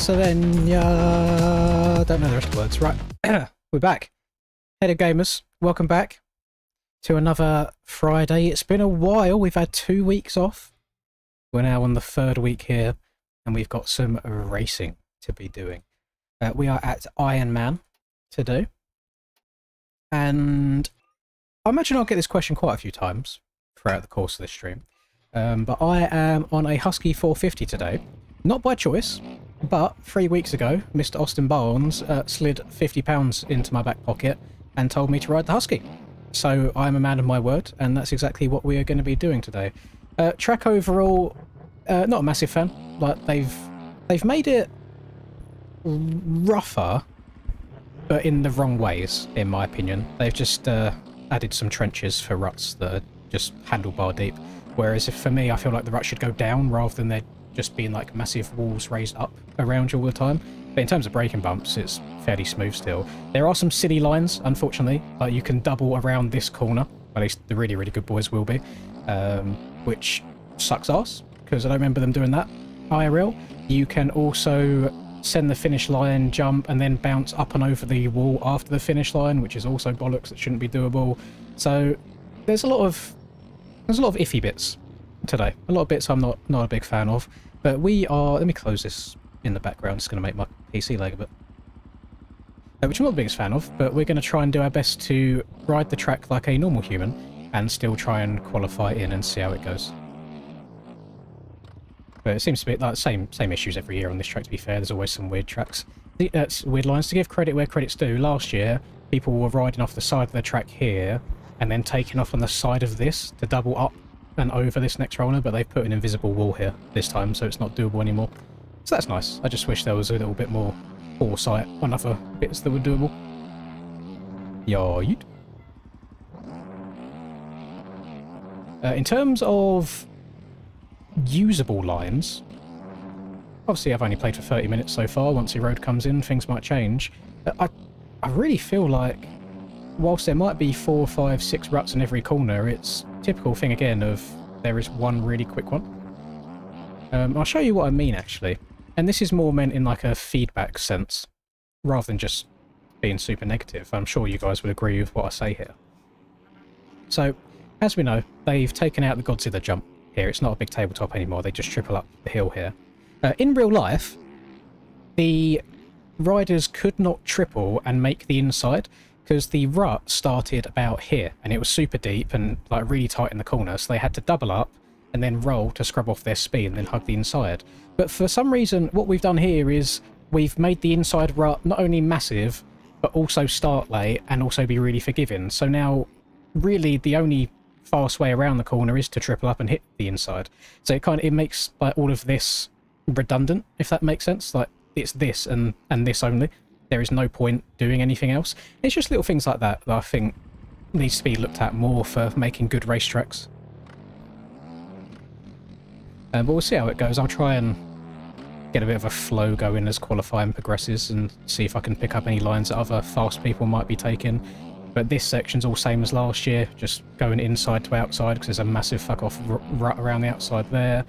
Pennsylvania. Don't know the rest of the words. Right, we're back. Head of Gamers, welcome back to another Friday. It's been a while. We've had 2 weeks off. We're now on the third week here, and we've got some racing to be doing. We are at Ironman to do. And I imagine I'll get this question quite a few times throughout the course of this stream. But I am on a Husky 450 today. Not by choice, but 3 weeks ago, Mr. Austin Barnes slid £50 into my back pocket and told me to ride the Husky. So I'm a man of my word, and that's exactly what we are going to be doing today. Track overall, not a massive fan. Like they've made it rougher, but in the wrong ways, in my opinion. They've just added some trenches for ruts that are just handlebar deep. Whereas if for me, I feel like the ruts should go down rather than there just being like massive walls raised up around you all the time. But in terms of braking bumps, it's fairly smooth still. There are some silly lines, unfortunately. Like you can double around this corner, at least the really, really good boys will be, which sucks ass, because I don't remember them doing that. IRL, you can also send the finish line, jump, and then bounce up and over the wall after the finish line, which is also bollocks. It shouldn't be doable. So there's a lot of iffy bits today. A lot of bits I'm not a big fan of. But we are... Let me close this in the background. It's going to make my PC lag a bit. Which I'm not the biggest fan of, but we're going to try and do our best to ride the track like a normal human and still try and qualify in and see how it goes. But it seems to be like same issues every year on this track, to be fair. There's always some weird tracks. Weird lines. To give credit where credit's due, last year people were riding off the side of the track here and then taking off on the side of this to double up and over this next roller, but they've put an invisible wall here this time, so it's not doable anymore. So that's nice. I just wish there was a little bit more foresight on other bits that were doable. Yeet. In terms of usable lines, obviously I've only played for 30 minutes so far. Once the road comes in, things might change. I really feel like whilst there might be 4, 5, 6 ruts in every corner, it's typical thing again of there is one really quick one. I'll show you what I mean actually, and this is more meant in like a feedback sense rather than just being super negative. I'm sure you guys would agree with what I say here. So as we know, they've taken out the Godzilla jump here. It's not a big tabletop anymore. They just triple up the hill here. In real life, the riders could not triple and make the inside because the rut started about here and it was super deep and like really tight in the corner, so they had to double up and then roll to scrub off their speed and then hug the inside. But for some reason, what we've done here is we've made the inside rut not only massive, but also start late and also be really forgiving. So now, really, the only fast way around the corner is to triple up and hit the inside. So it makes like all of this redundant, if that makes sense. Like it's this and this only. There is no point doing anything else. It's just little things like that that I think needs to be looked at more for making good racetracks. But we'll see how it goes. I'll try and get a bit of a flow going as qualifying progresses and see if I can pick up any lines that other fast people might be taking. But this section's all same as last year, just going inside to outside because there's a massive fuck-off rut around the outside there.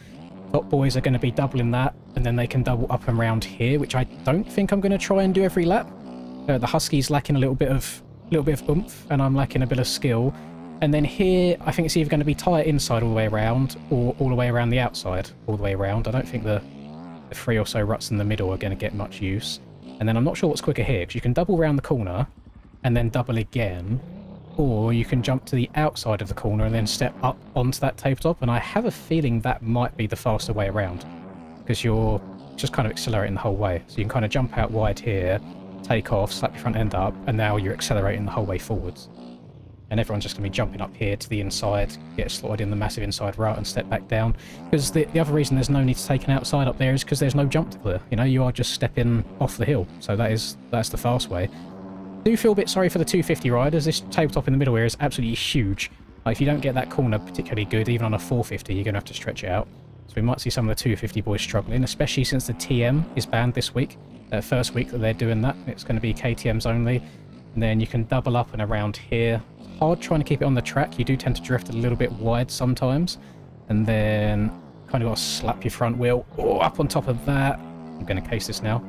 Top boys are going to be doubling that, and then they can double up and around here, which I don't think I'm going to try and do every lap. The Husky's lacking a little bit of oomph, and I'm lacking a bit of skill. And then here, I think it's either going to be tight inside all the way around, or all the way around the outside all the way around. I don't think the 3 or so ruts in the middle are going to get much use. And then I'm not sure what's quicker here, because you can double around the corner, and then double again, or you can jump to the outside of the corner and then step up onto that tabletop, and I have a feeling that might be the faster way around, because you're just kind of accelerating the whole way. So you can kind of jump out wide here, take off, slap your front end up, and now you're accelerating the whole way forwards. And everyone's just going to be jumping up here to the inside, get slotted in the massive inside route and step back down. Because the other reason there's no need to take an outside up there is because there's no jump to clear. You know, you are just stepping off the hill, so that's the fast way. I do feel a bit sorry for the 250 riders. This tabletop in the middle here is absolutely huge. Like, if you don't get that corner particularly good, even on a 450, you're going to have to stretch it out. So we might see some of the 250 boys struggling, especially since the TM is banned this week. First week that they're doing that, it's going to be KTMs only. And then you can double up and around here. It's hard trying to keep it on the track. You do tend to drift a little bit wide sometimes. And then kind of got to slap your front wheel up on top of that. I'm going to case this now.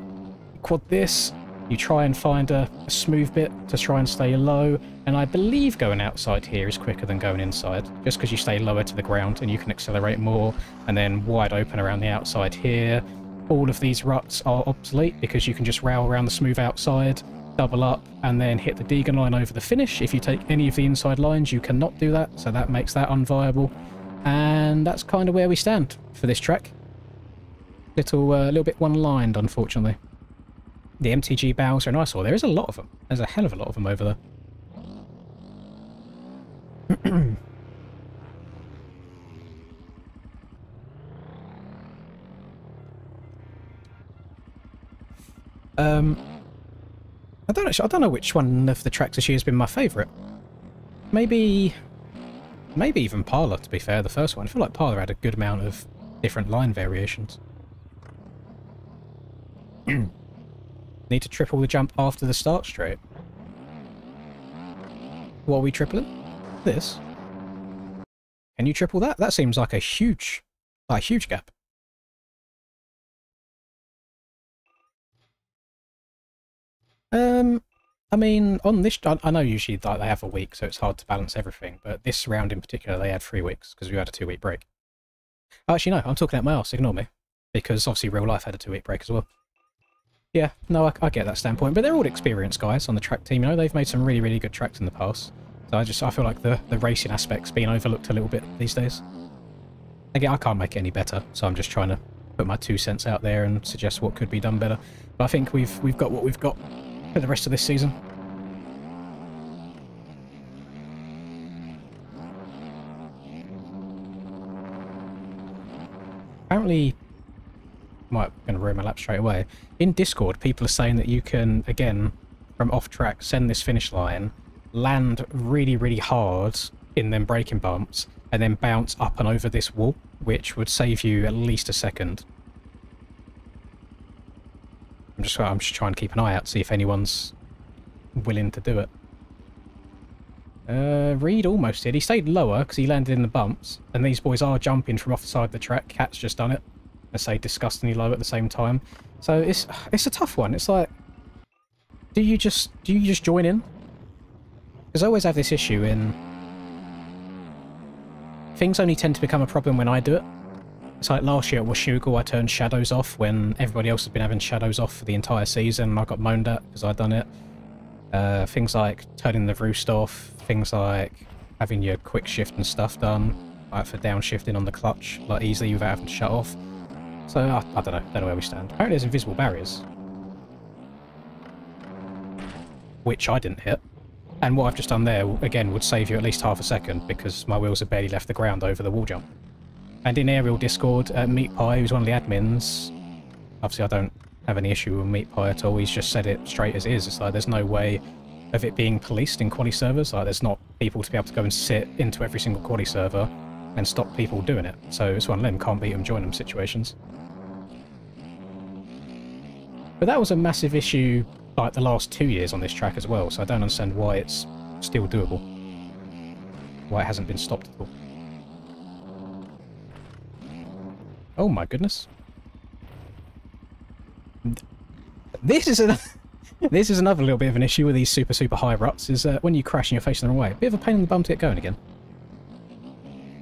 You quad this, you try and find a smooth bit to try and stay low, and I believe going outside here is quicker than going inside, just because you stay lower to the ground and you can accelerate more, and then wide open around the outside here. All of these ruts are obsolete because you can just rail around the smooth outside, double up, and then hit the Deegan line over the finish. If you take any of the inside lines, you cannot do that, so that makes that unviable. And that's kind of where we stand for this track. Little bit one-lined, unfortunately. The MTG bows are an eyesore. There is a lot of them. There's a hell of a lot of them over there. I don't know which one of the tracks this year has been my favourite. Maybe even Parlour, to be fair, the first one. I feel like Parlour had a good amount of different line variations. Need to triple the jump after the start straight. What are we tripling? This? Can you triple that? That seems like a huge gap. I mean, on this, I know usually like, they have a week, so it's hard to balance everything, but this round in particular, they had 3 weeks, because we had a 2-week break. Actually, no, I'm talking out my arse, ignore me. Because obviously real life had a 2-week break as well. Yeah, no, I get that standpoint, but they're all experienced guys on the track team, you know, they've made some really, really good tracks in the past. So I feel like the racing aspect's being overlooked a little bit these days. Again, I can't make it any better, so I'm just trying to put my 2 cents out there and suggest what could be done better. But I think we've got what we've got for the rest of this season. Apparently, I'm going to ruin my lap straight away. In Discord, people are saying that you can, again, from off track, send this finish line, land really, really hard in them braking bumps, and then bounce up and over this wall, which would save you at least a second. I'm just trying to keep an eye out, see if anyone's willing to do it. Reed almost did. He stayed lower because he landed in the bumps, and these boys are jumping from off the side of the track. Cat's just done it. I say disgustingly low at the same time. So it's a tough one. It's like, do you just join in? Because I always have this issue in things only tend to become a problem when I do it. It's like last year at Washougal, I turned shadows off when everybody else had been having shadows off for the entire season, and I got moaned at because I'd done it. Things like turning the roost off, things like having your quick shift and stuff done, like for downshifting on the clutch, like easily without having to shut off. So I don't know where we stand. Apparently there's invisible barriers, which I didn't hit. And what I've just done there, again, would save you at least half a second because my wheels have barely left the ground over the wall jump. And in ARL Discord, Meat Pie, who's one of the admins, obviously I don't have any issue with Meat Pie at all, he's just said it straight as is. It's like there's no way of it being policed in quali servers. Like there's not people to be able to go and sit into every single quali server and stop people doing it. So it's one of them, can't beat them, join them situations. But that was a massive issue like the last 2 years on this track as well, so I don't understand why it's still doable. Why it hasn't been stopped at all. Oh my goodness. This is another little bit of an issue with these super high ruts, is when you crash and you're facing the wrong way. Bit of a pain in the bum to get going again.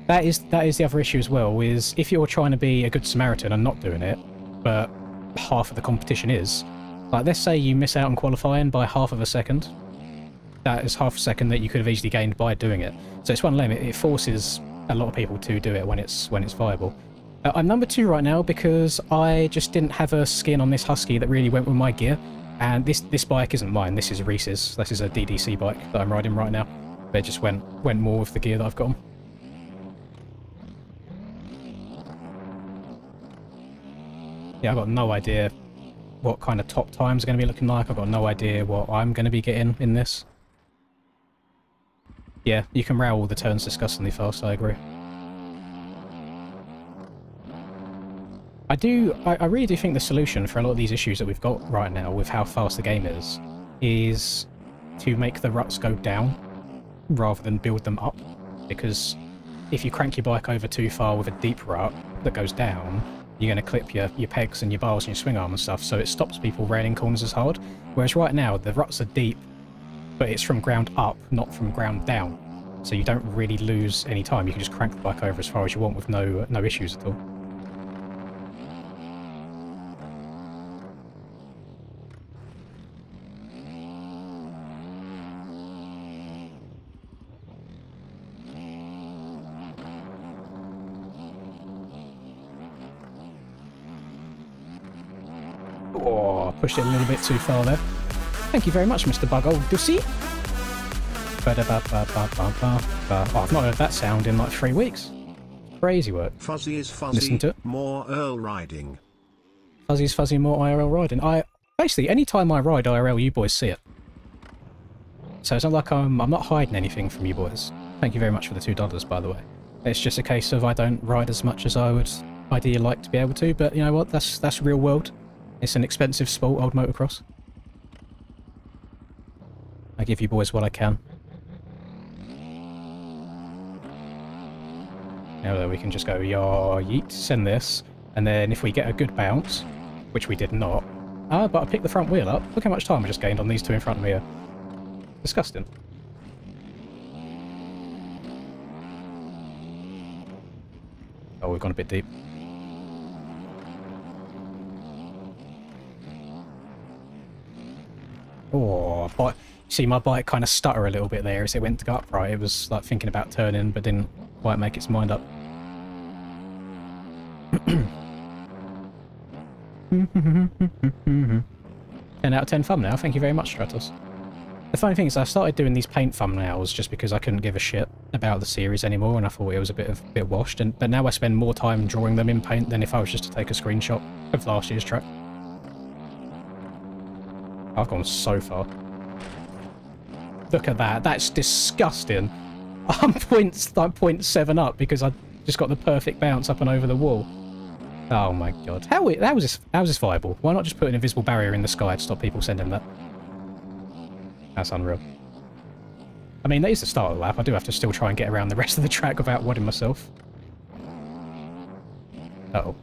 That is the other issue as well, is if you're trying to be a good Samaritan and not doing it, but half of the competition is, like let's say you miss out on qualifying by half of a second. That is half a second that you could have easily gained by doing it. So it's one limit. It forces a lot of people to do it when it's viable. I'm number 2 right now because I just didn't have a skin on this Husky that really went with my gear. And this bike isn't mine, this is Reese's. This is a DDC bike that I'm riding right now. But it just went more with the gear that I've got on. Yeah, I've got no idea what kind of top times are going to be looking like. I've got no idea what I'm going to be getting in this. Yeah, you can rail all the turns disgustingly fast, I agree. I really do think the solution for a lot of these issues that we've got right now with how fast the game is to make the ruts go down rather than build them up. Because if you crank your bike over too far with a deep rut that goes down, you're going to clip your pegs and your bars and your swing arm and stuff, so it stops people railing corners as hard. Whereas right now, the ruts are deep, but it's from ground up, not from ground down. So you don't really lose any time. You can just crank the bike over as far as you want with no issues at all. Oh, pushed it a little bit too far there. Thank you very much, Mr. Bug Old Dussy. Oh, I've not heard that sound in like 3 weeks. Crazy work. Fuzzy is fuzzy. Listen to it. More ARL riding. Fuzzy is fuzzy, more IRL riding. Basically, anytime I ride IRL, you boys see it. So it's not like I'm not hiding anything from you boys. Thank you very much for the $2, by the way. It's just a case of I don't ride as much as I would ideally like to be able to, but you know what? That's real world. It's an expensive sport, old motocross. I give you boys what I can. Now we can just go, yah, yeet, send this, and then if we get a good bounce, which we did not, but I picked the front wheel up. Look how much time I just gained on these two in front of me here. Disgusting. Oh, we've gone a bit deep. Oh, but see, my bike kind of stutter a little bit there as it went to go upright. It was like thinking about turning, but didn't quite make its mind up. 10 out of 10 thumbnail. Thank you very much, Stratos. The funny thing is, I started doing these paint thumbnails just because I couldn't give a shit about the series anymore, and I thought it was a bit washed. But now I spend more time drawing them in paint than if I was just to take a screenshot of last year's track. I've gone so far. Look at that. That's disgusting. I'm 0.7 up because I just got the perfect bounce up and over the wall. Oh my god. How is this viable? Why not just put an invisible barrier in the sky to stop people sending that? That's unreal. I mean, that is the start of the lap. I do have to still try and get around the rest of the track without wadding myself. Uh-oh.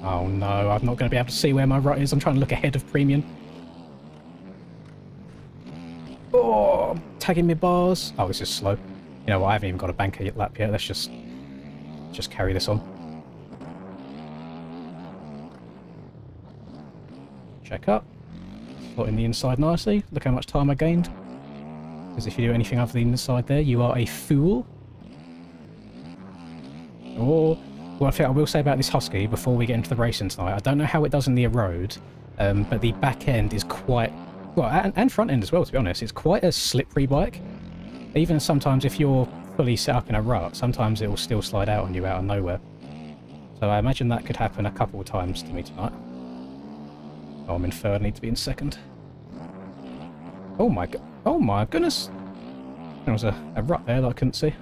Oh no, I'm not going to be able to see where my rut is. I'm trying to look ahead of Premium. Oh, I'm tagging me bars. Oh, this is slow. You know what, I haven't even got a banker lap yet. Let's just carry this on. Check up. Slotting the inside nicely. Look how much time I gained. Because if you do anything other than the inside there, you are a fool. Oh. Well, I will say about this Husky before we get into the racing tonight, I don't know how it does in the road, but the back end is quite, well, and front end as well, to be honest, it's quite a slippery bike. Even sometimes if you're fully set up in a rut, sometimes it will still slide out on you out of nowhere. So I imagine that could happen a couple of times to me tonight. Oh, I'm in third, I need to be in second. Oh my goodness! There was a rut there that I couldn't see.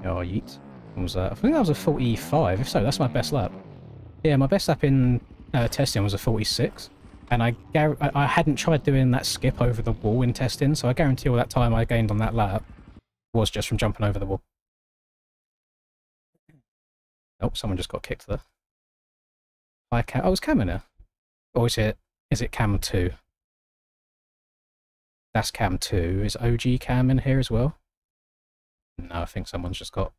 Oh, yeet. What was that? I think that was a 45. If so, that's my best lap. Yeah, my best lap in testing was a 46. And I hadn't tried doing that skip over the wall in testing, so I guarantee all that time I gained on that lap was just from jumping over the wall. Oh, someone just got kicked there. Hi, Cam. Oh, it's Cam in there. Or is it Cam 2? That's Cam 2. Is OG Cam in here as well? No, I think someone's just got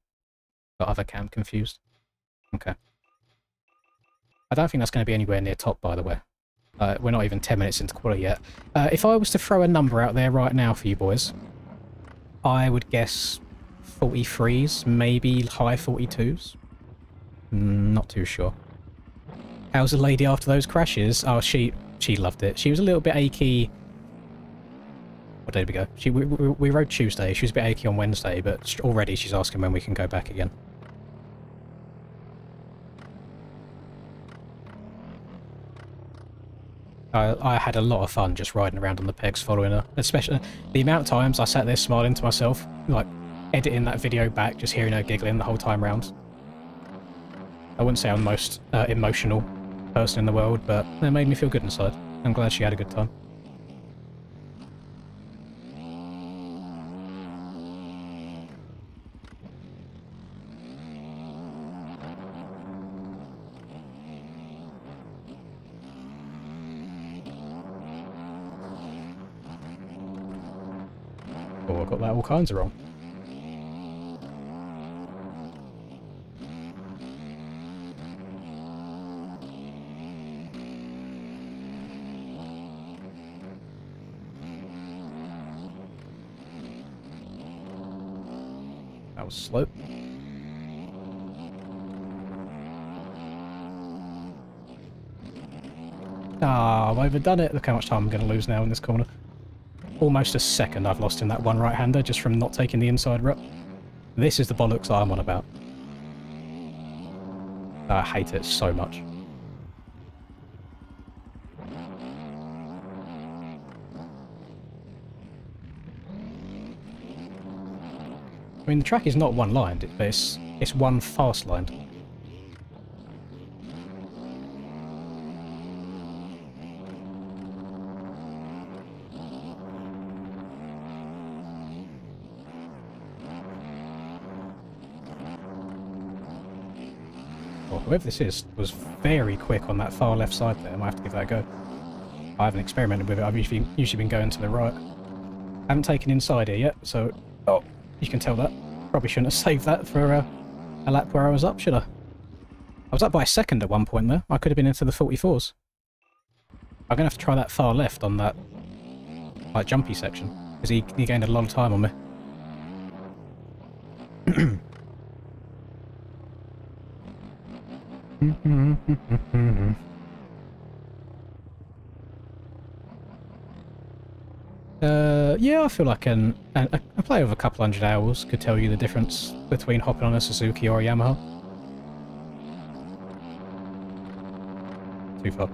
other Cam confused. Okay. I don't think that's going to be anywhere near top, by the way. We're not even 10 minutes into quali yet. If I was to throw a number out there right now for you boys, I would guess 43s, maybe high 42s. Not too sure. How's the lady after those crashes? Oh, she loved it. She was a little bit achy. What day did we go? We rode Tuesday. She was a bit achy on Wednesday, but already she's asking when we can go back again. I had a lot of fun just riding around on the pegs following her. Especially the amount of times I sat there smiling to myself, like editing that video back, just hearing her giggling the whole time round. I wouldn't say I'm the most emotional person in the world, but it made me feel good inside. I'm glad she had a good time. Oh, I got that all kinds of wrong. That was slow. Ah, I've overdone it. Look how much time I'm going to lose now in this corner. Almost a second I've lost in that one right-hander just from not taking the inside rut. This is the bollocks I'm on about. I hate it so much. I mean, the track is not one-lined, but it's one fast-lined. Well, whoever this is was very quick on that far left side there. I might have to give that a go. I haven't experimented with it. I've usually been going to the right. I haven't taken inside here yet, so... Oh, you can tell that. Probably shouldn't have saved that for a lap where I was up, should I? I was up by a second at one point there. I could have been into the 44s. I'm going to have to try that far left on that like jumpy section, because he gained a lot of time on me. Yeah, I feel like a play of a couple hundred hours could tell you the difference between hopping on a Suzuki or a Yamaha. Too far.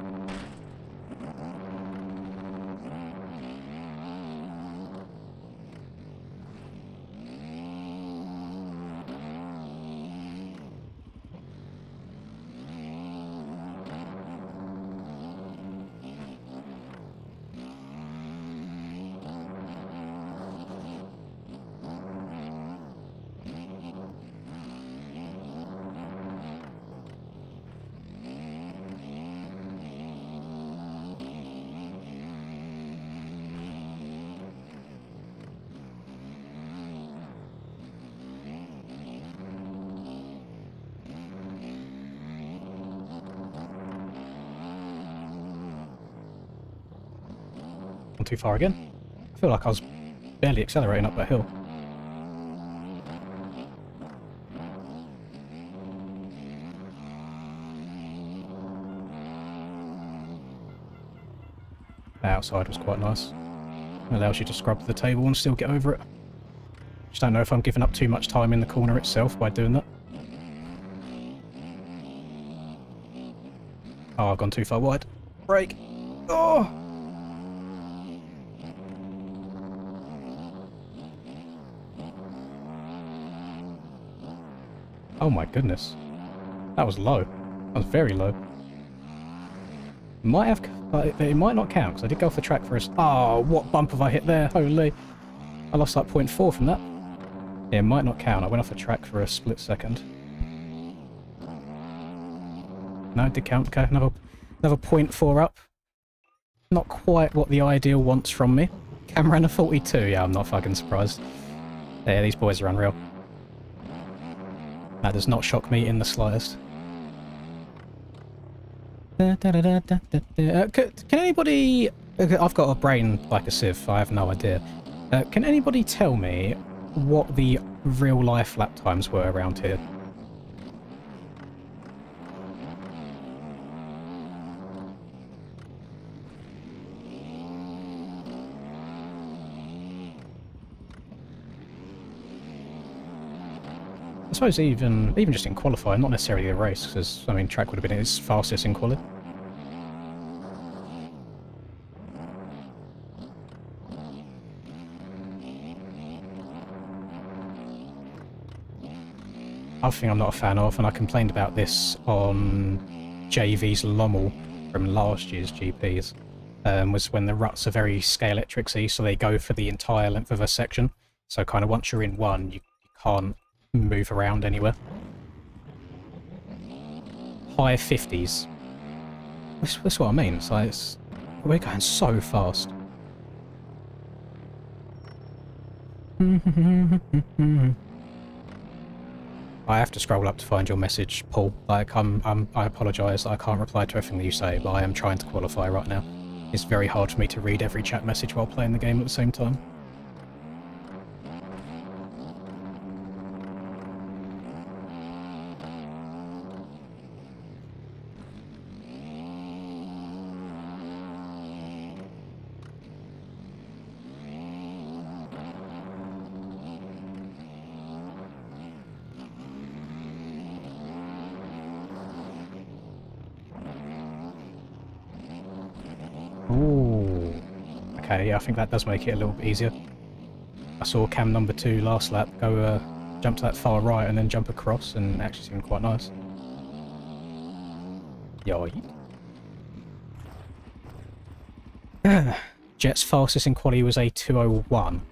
Too far again. I feel like I was barely accelerating up that hill. The outside was quite nice. It allows you to scrub the table and still get over it. Just don't know if I'm giving up too much time in the corner itself by doing that. Oh, I've gone too far wide. Brake. Oh! Oh my goodness. That was low. That was very low. Might have... It might not count, because I did go off the track for a... Oh, what bump have I hit there? Holy. I lost like 0.4 from that. Yeah, it might not count. I went off the track for a split second. No, it did count. Okay, another 0.4 up. Not quite what the ideal wants from me. Camera and a 42. Yeah, I'm not fucking surprised. Yeah, these boys are unreal. That does not shock me in the slightest. Can anybody... I've got a brain like a sieve, I have no idea. Can anybody tell me what the real-life lap times were around here? I suppose even just in qualifying, not necessarily the race, because, I mean, track would have been its fastest in quali. other thing I'm not a fan of, and I complained about this on JV's Lommel from last year's GPs, was when the ruts are very scale-electric-y, so they go for the entire length of a section. So kind of once you're in one, you can't move around anywhere. High 50s. That's what I mean. It's like we're going so fast. I have to scroll up to find your message, Paul. Like, I apologise that I can't reply to everything that you say, but I am trying to qualify right now. It's very hard for me to read every chat message while playing the game at the same time. Ooh. Okay, yeah, I think that does make it a little bit easier. I saw cam number 2 last lap go jump to that far right and then jump across, and it actually seemed quite nice. Yoy. Jet's fastest in quali was a 2:01.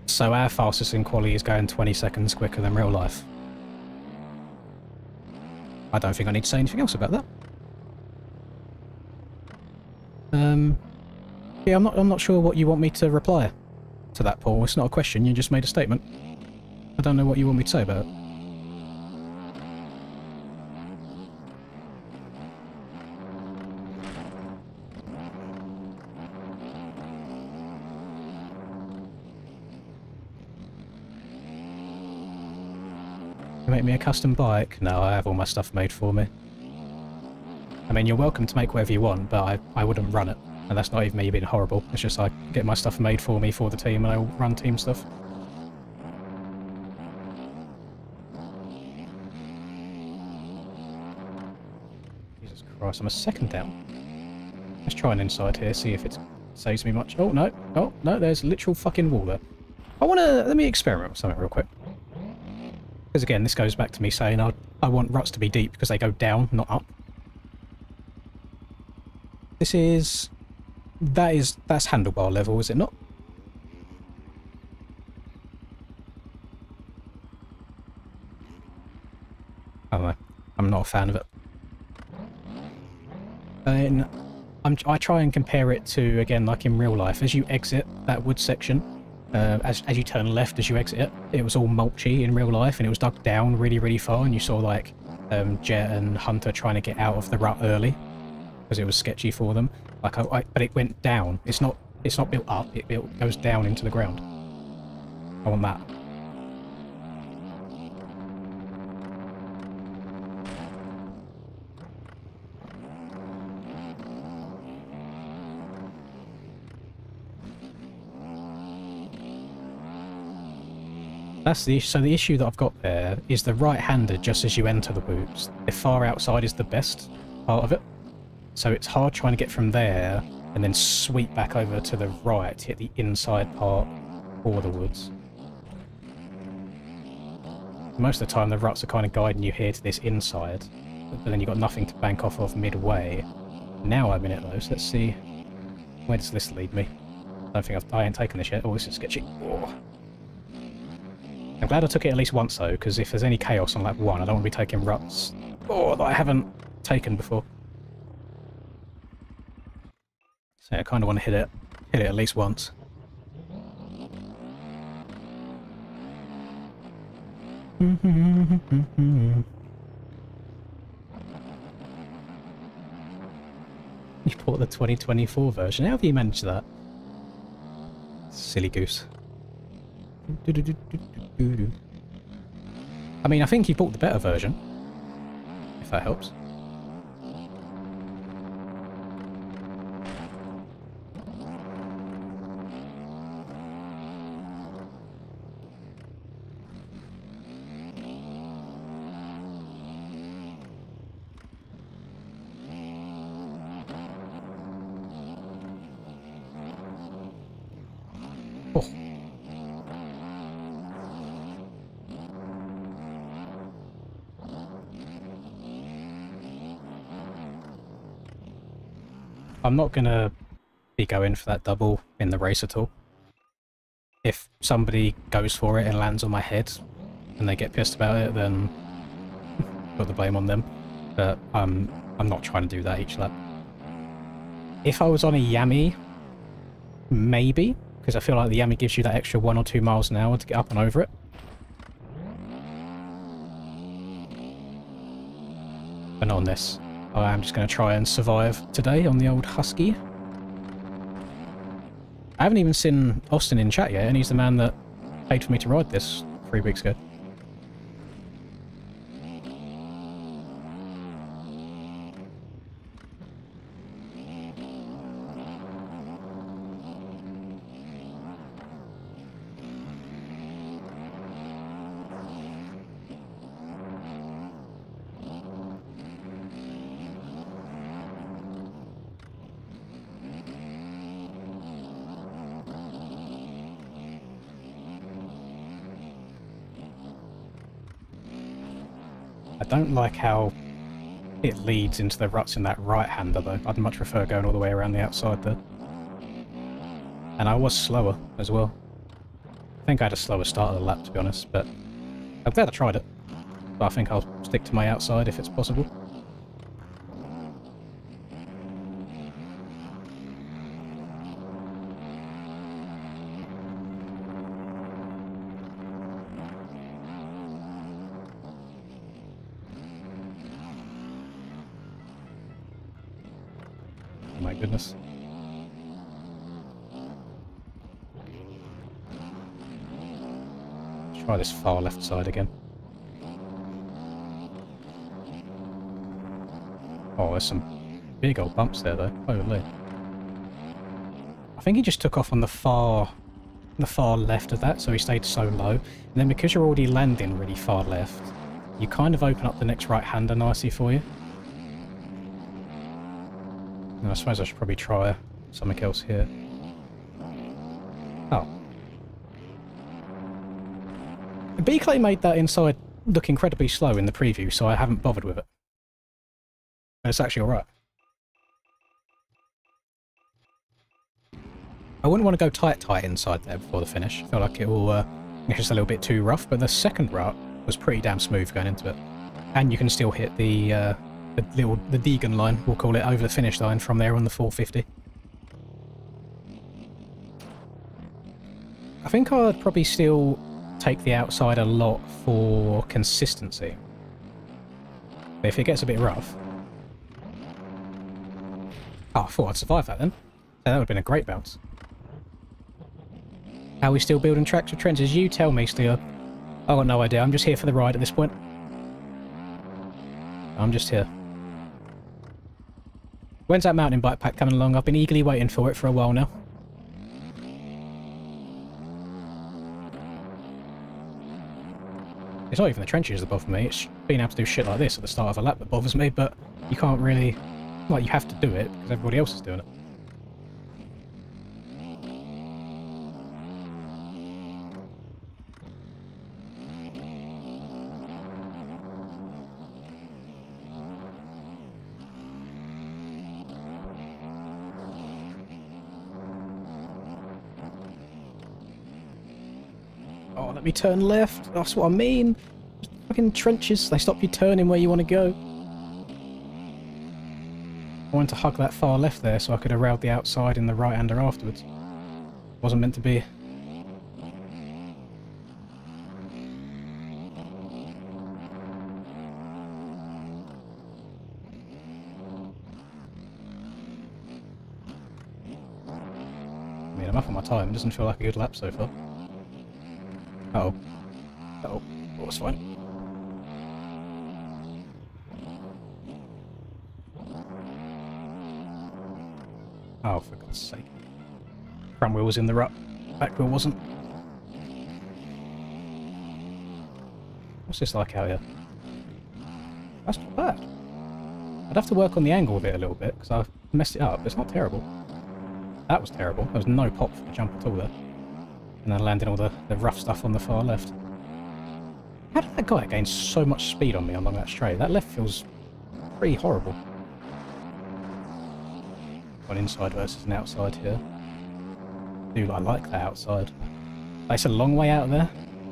So our fastest in quali is going 20 seconds quicker than real life. I don't think I need to say anything else about that. Yeah, I'm not sure what you want me to reply to that, Paul. It's not a question, you just made a statement. I don't know what you want me to say about it. You make me a custom bike? No, I have all my stuff made for me. I mean, you're welcome to make whatever you want, but I wouldn't run it. And that's not even me being horrible. It's just I get my stuff made for me for the team and I'll run team stuff. Jesus Christ, I'm a second down. Let's try an inside here, see if it saves me much. Oh, no. Oh, no, there's a literal fucking wall there. Let me experiment with something real quick. Because again, this goes back to me saying I want ruts to be deep because they go down, not up. That's handlebar level, is it not? I don't know. I'm not a fan of it. And I try and compare it to, again, like in real life, as you exit that wood section, as you turn left as you exit it, it was all mulchy in real life and it was dug down really, really far, and you saw like Jet and Hunter trying to get out of the rut early because it was sketchy for them. Like, but it went down. It's not built up. It goes down into the ground. I want that. So the issue that I've got there is the right-hander just as you enter the woods. The far outside is the best part of it. So it's hard trying to get from there and then sweep back over to the right to hit the inside part for the woods. Most of the time the ruts are kind of guiding you here to this inside, but then you've got nothing to bank off of midway. Now I'm in it though, so let's see. Where does this lead me? I ain't taken this yet. Oh, this is sketchy. Oh. I'm glad I took it at least once though, because if there's any chaos on lap 1, I don't want to be taking ruts that I haven't taken before. So I kind of want to hit it at least once. You bought the 2024 version. How have you managed that? Silly goose. I mean, I think you bought the better version, if that helps. I'm not going to be going for that double in the race at all. If somebody goes for it and lands on my head and they get pissed about it, then put the blame on them. But I'm not trying to do that each lap. If I was on a Yami, maybe, because I feel like the Yami gives you that extra 1 or 2 miles an hour to get up and over it. But not on this. I'm just going to try and survive today on the old Husky. I haven't even seen Austin in chat yet, and he's the man that paid for me to ride this 3 weeks ago. I don't like how it leads into the ruts in that right-hander, though. I'd much prefer going all the way around the outside there. And I was slower as well. I think I had a slower start of the lap, to be honest, but I'm glad I tried it. But I think I'll stick to my outside if it's possible. Oh my goodness. Let's try this far left side again. Oh, there's some big old bumps there though. Holy. I think he just took off on the far left of that, so he stayed so low. And then because you're already landing really far left, you kind of open up the next right-hander nicely for you. And I suppose I should probably try something else here. Oh. B-Clay made that inside look incredibly slow in the preview, so I haven't bothered with it. But it's actually alright. I wouldn't want to go tight inside there before the finish. I feel like it will it's just a little bit too rough, but the second rut was pretty damn smooth going into it. And you can still hit the Deegan line, we'll call it, over the finish line from there on the 450. I think I'd probably still take the outside a lot for consistency. But if it gets a bit rough... Oh, I thought I'd survive that then. So that would have been a great bounce. How are we still building tracks with trenches? You tell me, Steeler. I've got no idea. I'm just here for the ride at this point. I'm just here. When's that mountain bike pack coming along? I've been eagerly waiting for it for a while now. It's not even the trenches that bother me. It's being able to do shit like this at the start of a lap that bothers me, but you can't really... Well, you have to do it because everybody else is doing it. Oh, let me turn left. That's what I mean. Fucking trenches. They stop you turning where you want to go. I wanted to hug that far left there so I could have railed the outside in the right-hander afterwards. Wasn't meant to be. I mean, I'm up on my time. It doesn't feel like a good lap so far. Uh-oh. Uh-oh. Oh, it's fine. Oh, for God's sake. Front wheel was in the rut. Back wheel wasn't. What's this like out here? That's not bad. I'd have to work on the angle of it a little bit, because I've messed it up. It's not terrible. That was terrible. There was no pop for the jump at all there. And then landing all the rough stuff on the far left. How did that guy gain so much speed on me along that straight? That left feels pretty horrible. An inside versus an outside here. Dude, I like that outside. It's a long way out there,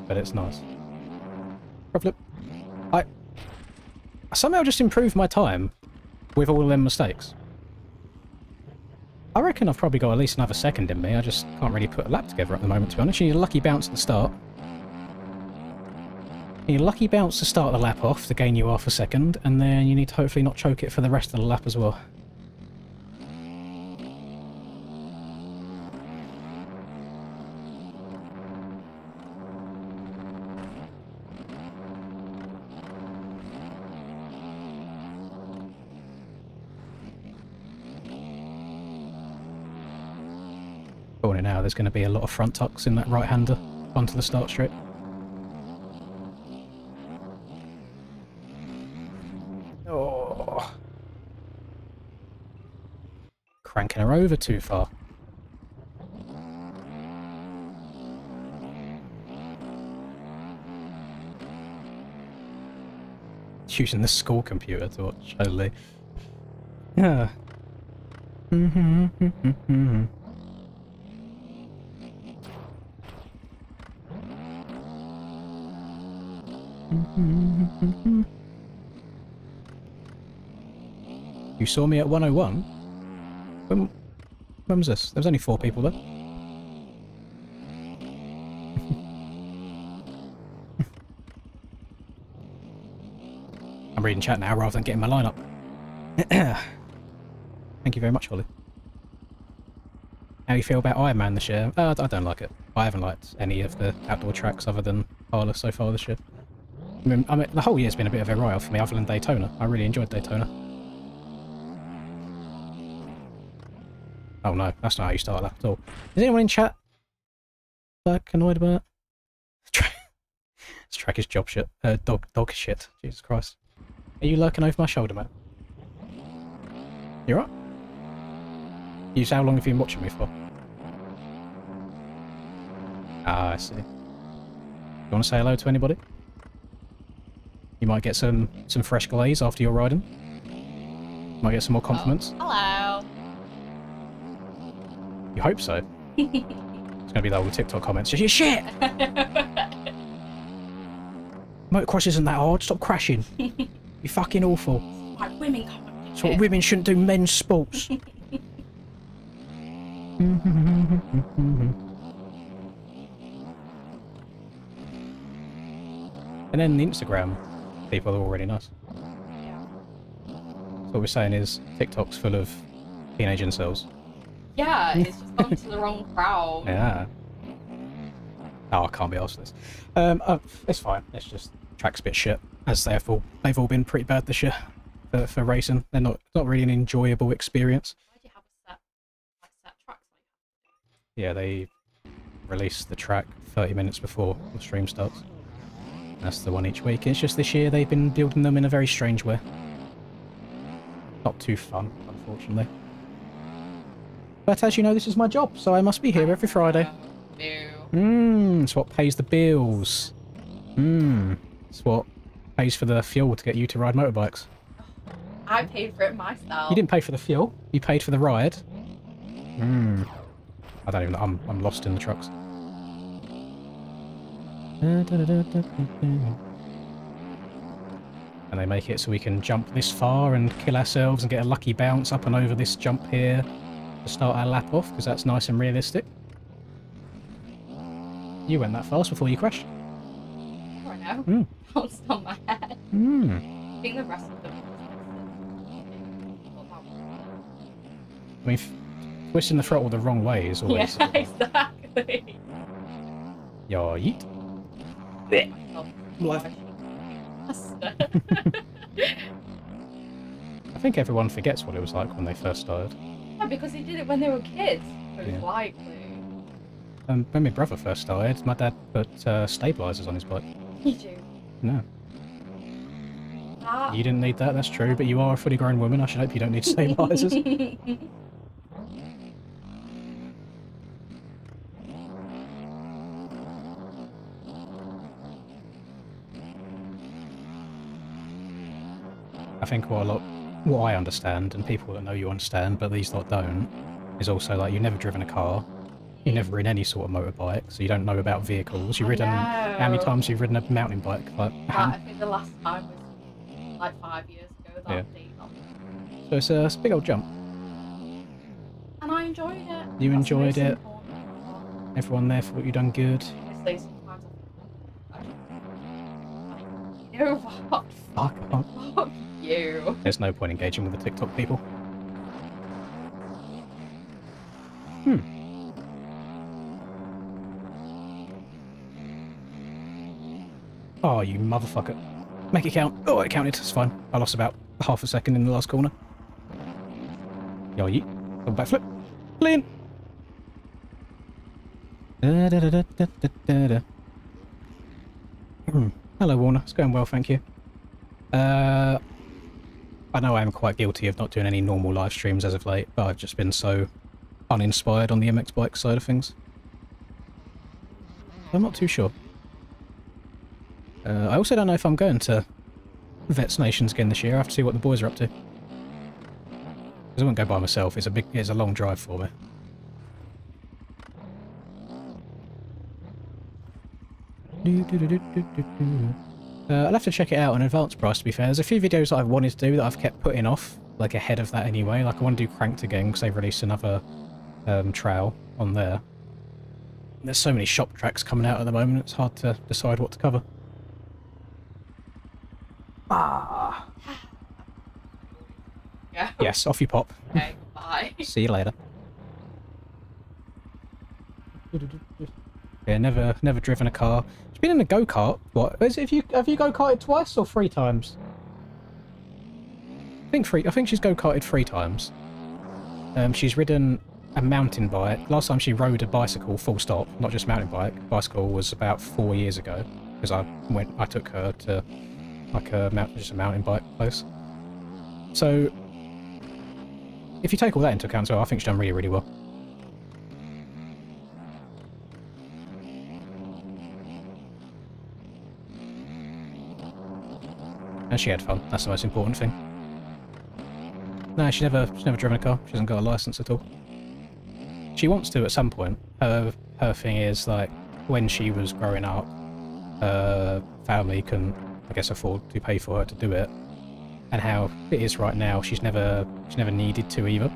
but it's nice. Flip. I somehow just improved my time with all them mistakes. I reckon I've probably got at least another second in me. I just can't really put a lap together at the moment, to be honest. You need a lucky bounce at the start. You need a lucky bounce to start the lap off to gain you half a second, and then you need to hopefully not choke it for the rest of the lap as well. Calling it now, there's going to be a lot of front tucks in that right-hander onto the start straight. Oh. Cranking her over too far. Using the school computer to watch, only. Yeah. You saw me at 101? When was this? There was only 4 people there. I'm reading chat now rather than getting my line up. Thank you very much, Holly. How do you feel about Ironman this year? I don't like it. I haven't liked any of the outdoor tracks other than ARL so far this year. I mean, the whole year's been a bit of a write-off for me other than Daytona. I really enjoyed Daytona. Oh no, that's not how you start that at all. Is anyone in chat like annoyed about it? This track is job shit. Dog shit. Jesus Christ. Are you lurking over my shoulder, mate? You right? How long have you been watching me for? Ah, I see. You want to say hello to anybody? You might get some fresh glaze after your riding. Might get some more compliments. Oh, hello. You hope so. It's gonna be the old TikTok comments. Just, you shit! Motocross isn't that hard. Stop crashing. You're fucking awful. Why women can't do That's what it. women shouldn't do men's sports. And then the Instagram people are already nice. Yeah. So what we're saying is TikTok's full of teenage incels. Yeah, it's just gone to the wrong crowd. Yeah. Oh, I can't be asked this. It's fine. It's just track's a bit shit, as they've all been pretty bad this year for racing. They're not really an enjoyable experience. Why do you have a set tracks like Yeah, they release the track 30 minutes before the stream starts. That's the one each week. It's just this year they've been building them in a very strange way. Not too fun, unfortunately. But as you know, this is my job, so I must be here every Friday. It's what pays the bills. It's what pays for the fuel to get you to ride motorbikes. I paid for it myself. You didn't pay for the fuel, you paid for the ride. I don't even know, I'm lost in the trucks. And they make it so we can jump this far and kill ourselves and get a lucky bounce up and over this jump here to start our lap off, because that's nice and realistic. You went that fast before you crashed. I know. Bounced on my head. I think the rest of them. I mean, twisting the throttle the wrong way is always... Yeah, exactly. Yo, yeet. Life. I think everyone forgets what it was like when they first started. Yeah, because they did it when they were kids. Most Yeah. likely. When my brother first started, my dad put stabilisers on his bike. You do. No. That. You didn't need that, that's true, but you are a fully grown woman. I should hope you don't need stabilisers. I think what a lot what I understand, and people that know you understand, but these lot don't, is also like you've never driven a car, you've never ridden any sort of motorbike, so you don't know about vehicles. You've ridden, how many times you've ridden a mountain bike? Like, I think the last time was like 5 years ago that Yeah. date. So it's a big old jump. And I enjoyed it. You That's the enjoyed most it. important. Everyone there thought you done good. Honestly, sometimes I feel like, you know what? Fuck you. There's no point engaging with the TikTok people. Oh, you motherfucker. Make it count. Oh, it counted. It's fine. I lost about half a second in the last corner. Yo, yeet. Double backflip. Clean. Da, da, da, da, da, da, da. Hello, Warner. It's going well, thank you. I know I am quite guilty of not doing any normal live streams as of late, but I've just been so uninspired on the MX bike side of things. I'm not too sure. I also don't know if I'm going to Vets Nations again this year. I have to see what the boys are up to. Because I wouldn't go by myself. It's a long drive for me. I'll have to check it out on advanced price, to be fair. There's a few videos that I've wanted to do that I've kept putting off, like ahead of that anyway. Like I want to do Cranked again because they've released another trail on there. There's so many shop tracks coming out at the moment, it's hard to decide what to cover. Ah. Yeah. Yes, off you pop. Okay, bye. See you later. Yeah, never driven a car. She's been in a go-kart. What? Have you go-karted twice or 3 times? I think she's go-karted 3 times. She's ridden a mountain bike. Last time she rode a bicycle full stop, not just mountain bike. Bicycle was about 4 years ago because I took her to like just a mountain bike place. So if you take all that into account, so I think she's done really, really well. And she had fun. That's the most important thing. No, she's never driven a car. She hasn't got a license at all. She wants to at some point. Her thing is like when she was growing up, her family couldn't, I guess, afford to pay for her to do it. And how it is right now, she's never needed to either.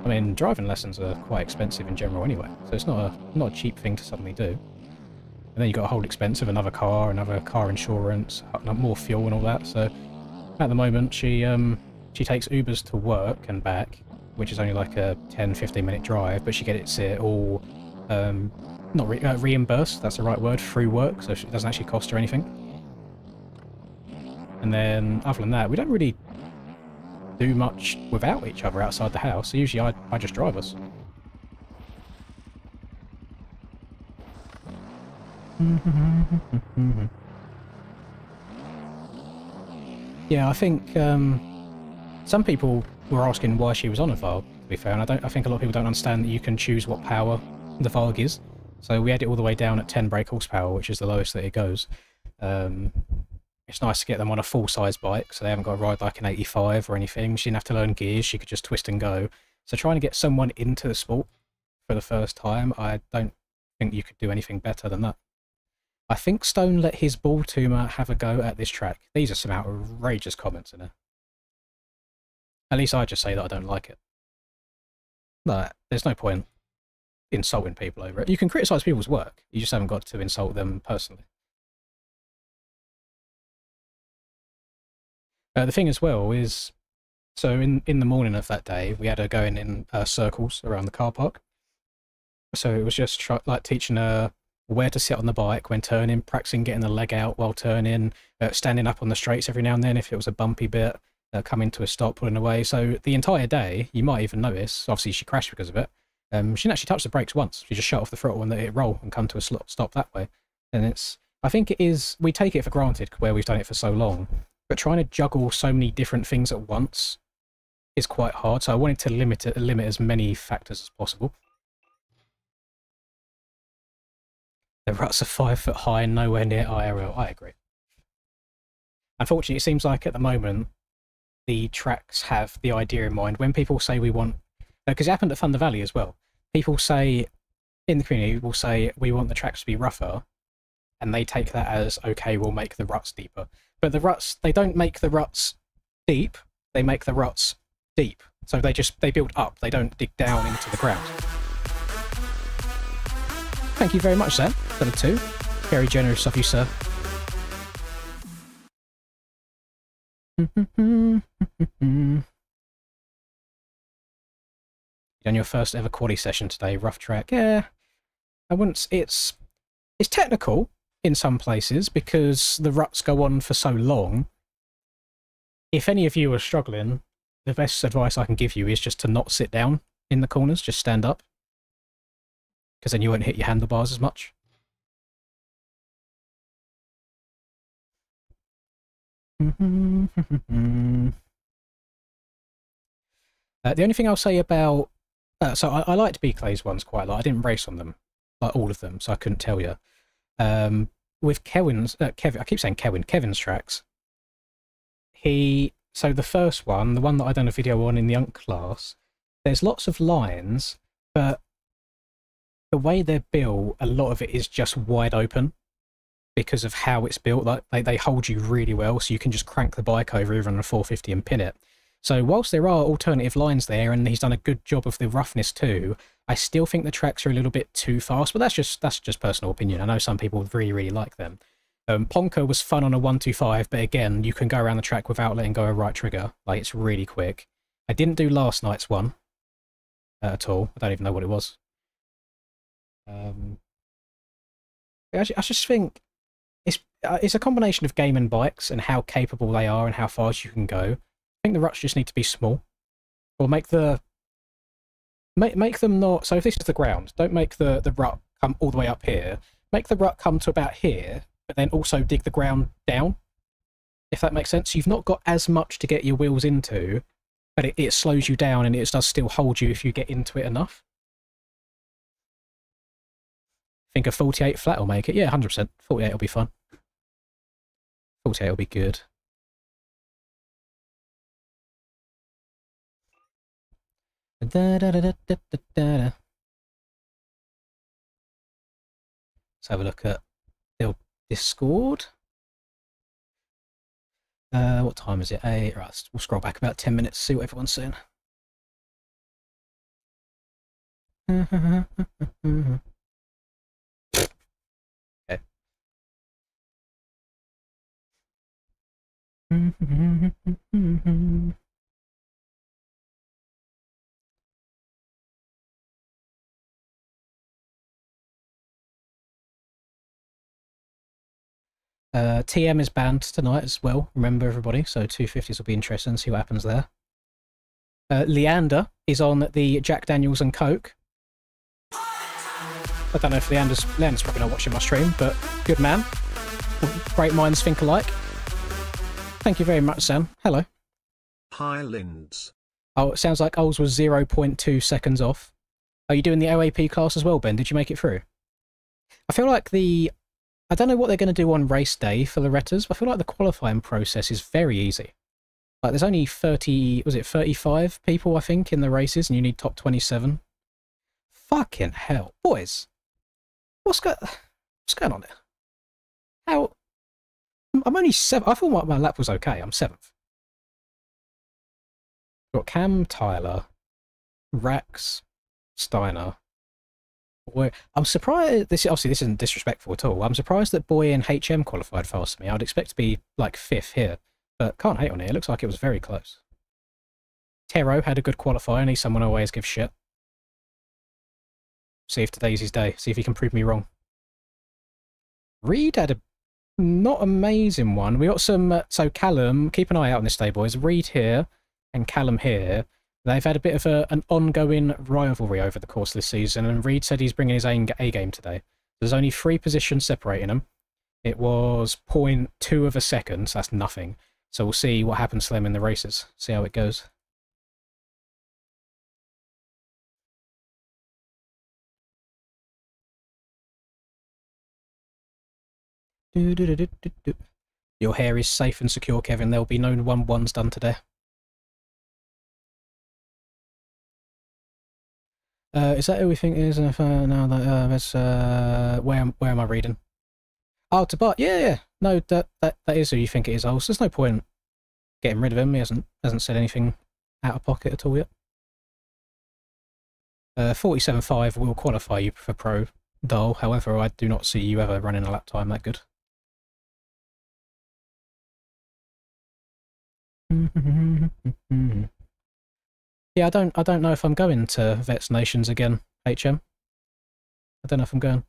I mean, driving lessons are quite expensive in general anyway, so it's not a cheap thing to suddenly do. And then you've got a whole expense of another car insurance, more fuel and all that. So at the moment, she takes Ubers to work and back, which is only like a 10-15 minute drive, but she gets it all not reimbursed. That's the right word, through work, so it doesn't actually cost her anything. And then other than that, we don't really do much without each other outside the house. So usually I just drive us. Yeah, I think some people were asking why she was on a Varg, to be fair, and I think a lot of people don't understand that you can choose what power the Varg is. So we had it all the way down at 10 brake horsepower, which is the lowest that it goes. It's nice to get them on a full-size bike, so they haven't got to ride like an 85 or anything. She didn't have to learn gears, she could just twist and go. So trying to get someone into the sport for the first time, I don't think you could do anything better than that. I think Stone let his ball tumour have a go at this track. These are some outrageous comments in there. At least I just say that I don't like it. But there's no point insulting people over it. You can criticise people's work, you just haven't got to insult them personally. The thing as well is, so in the morning of that day, we had her going in circles around the car park. So it was just like teaching her where to sit on the bike when turning, practicing getting the leg out while turning, standing up on the straights every now and then if it was a bumpy bit, coming to a stop, pulling away. So the entire day, you might even notice, obviously she crashed because of it, she didn't actually touch the brakes once. She just shut off the throttle and let it roll and come to a stop that way. And I think it is, we take it for granted where we've done it for so long, but trying to juggle so many different things at once is quite hard. So I wanted to limit as many factors as possible. The ruts are 5 foot high, nowhere near IRL. I agree. Unfortunately, it seems like at the moment, the tracks have the idea in mind. When people say we want, because it happened at Thunder Valley as well, people say in the community will say we want the tracks to be rougher, and they take that as okay, we'll make the ruts deeper. But the ruts, they don't make the ruts deep, they make the ruts deep. So they build up, they don't dig down into the ground. Thank you very much, Sam, for the 2. Very generous of you, sir. Done your first ever quali session today, rough track. Yeah, I wouldn't. It's technical in some places because the ruts go on for so long. If any of you are struggling, the best advice I can give you is just to not sit down in the corners, just stand up, because then you won't hit your handlebars as much. The only thing I'll say about so I liked B-Clay's ones quite a lot. I didn't race on them, like all of them, so I couldn't tell you. With Kevin's I keep saying Kevin's tracks. So the first one, the one that I done a video on in the UNC class, there's lots of lines, but the way they're built, a lot of it is just wide open because of how it's built. Like they hold you really well, so you can just crank the bike over even on a 450 and pin it. So whilst there are alternative lines there, and he's done a good job of the roughness too, I still think the tracks are a little bit too fast, but that's just personal opinion. I know some people really, really like them. Ponca was fun on a 125, but again, you can go around the track without letting go of right trigger. Like, it's really quick. I didn't do last night's one at all. I don't even know what it was. I just think it's a combination of game and bikes and how capable they are and how fast you can go. I think the ruts just need to be small, or make them not. So if this is the ground, don't make the rut come all the way up here. Make the rut come to about here, but then also dig the ground down, if that makes sense. You've not got as much to get your wheels into, but it slows you down and it does still hold you if you get into it enough. Think a 48 flat will make it. Yeah, 100%. 48 will be fun. 48 will be good. Let's have a look at the Discord. What time is it? Right, we'll scroll back about 10 minutes to see what everyone's saying. Okay. TM is banned tonight as well, remember everybody, so 250s will be interesting, see what happens there. Leander is on the Jack Daniels and Coke. I don't know if Leander's probably not watching my stream, but good man. Great minds think alike. Thank you very much, Sam. Hello. Hi, Linds. Oh, it sounds like Ols was 0.2 seconds off. Are you doing the OAP class as well, Ben? Did you make it through? I feel like I don't know what they're going to do on race day for Loretta's, but I feel like the qualifying process is very easy. Like, there's only 35 people, I think, in the races, and you need top 27. Fucking hell. Boys, what's going on there? How? I'm only 7th. I thought my lap was okay. I'm 7th. Got Cam, Tyler, Rax, Steiner. I'm surprised. This isn't disrespectful at all. I'm surprised that Boy and HM qualified faster than me. I'd expect to be like 5th here, but can't hate on it. It looks like it was very close. Tero had a good qualifier, and he's someone I always give shit. See if today's his day. See if he can prove me wrong. Reed had a not amazing one. We got some. So Callum, keep an eye out on this day, boys. Reed here and Callum here. They've had a bit of an ongoing rivalry over the course of this season, and Reed said he's bringing his A game today. There's only 3 positions separating them. It was 0.2 of a second, so that's nothing. So we'll see what happens to them in the races. See how it goes. Your hair is safe and secure, Kevin. There'll be no 1-1s done today. Is that who we think it is? Now that that's where am I reading? Oh, to buy. Yeah, yeah. No, that is who you think it is. Oh, so there's no point getting rid of him. He hasn't said anything out of pocket at all yet. 47.5 will qualify you for pro, Dole. However, I do not see you ever running a lap time that good. Yeah, I don't know if I'm going to Vets Nations again, HM. I don't know if I'm going.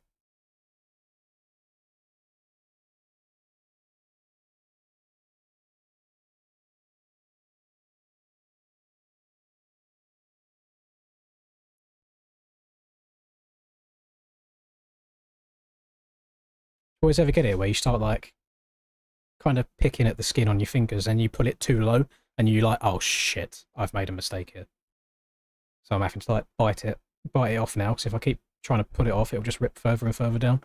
Always ever get it where you start like kind of picking at the skin on your fingers and you pull it too low and you're like, oh shit, I've made a mistake here. So I'm having to like bite it off now, because if I keep trying to pull it off, it'll just rip further and further down.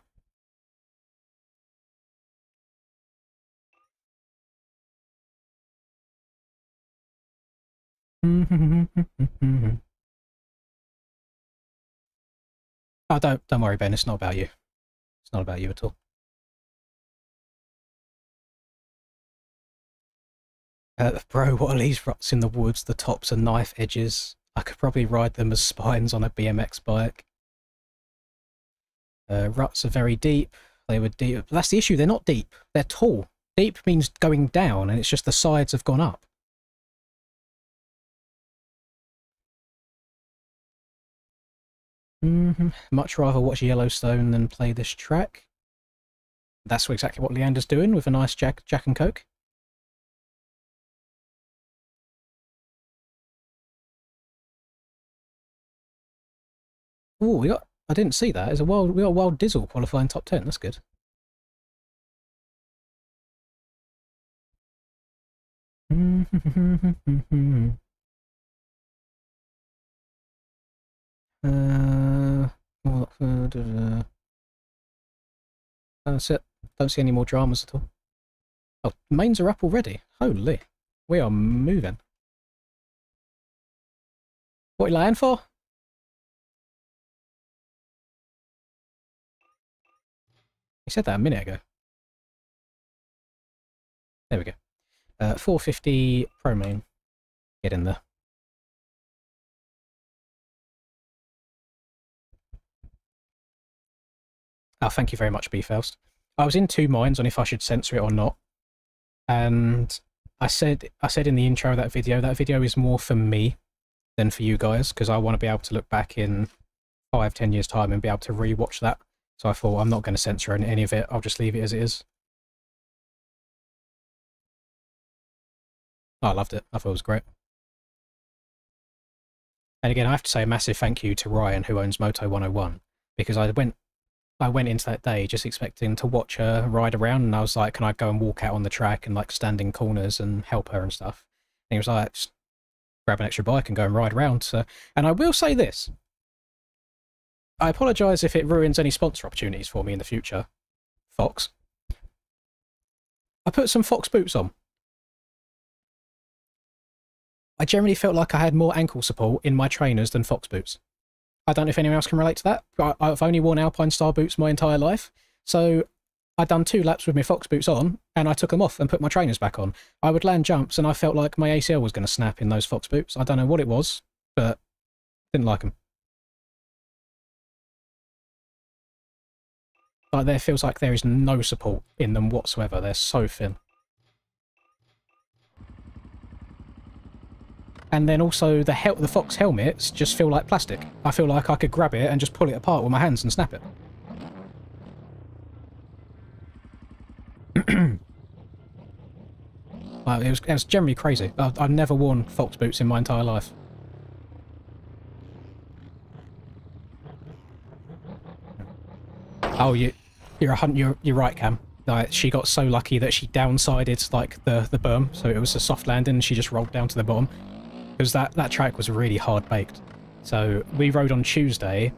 Oh, don't worry, Ben. It's not about you. It's not about you at all. Bro, what are these ruts in the woods? The tops are knife edges. I could probably ride them as spines on a BMX bike. Ruts are very deep. They were deep. That's the issue. They're not deep. They're tall. Deep means going down, and it's just the sides have gone up. Much rather watch Yellowstone than play this track. That's exactly what Leander's doing with a nice Jack and Coke. Oh, I didn't see that. We got Wild Dizzle qualifying top 10. That's good. That's it. Don't see any more dramas at all. Oh, mains are up already. Holy. We are moving. What are you laying for? He said that a minute ago. There we go. 450 Pro Main. Get in there. Oh, thank you very much, Beeffaust. I was in two minds on if I should censor it or not. And I said in the intro of that video is more for me than for you guys, because I want to be able to look back in 5-10 years' time and be able to rewatch that. So I thought I'm not going to censor any of it. I'll just leave it as it is. Oh, I loved it. I thought it was great. And again, I have to say a massive thank you to Ryan, who owns Moto 101, because I went into that day just expecting to watch her ride around, and I was like, can I go and walk out on the track and like stand in corners and help her and stuff? And he was like, just grab an extra bike and go and ride around. So, and I will say this. I apologise if it ruins any sponsor opportunities for me in the future. Fox. I put some Fox boots on. I generally felt like I had more ankle support in my trainers than Fox boots. I don't know if anyone else can relate to that. I've only worn Alpine Star boots my entire life. So I'd done 2 laps with my Fox boots on, and I took them off and put my trainers back on. I would land jumps, and I felt like my ACL was going to snap in those Fox boots. I don't know what it was, but didn't like them. Like, there feels like there is no support in them whatsoever. They're so thin. And then also the Fox helmets just feel like plastic. I feel like I could grab it and just pull it apart with my hands and snap it. It was generally crazy. I've never worn Fox boots in my entire life. Oh, you're right, Cam. Like, she got so lucky that she downsided like the berm, so it was a soft landing and she just rolled down to the bottom. Because that track was really hard baked. So we rode on Tuesday.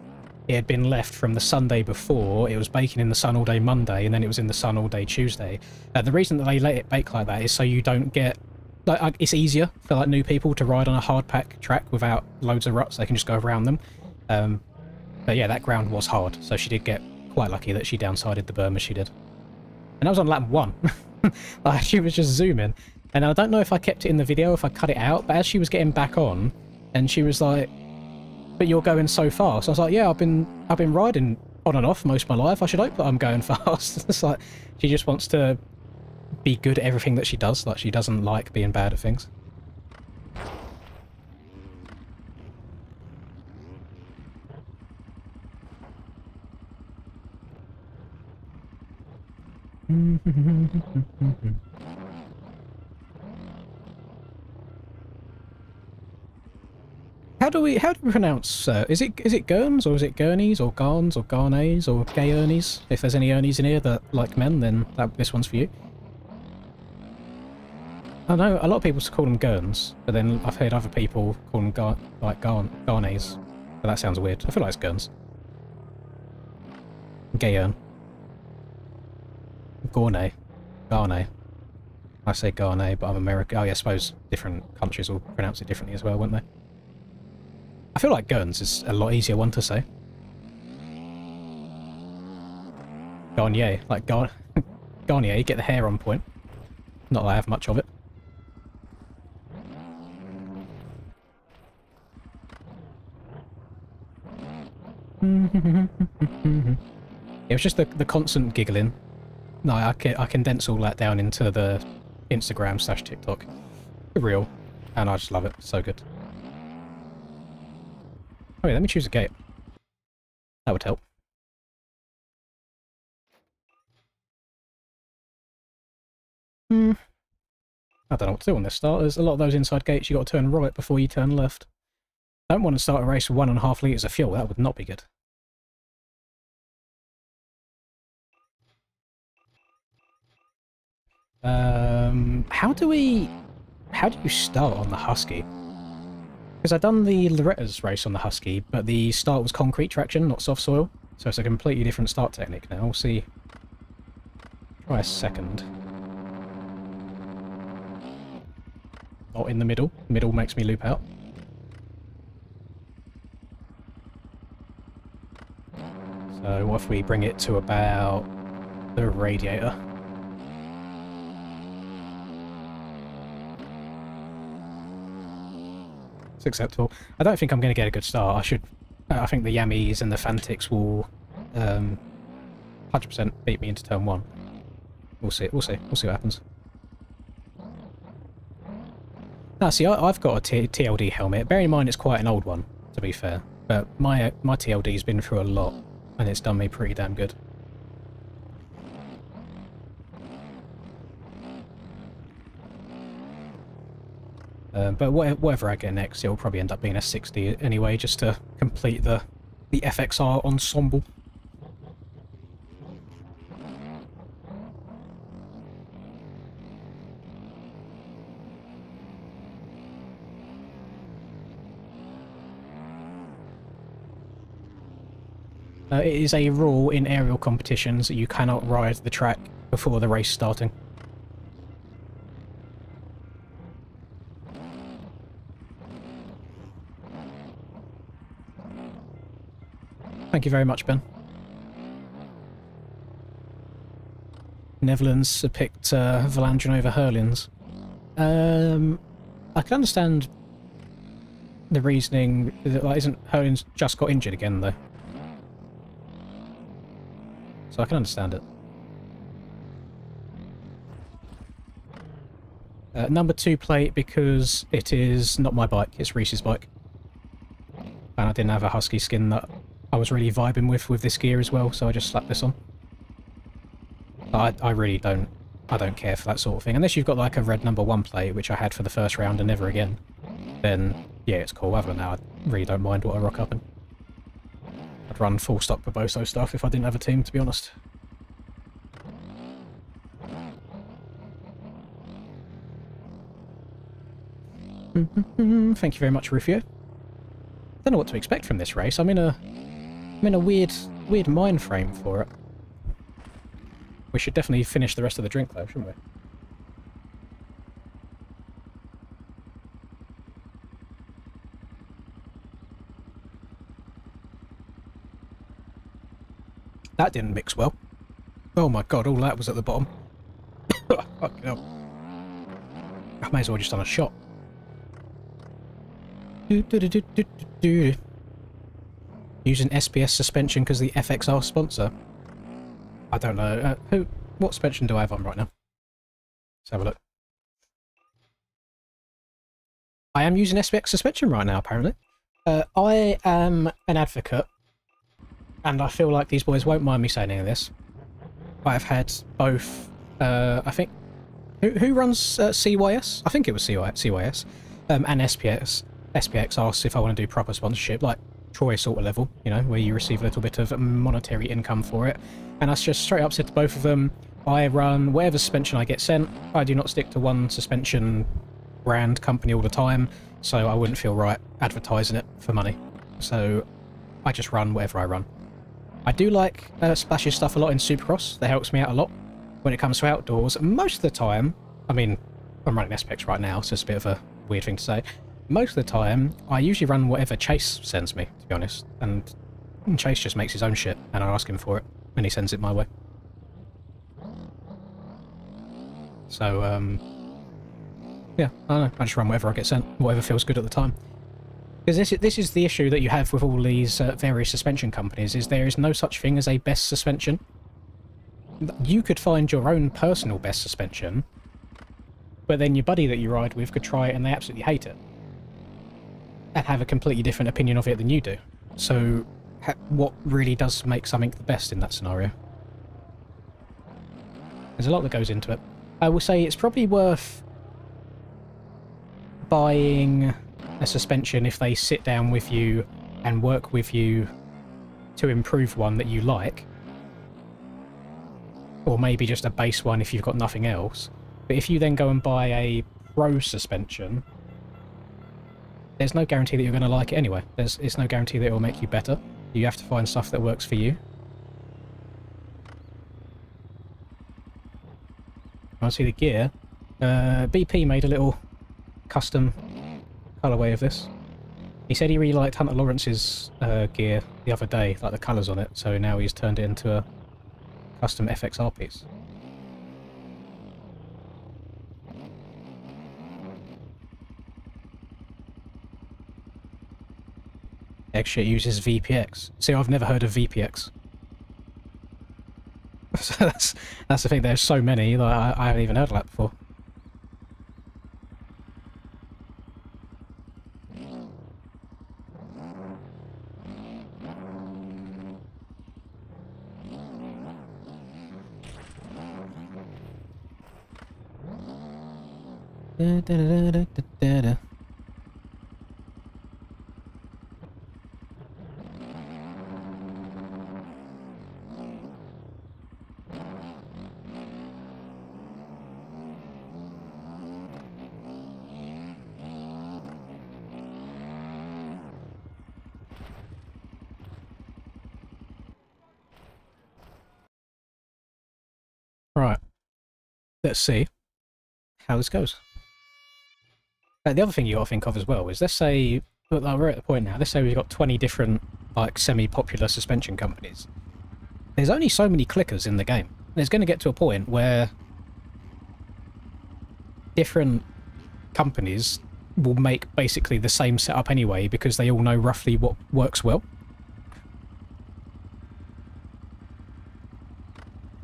It had been left from the Sunday before. It was baking in the sun all day Monday, and then it was in the sun all day Tuesday. The reason that they let it bake like that is so you don't get... Like, it's easier for like new people to ride on a hard pack track without loads of ruts. They can just go around them. Um, but yeah, that ground was hard, so she did get quite lucky that she downsided the berm as she did. And that was on lap 1. Like, she was just zooming. And I don't know if I kept it in the video, if I cut it out, but as she was getting back on, and she was like, "But you're going so fast." I was like, "Yeah, I've been riding on and off most of my life. I should hope that I'm going fast." It's like, she just wants to be good at everything that she does. Like, she doesn't like being bad at things. How do we pronounce, is it Gurns, or is it Gurneys, or Garns, or Garnays, or Gay Ernies? If there's any Ernies in here that like men, then this one's for you. I know a lot of people call them Gurns, but then I've heard other people call them Garnays. But that sounds weird. I feel like it's Gurns. Gay Ern. Gornay. Garnay. I say Garnay, but I'm American. Oh yeah, I suppose different countries will pronounce it differently as well, won't they? I feel like Gurns is a lot easier one to say. Garnier. Like Garnier, you get the hair on point. Not that I have much of it. It was just the constant giggling. No, I condense all that down into the Instagram/TikTok. For real. And I just love it. So good. Oh yeah, let me choose a gate. That would help. I don't know what to do on this start. There's a lot of those inside gates you got to turn right before you turn left. I don't want to start a race with 1.5 litres of fuel. That would not be good. How do you start on the Husky? Because I've done the Loretta's race on the Husky, but the start was concrete traction, not soft soil. So it's a completely different start technique now. We'll see. Try a second. Not in the middle. Middle makes me loop out. So what if we bring it to about the radiator? It's acceptable. I don't think I'm going to get a good start. I think the Yammies and the Fantics will 100% beat me into turn 1. We'll see. We'll see what happens. Now, see, I've got a TLD helmet. Bear in mind it's quite an old one, to be fair. But my TLD's been through a lot, and it's done me pretty damn good. But whatever I get next, it'll probably end up being a 60 anyway, just to complete the FXR ensemble. It is a rule in aerial competitions that you cannot ride the track before the race starting. Thank you very much, Ben. Netherlands picked Valandrin over Hurlins. I can understand the reasoning. Like, isn't Hurlins just got injured again, though? So I can understand it. Number 2 plate because it is not my bike, it's Reese's bike. And I didn't have a Husky skin that I was really vibing with this gear as well, so I just slapped this on. But I really don't care for that sort of thing. Unless you've got like a red number 1 plate, which I had for the first round and never again, then yeah, it's cool. Other than that, I really don't mind what I rock up in. I'd run full stock Barboso stuff if I didn't have a team, to be honest. Thank you very much, Rufio. Don't know what to expect from this race. I'm in a weird mind frame for it. We should definitely finish the rest of the drink though, shouldn't we? That didn't mix well. Oh my god, all that was at the bottom. Fucking hell. I may as well just done a shot. Using SPS suspension because the FXR sponsor. I don't know. What suspension do I have on right now? Let's have a look. I am using SPX suspension right now, apparently. I am an advocate, and I feel like these boys won't mind me saying any of this. I've had both, I think, who runs CYS? I think it was CYS, and SPX asked if I want to do proper sponsorship, like Troy sort of level, you know, where you receive a little bit of monetary income for it. And I just straight up said to both of them, I run whatever suspension I get sent. I do not stick to one suspension brand company all the time, so I wouldn't feel right advertising it for money. So I just run whatever I run. I do like Splash's stuff a lot in Supercross. That helps me out a lot when it comes to outdoors. Most of the time, I mean, I'm running SPX right now, so it's a bit of a weird thing to say. Most of the time, I usually run whatever Chase sends me, to be honest. And Chase just makes his own shit, and I ask him for it, and he sends it my way. So, yeah, I don't know. I just run whatever I get sent, whatever feels good at the time. Because this is the issue that you have with all these various suspension companies, is there is no such thing as a best suspension. You could find your own personal best suspension, but then your buddy that you ride with could try it and they absolutely hate it. And have a completely different opinion of it than you do. So, what really does make something the best in that scenario? There's a lot that goes into it. I will say it's probably worth buying a suspension if they sit down with you and work with you to improve one that you like, or maybe just a base one if you've got nothing else. But if you then go and buy a pro suspension, there's no guarantee that you're going to like it anyway. It's no guarantee that it will make you better. You have to find stuff that works for you. I see the gear. BP made a little custom colourway of this. He said he really liked Hunter Lawrence's gear the other day, like the colours on it, so now he's turned it into a custom FXR piece. X-Shit uses VPX. See, I've never heard of VPX. So that's the thing, there's so many that I haven't even heard of that before. Da, da, da, da, da, da. Right, let's see how this goes. The other thing you got to think of as well is, let's say, look, we're at the point now, let's say we've got 20 different, like, semi-popular suspension companies. There's only so many clickers in the game. There's going to get to a point where different companies will make basically the same setup anyway, because they all know roughly what works well.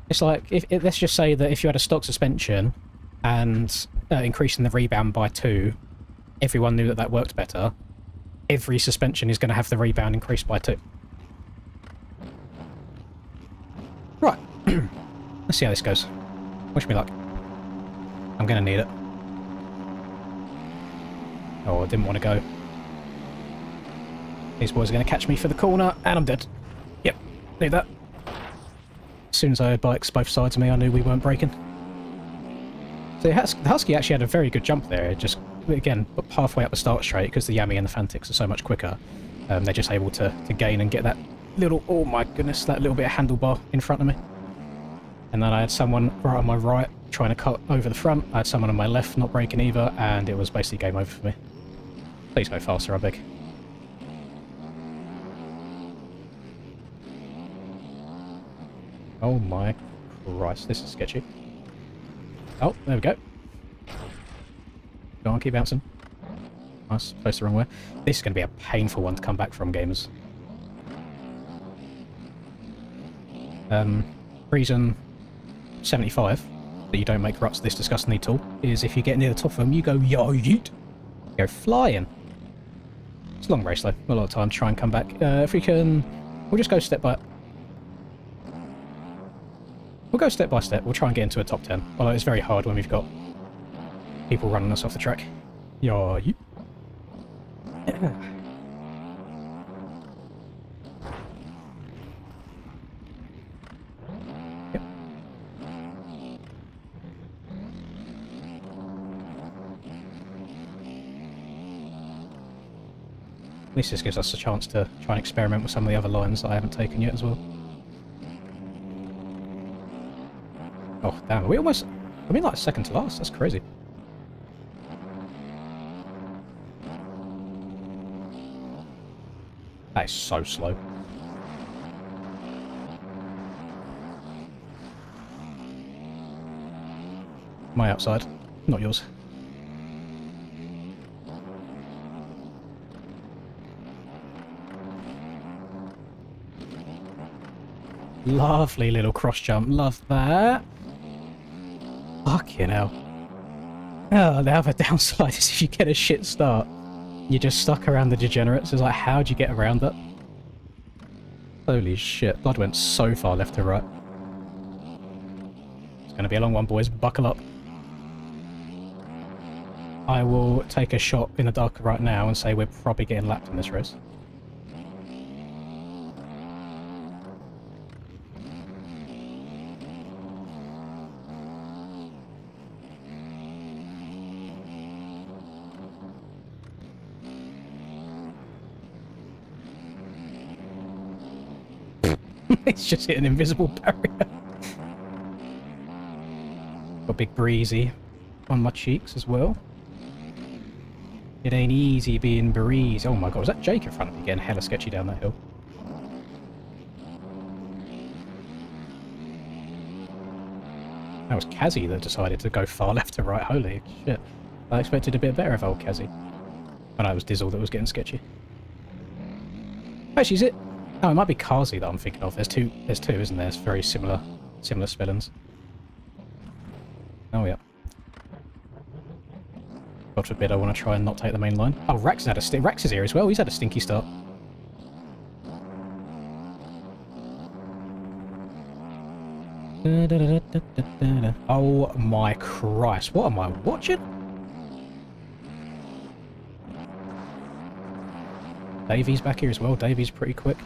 It's like, let's just say that if you had a stock suspension and increasing the rebound by 2, everyone knew that that worked better. Every suspension is going to have the rebound increased by 2. Right. Let's see how this goes. Wish me luck. I'm going to need it. Oh, I didn't want to go. These boys are going to catch me for the corner, and I'm dead. Yep, need that. As soon as I heard bikes both sides of me, I knew we weren't braking. So the Husky actually had a very good jump there. Just, again, halfway up the start straight, because the Yami and the Fantics are so much quicker. They're just able to gain and get that little, oh my goodness, that little bit of handlebar in front of me. And then I had someone right on my right trying to cut over the front. I had someone on my left not braking either, and it was basically game over for me. Please go faster, I beg. Oh my Christ, this is sketchy. Oh, there we go. Go on, keep bouncing. Nice, placed the wrong way. This is going to be a painful one to come back from, gamers. Reason 75 that you don't make ruts this disgustingly tall is if you get near the top of them, you go yo yeet, go flying. It's a long race though, a lot of time to try and come back. If we can, we'll just go step by. We'll go step by step. We'll try and get into a top 10. Although it's very hard when we've got people running us off the track. Yo yeet. At least this gives us a chance to try and experiment with some of the other lines that I haven't taken yet as well. Oh, damn. We almost... I mean, like, second to last. That's crazy. That is so slow. My outside, not yours. Lovely little cross jump. Love that. Fucking hell. Oh, the other downside is if you get a shit start, you're just stuck around the degenerates. It's like, how'd you get around that? Holy shit. Blood went so far left to right. It's going to be a long one, boys. Buckle up. I will take a shot in the dark right now and say we're probably getting lapped in this race. It's just hit an invisible barrier. Got a big breezy on my cheeks as well. It ain't easy being breezy. Oh my god, was that Jake in front of me getting hella sketchy down that hill? That was Kazzy that decided to go far left to right. Holy shit. I expected a bit better of old Kazzy. Oh no, it was Dizzle that was getting sketchy. Actually, is it? Oh, it might be Kazi that I'm thinking of. There's two, isn't there? It's very similar spellings. Oh yeah. God forbid I want to try and not take the main line. Oh, Rax is here as well. He's had a stinky start. Oh my Christ! What am I watching? Davy's back here as well. Davy's pretty quick.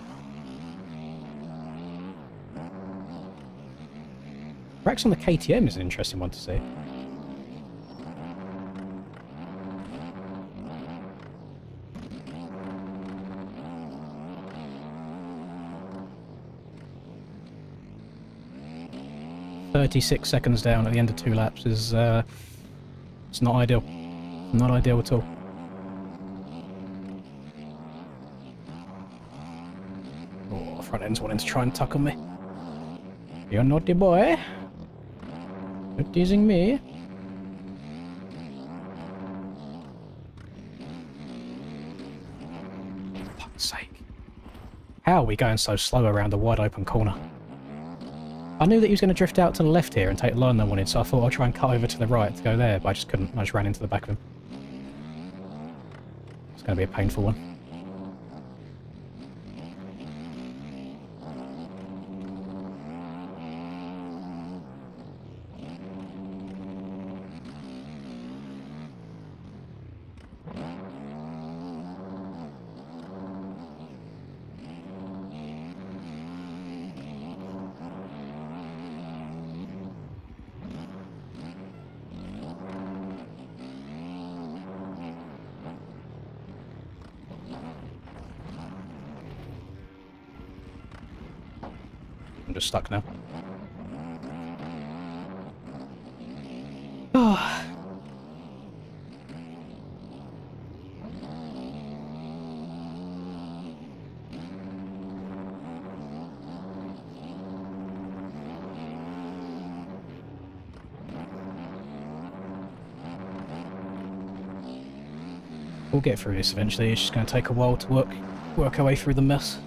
Rax on the KTM is an interesting one to see. "36 seconds down at the end of 2 laps is it's not ideal. Not ideal at all. Oh, front end's wanting to try and tuck on me. You're naughty boy. You're teasing me. For fuck's sake. How are we going so slow around a wide open corner? I knew that he was going to drift out to the left here and take the line I wanted, so I thought I'd try and cut over to the right to go there, but I just couldn't. I just ran into the back of him. It's going to be a painful one. I'm just stuck now. Oh. We'll get through this eventually. It's just going to take a while to work our way through the mess.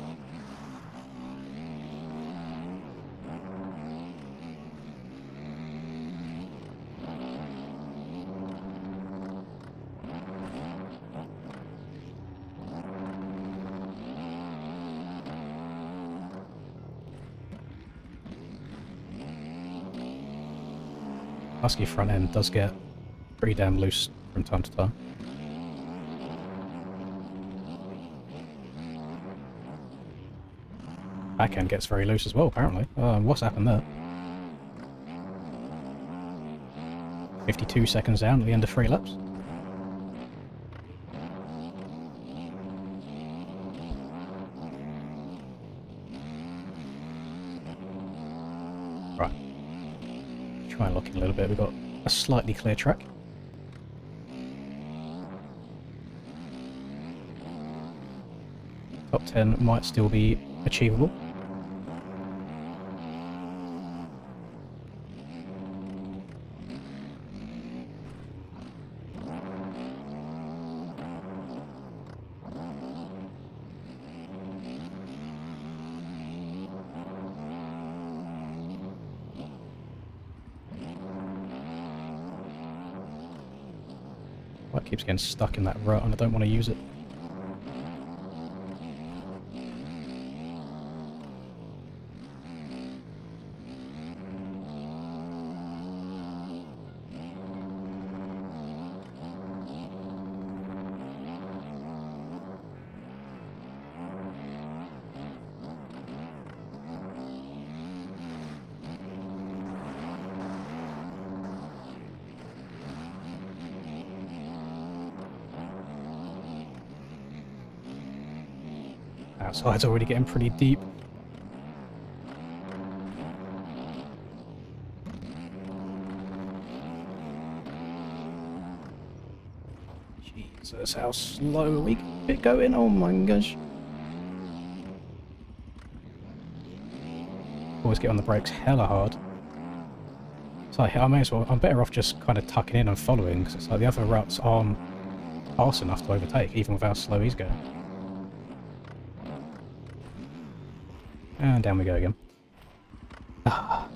Husky front end does get pretty damn loose from time to time. Back end gets very loose as well, apparently. What's happened there? 52 seconds down at the end of 3 laps. Right. Try and lock in a little bit. We've got a slightly clear track. Top 10 might still be achievable. It keeps getting stuck in that rut and I don't want to use it. Outside's already getting pretty deep. Jesus, how slow are we going? Oh my gosh. Always get on the brakes hella hard. It's like, I may as well, I'm better off just kind of tucking in and following, because it's like the other ruts aren't fast enough to overtake, even with how slow he's going. And down we go again. Ah.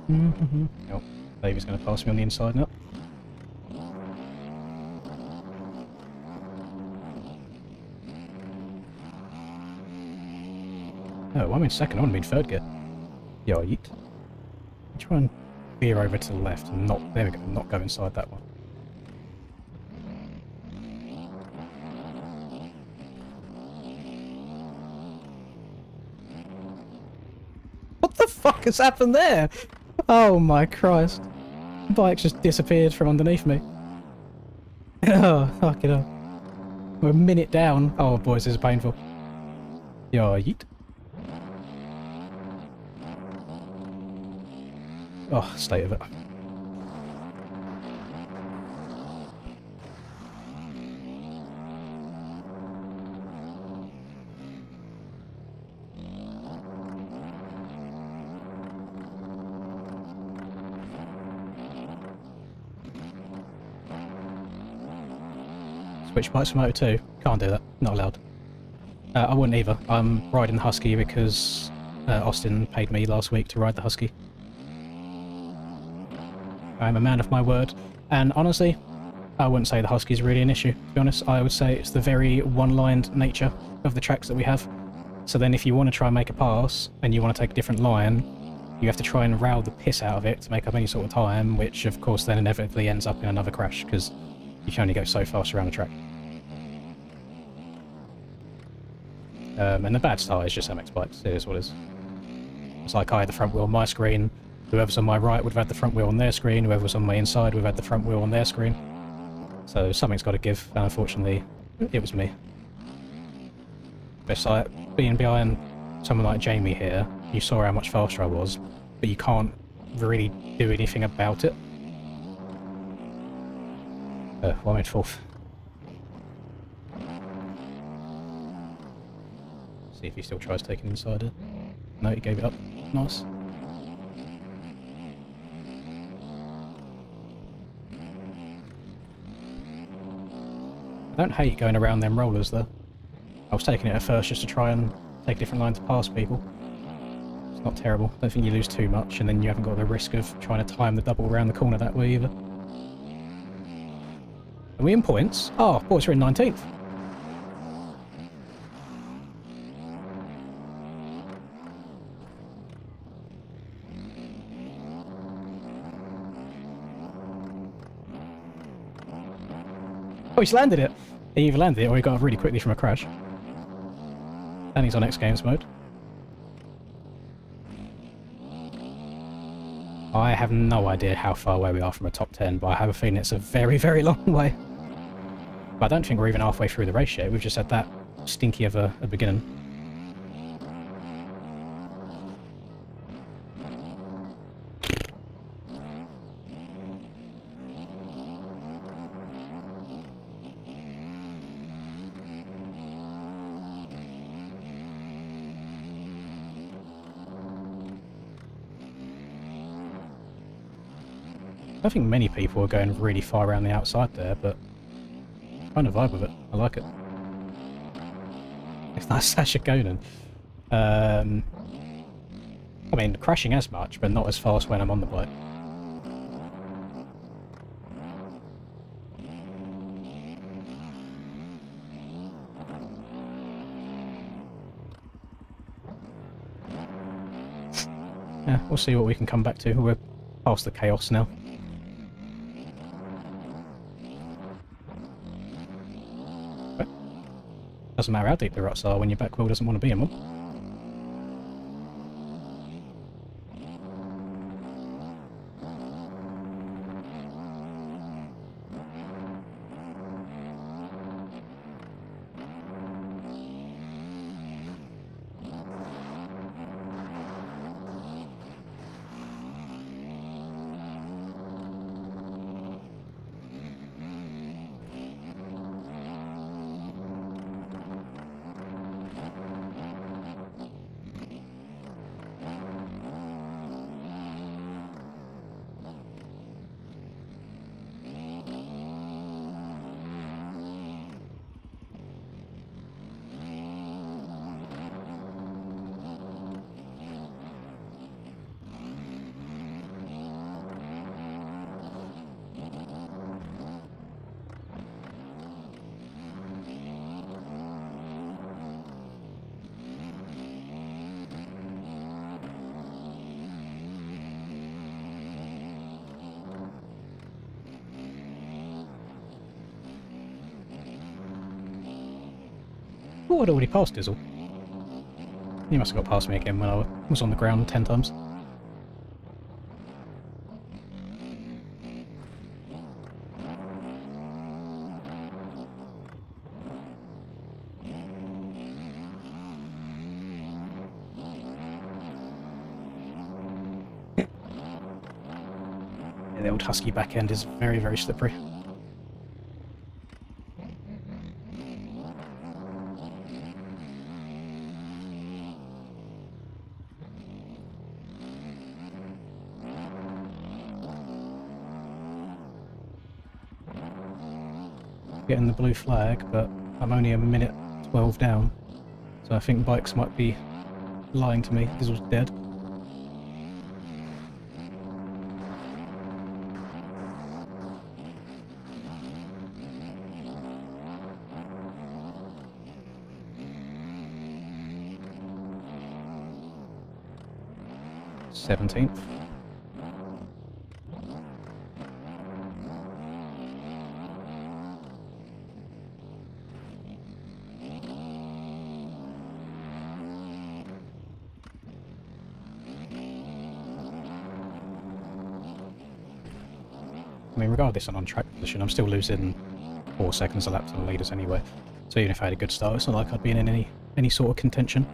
Nope. Davy's going to pass me on the inside now. Oh, I'm in second. I want to be in third gear. Yeah, yeet. Try and veer over to the left and not... There we go. Not go inside that one. What the fuck has happened there? Oh my Christ. The bike just disappeared from underneath me. Oh, fuck it up. We're a minute down. Oh, boys, this is painful. Yeah, yeet. Oh, state of it. Switch bikes from Moto 2? Can't do that. Not allowed. I wouldn't either. I'm riding the Husky because Austin paid me last week to ride the Husky. I'm a man of my word, and honestly, I wouldn't say the Husky's really an issue, to be honest. I would say it's the very one-lined nature of the tracks that we have. So then if you want to try and make a pass, and you want to take a different line, you have to try and row the piss out of it to make up any sort of time, which of course then inevitably ends up in another crash, because you can only go so fast around the track. And the bad start is just MX bikes, it is what it is. It's like I had the front wheel on my screen, whoever's on my right would have had the front wheel on their screen, whoever was on my inside would have had the front wheel on their screen. So something's got to give, and unfortunately, it was me. But it's like, being behind someone like Jamie here, you saw how much faster I was, but you can't really do anything about it. Well, I'm in 4th. See if he still tries taking inside it. No, he gave it up. Nice. I don't hate going around them rollers though. I was taking it at first just to try and take a different line to pass people. It's not terrible. I don't think you lose too much, and then you haven't got the risk of trying to time the double around the corner that way either. Are we in points? Oh, points are in 19th. Oh, he's landed it! He either landed it or he got up really quickly from a crash. And he's on X Games mode. I have no idea how far away we are from a top 10, but I have a feeling it's a very, very long way. But I don't think we're even halfway through the race yet. We've just had that stinky of a beginning. I don't think many people are going really far around the outside there, but I'm kind of vibe with it. I like it. It's nice Sasha Conan. I mean, crashing as much, but not as fast when I'm on the bike. Yeah, we'll see what we can come back to. We're past the chaos now. Doesn't matter how deep the ruts are when your back wheel doesn't want to be in one. Oh, I'd already passed Dizzle. He must have got past me again when I was on the ground 10 times. Yeah, the old husky back end is very, very slippery. Getting the blue flag, but I'm only a minute 12 down, so I think bikes might be lying to me. This was dead. Seventeenth. I mean, regardless of on-track position, I'm still losing 4 seconds a lap to the leaders anyway. So even if I had a good start, it's not like I'd be in any sort of contention.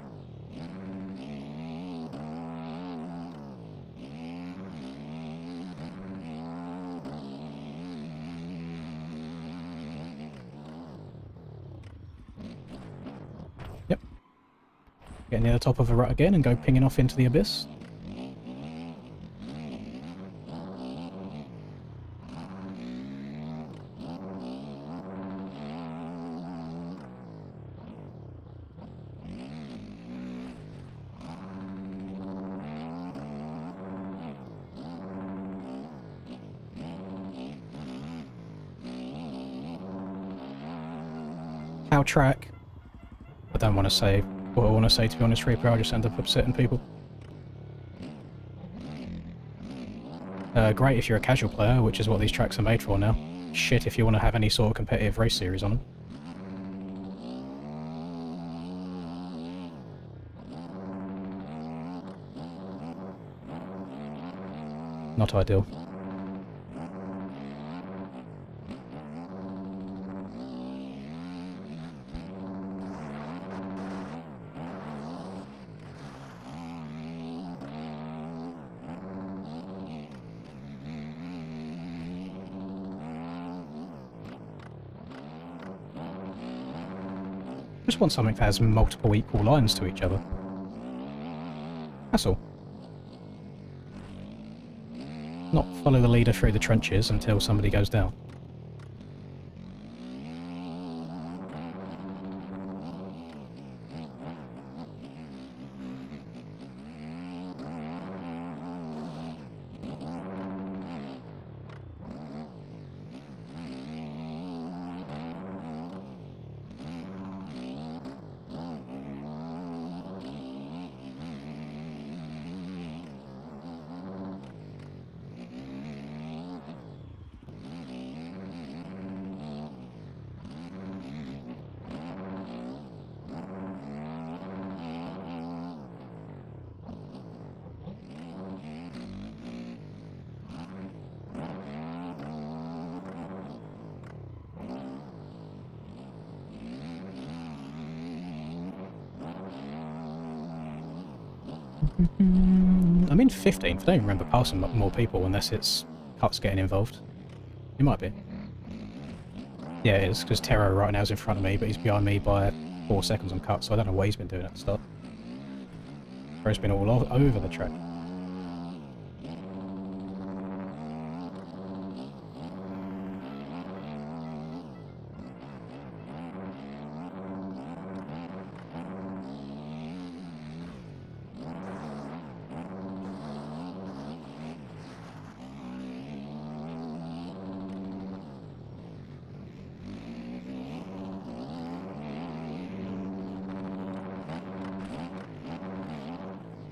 Get near the top of a rut again and go pinging off into the abyss. Cow track. I don't want to say what I want to say, to be honest, Reaper. I'll just end up upsetting people. Great if you're a casual player, which is what these tracks are made for now. Shit if you want to have any sort of competitive race series on them. Not ideal. Just want something that has multiple equal lines to each other. That's all. Not follow the leader through the trenches until somebody goes down. I'm in 15th. I don't remember passing more people unless it's Cuts getting involved. It might be. Yeah, it is, because Terro right now is in front of me, but he's behind me by 4 seconds on Cut, so I don't know what he's been doing at the start. Terro's been all over the track.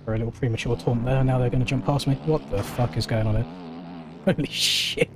For a little premature taunt there, now they're going to jump past me. What the fuck is going on here? Holy shit.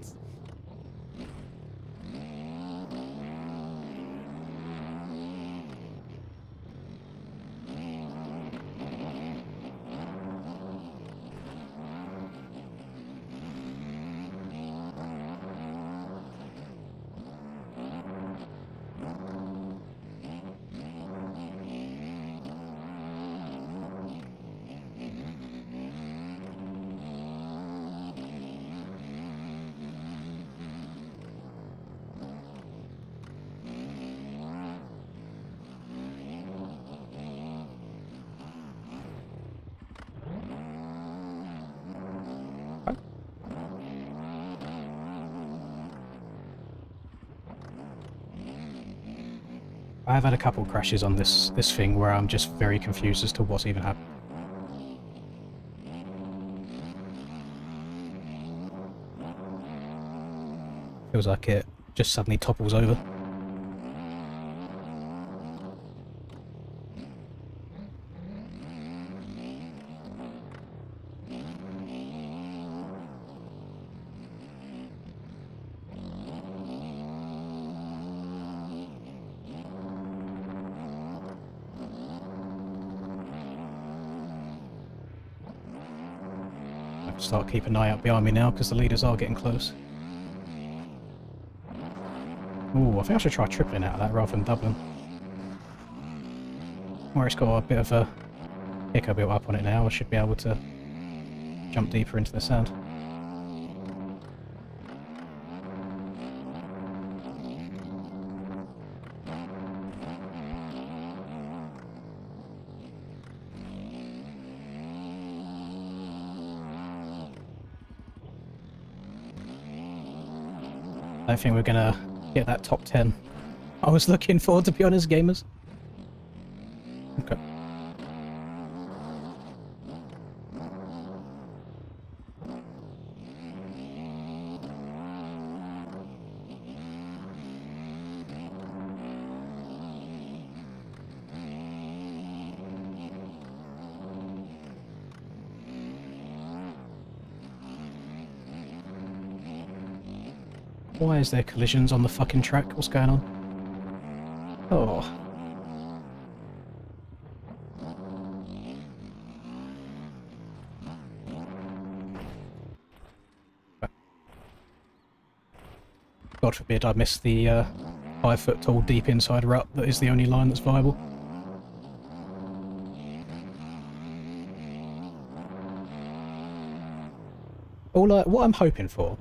I've had a couple crashes on this thing where I'm just very confused as to what's even happened. Feels like it just suddenly topples over. Start keeping an eye out behind me now because the leaders are getting close. Ooh, I think I should try tripling out of that rather than doubling. Where it's got a bit of a kicker built up on it now, I should be able to jump deeper into the sand. I don't think we're gonna get that top 10 I was looking for, to be honest, gamers. Okay. Why is there collisions on the fucking track? What's going on? Oh. God forbid I miss the 5-foot tall deep inside rut that is the only line that's viable. What I'm hoping for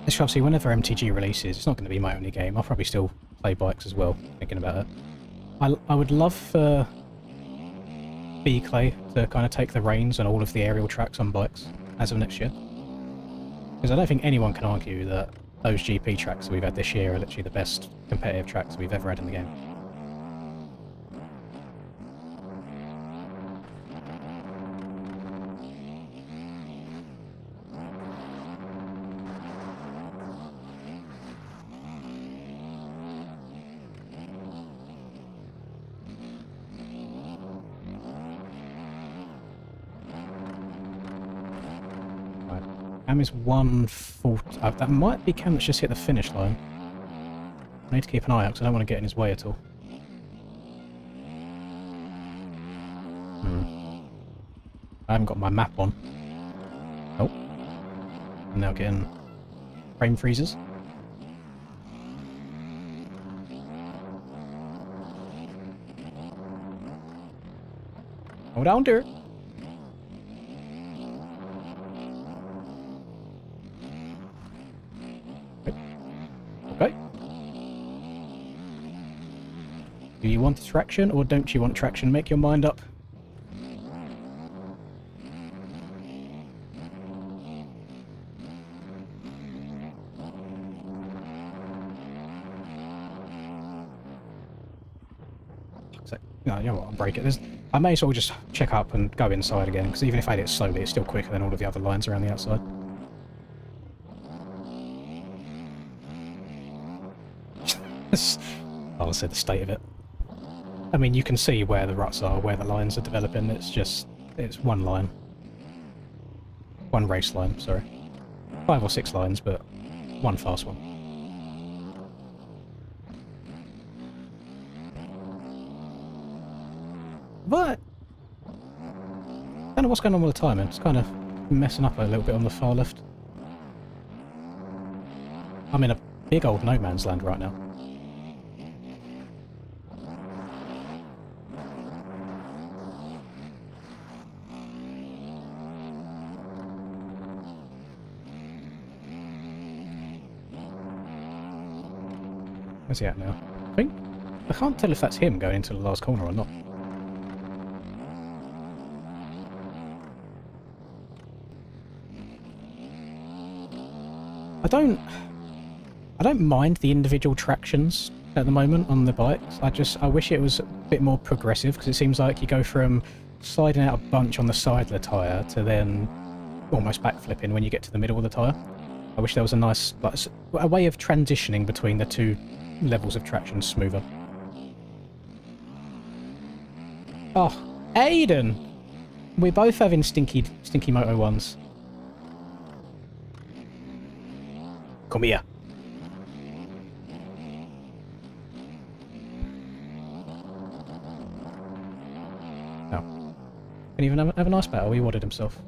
is obviously whenever MTG releases, it's not going to be my only game. I'll probably still play bikes as well, thinking about it. I would love for B-Clay to kind of take the reins on all of the aerial tracks on bikes as of next year. Because I don't think anyone can argue that those GP tracks that we've had this year are literally the best competitive tracks we've ever had in the game. Cam is 140. That might be Cam that's just hit the finish line. I need to keep an eye out because I don't want to get in his way at all. I haven't got my map on. Oh. I'm now getting frame freezes. Hold on, dear. Okay. Do you want traction or don't you want traction? Make your mind up. No, you know what, I'll break it. I may as well just check up and go inside again, because even if I did it slowly, it's still quicker than all of the other lines around the outside. I'll say the state of it. I mean, you can see where the ruts are, where the lines are developing. It's one line. One race line, sorry. 5 or 6 lines, but one fast one. But I don't know what's going on with the timing. It's kind of messing up a little bit on the far left. I'm in a big old no man's land right now. Where's he at now? I can't tell if that's him going into the last corner or not. I don't mind the individual tractions at the moment on the bikes. I wish it was a bit more progressive, because it seems like you go from sliding out a bunch on the side of the tyre to then almost backflipping when you get to the middle of the tyre. I wish there was a nice, like, a way of transitioning between the two levels of traction smoother. Oh, Aiden! We're both having stinky Moto ones. Come here. Oh. Can he even have a nice battle? He wadded himself.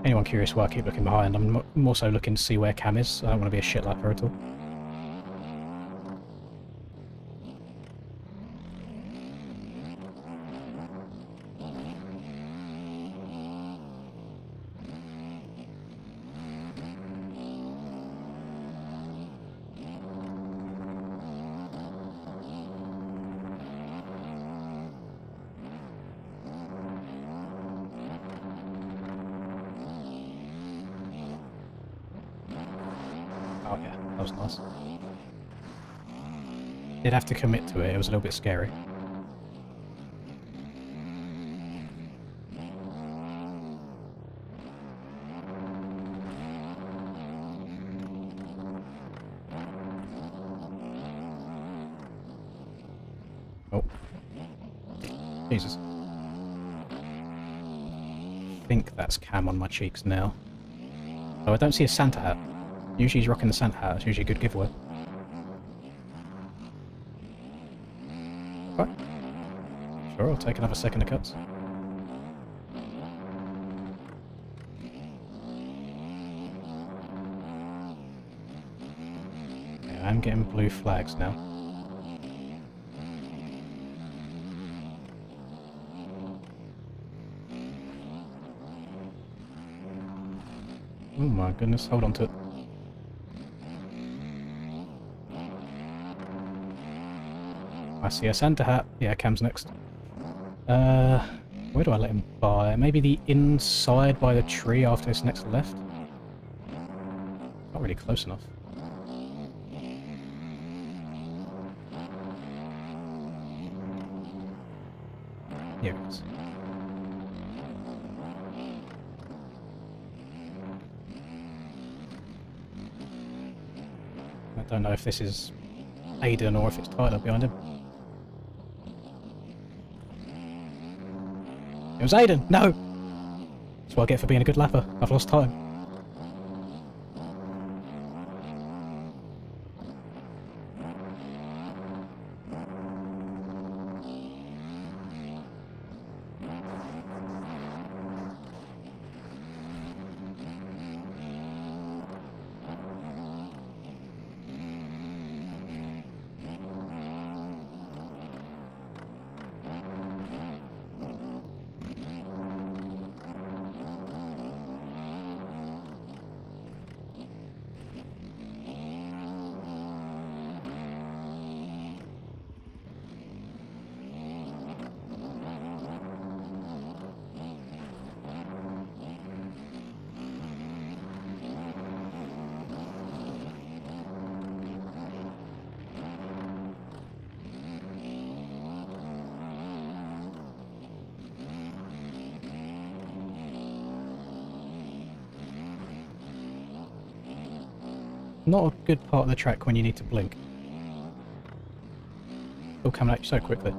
Anyone curious why I keep looking behind? I'm more so looking to see where Cam is. I don't want to be a shit lapper at all. was nice. Did have to commit to it, it was a little bit scary. Oh. Jesus. I think that's Cam on my cheeks now. Oh, I don't see a Santa hat. Usually he's rocking the Santa hat, it's usually a good giveaway. Right. Sure, I'll take another second of cuts. Yeah, I'm getting blue flags now. Oh my goodness, hold on to it. I see a Santa hat. Yeah, Cam's next. Where do I let him by? Maybe the inside by the tree after this next left? Not really close enough. Here it is. I don't know if this is Aiden or if it's Tyler behind him. It was Aiden! No! That's what I get for being a good lapper. I've lost time. Not a good part of the track when you need to blink. All coming at you so quickly.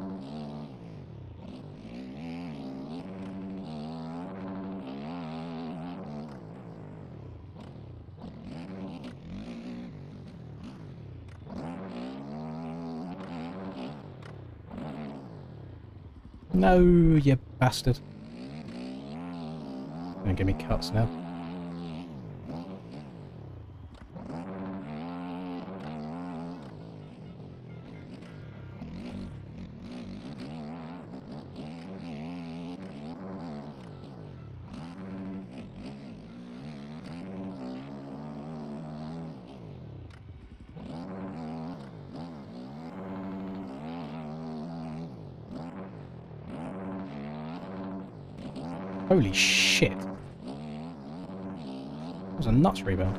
No, you bastard. Gonna give me cuts now. Holy shit. That was a nuts rebound.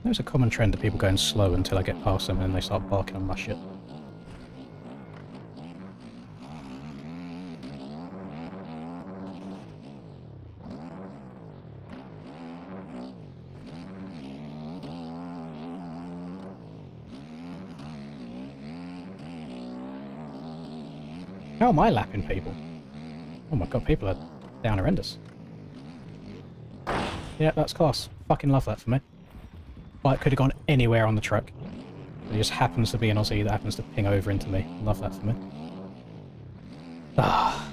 There's a common trend of people going slow until I get past them and then they start barking on my shit. How am I lapping people? Oh my god, people are down horrendous. Yeah, that's class. Fucking love that for me. Bike could have gone anywhere on the track. It just happens to be an Aussie that happens to ping over into me. Love that for me. Ah.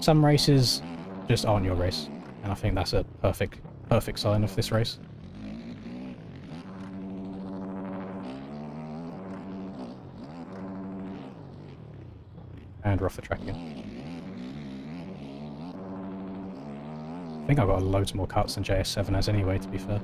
Some races just aren't your race. And I think that's a perfect sign of this race. And we're off the track again. I think I've got loads more cuts than JS7 has anyway, to be fair.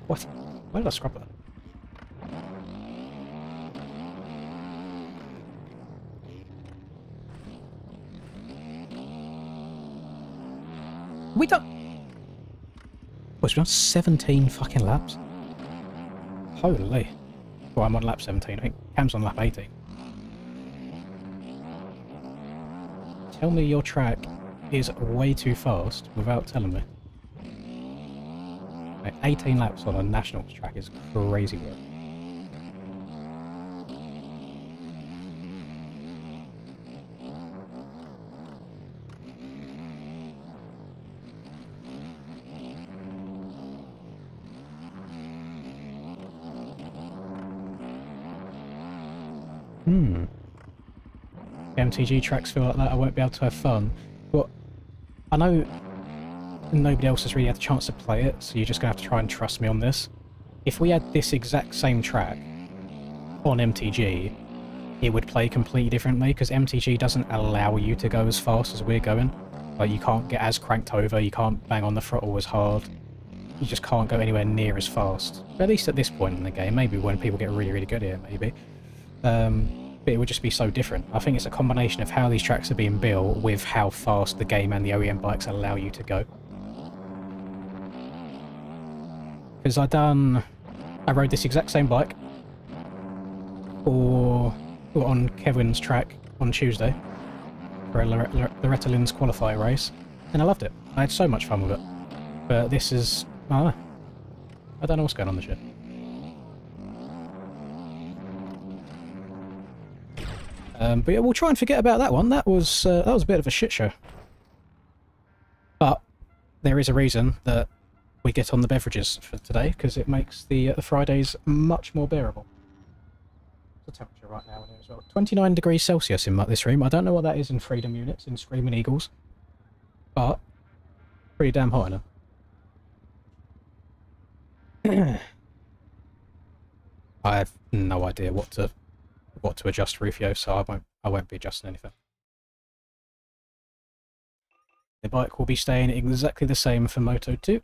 What? Why did I scrub that? We done. What's we done 17 fucking laps? Holy. Well, I'm on lap 17. I think Cam's on lap 18. Tell me your track is way too fast without telling me. Like 18 laps on a nationals track is crazy work. MTG tracks feel like that, I won't be able to have fun. But I know nobody else has really had the chance to play it, so you're just going to have to try and trust me on this. If we had this exact same track on MTG, it would play completely differently, because MTG doesn't allow you to go as fast as we're going. Like, you can't get as cranked over, you can't bang on the throttle as hard. You just can't go anywhere near as fast. At least at this point in the game. Maybe when people get really, really good here, maybe. But it would just be so different. I think it's a combination of how these tracks are being built with how fast the game and the OEM bikes allow you to go. Because I rode this exact same bike or on Kevin's track on Tuesday for a Loretta Lynn's qualifier race, and I loved it. I had so much fun with it. But this is... I don't know what's going on this year. But yeah, we'll try and forget about that one. That was a bit of a shit show. But there is a reason that we get on the beverages for today, because it makes the Fridays much more bearable. The temperature right now in here as well. 29 degrees Celsius in this room. I don't know what that is in Freedom units, in Screaming Eagles. But pretty damn hot enough. I have no idea what to adjust Rufio, so I won't be adjusting anything. The bike will be staying exactly the same for Moto 2.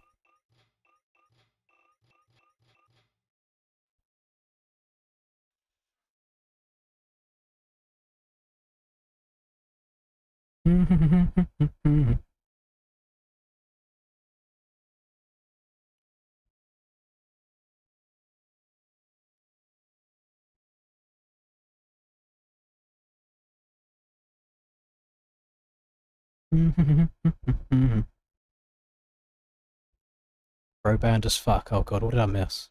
Bro band as fuck. Oh god, what did I miss?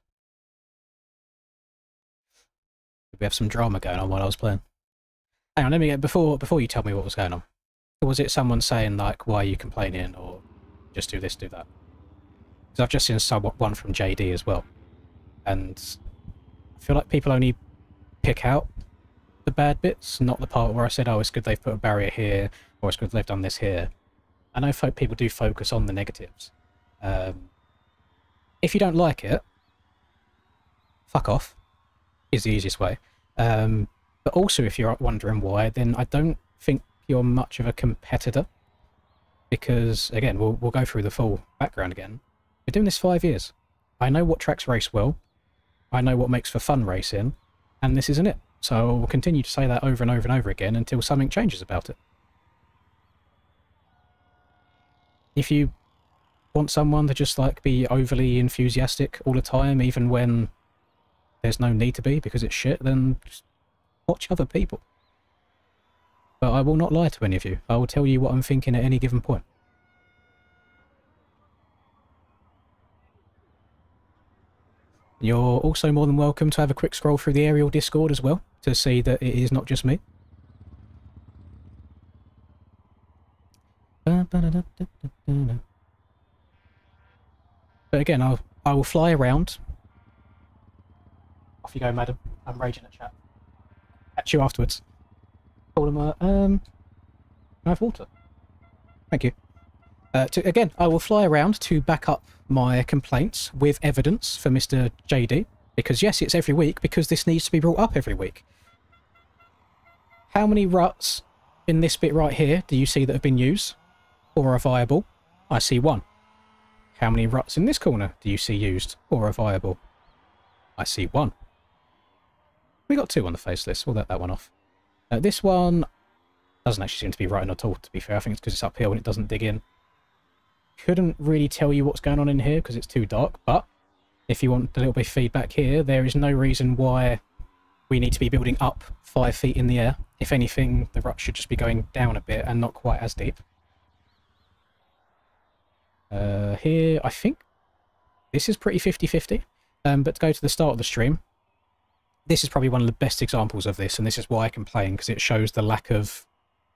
Did we have some drama going on while I was playing? Hang on, let me get before you tell me what was going on. Was it someone saying like, "Why are you complaining?" or "Just do this, do that"? Because I've just seen one from JD as well, and I feel like people only pick out the bad bits, not the part where I said, "Oh, it's good they've put a barrier here," or "It's good they've done this here." I know people do focus on the negatives. If you don't like it, fuck off, is the easiest way. But also, if you're wondering why, then I don't think you're much of a competitor. Because, again, we'll go through the full background again. We're doing this 5 years. I know what tracks race well. I know what makes for fun racing. And this isn't it. So we'll continue to say that over and over and over again until something changes about it. If you want someone to just like be overly enthusiastic all the time, even when there's no need to be because it's shit, then just watch other people. But I will not lie to any of you. I will tell you what I'm thinking at any given point. You're also more than welcome to have a quick scroll through the Aerial Discord as well to see that it is not just me. But again, I will fly around. Off you go, madam. I'm raging at chat. Catch you afterwards. Call him, I have water. Thank you. Again, I will fly around to back up my complaints with evidence for Mr. JD, because yes, it's every week, because this needs to be brought up every week. How many ruts in this bit right here do you see that have been used or are viable? I see 1. How many ruts in this corner do you see used or are viable? I see 1. We got 2 on the face list. We'll let that one off. This one doesn't actually seem to be right at all, to be fair. I think it's because it's uphill and it doesn't dig in. Couldn't really tell you what's going on in here because it's too dark, but if you want a little bit of feedback here, there is no reason why we need to be building up 5 feet in the air. If anything, the rut should just be going down a bit and not quite as deep. Here, I think this is pretty 50-50, but to go to the start of the stream, this is probably one of the best examples of this, and this is why I complain, because it shows the lack of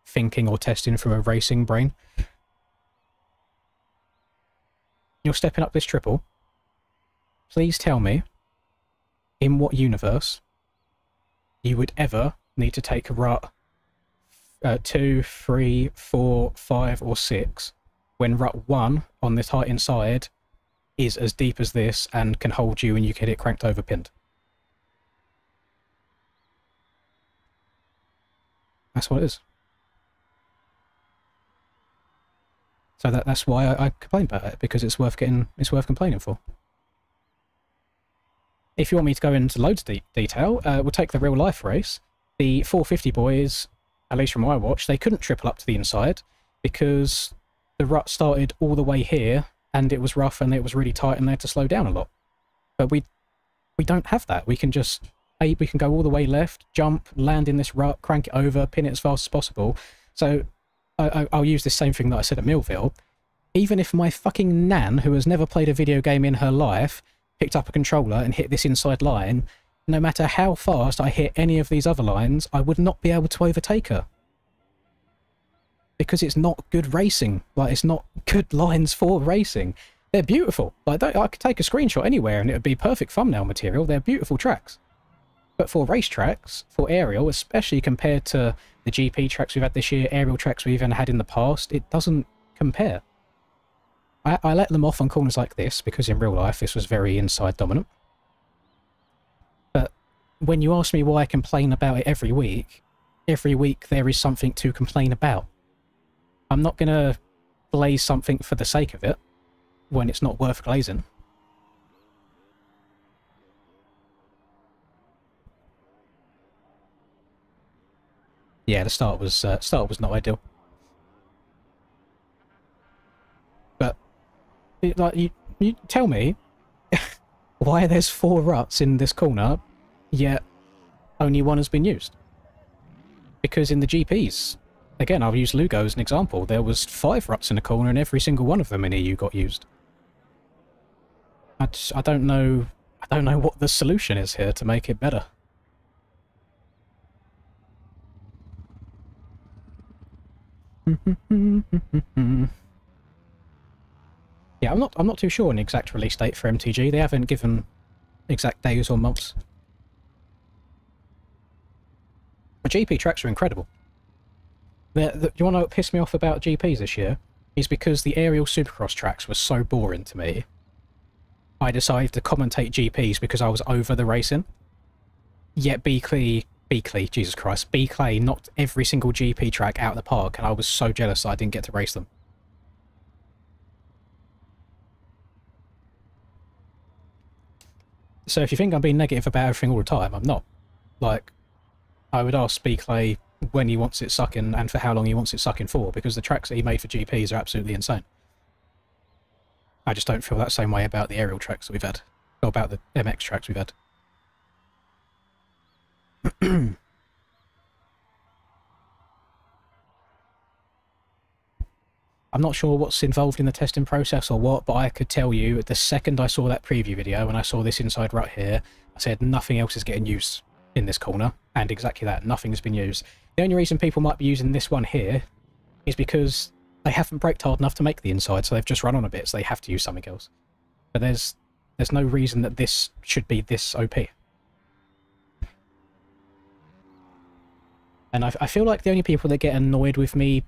thinking or testing from a racing brain. You're stepping up this triple. Please tell me, in what universe you would ever need to take a rut 2, 3, 4, 5, or 6 when rut 1 on this height inside is as deep as this and can hold you and you can hit it cranked over pinned. That's what it is. So that's why I complain about it, because it's worth complaining for. If you want me to go into loads of detail, we'll take the real life race. The 450 boys, at least from my watch, they couldn't triple up to the inside because the rut started all the way here and it was rough and it was really tight and they had to slow down a lot. But we don't have that. We can just we can go all the way left, jump, land in this rut, crank it over, pin it as fast as possible. So I'll use this same thing that I said at Millville. Even if my fucking nan, who has never played a video game in her life, picked up a controller and hit this inside line, no matter how fast I hit any of these other lines, I would not be able to overtake her. Because it's not good racing. Like, it's not good lines for racing. They're beautiful. Like, I could take a screenshot anywhere and it would be perfect thumbnail material. They're beautiful tracks. But for race tracks, for aerial, especially compared to the GP tracks we've had this year, aerial tracks we've even had in the past, it doesn't compare. I let them off on corners like this because in real life this was very inside dominant. But when you ask me why I complain about it every week there is something to complain about. I'm not going to glaze something for the sake of it when it's not worth glazing. Yeah, the start was not ideal. But like you tell me why there's 4 ruts in this corner, yet only 1 has been used. Because in the GPs, again, I'll use Lugo as an example. There was 5 ruts in the corner, and every single one of them in EU got used. I don't know what the solution is here to make it better. Yeah, I'm not too sure an exact release date for MTG. They haven't given exact days or months. The GP tracks are incredible. Do you want to know what pissed me off about GPs this year? Is because the aerial Supercross tracks were so boring to me. I decided to commentate GPs because I was over the racing. Yet B-Clay, Jesus Christ, B-Clay knocked every single GP track out of the park, and I was so jealous I didn't get to race them. So if you think I'm being negative about everything all the time, I'm not. Like, I would ask B-Clay when he wants it sucking and for how long he wants it sucking for, because the tracks that he made for GPs are absolutely insane. I just don't feel that same way about the aerial tracks that we've had, or about the MX tracks we've had. I'm not sure what's involved in the testing process or what, but I could tell you the second I saw that preview video and I saw this inside rut here, I said nothing else is getting used in this corner, and exactly that, nothing's been used. The only reason people might be using this one here is because they haven't braked hard enough to make the inside, so they've just run on a bit, so they have to use something else. But there's no reason that this should be this OP. And I feel like the only people that get annoyed with me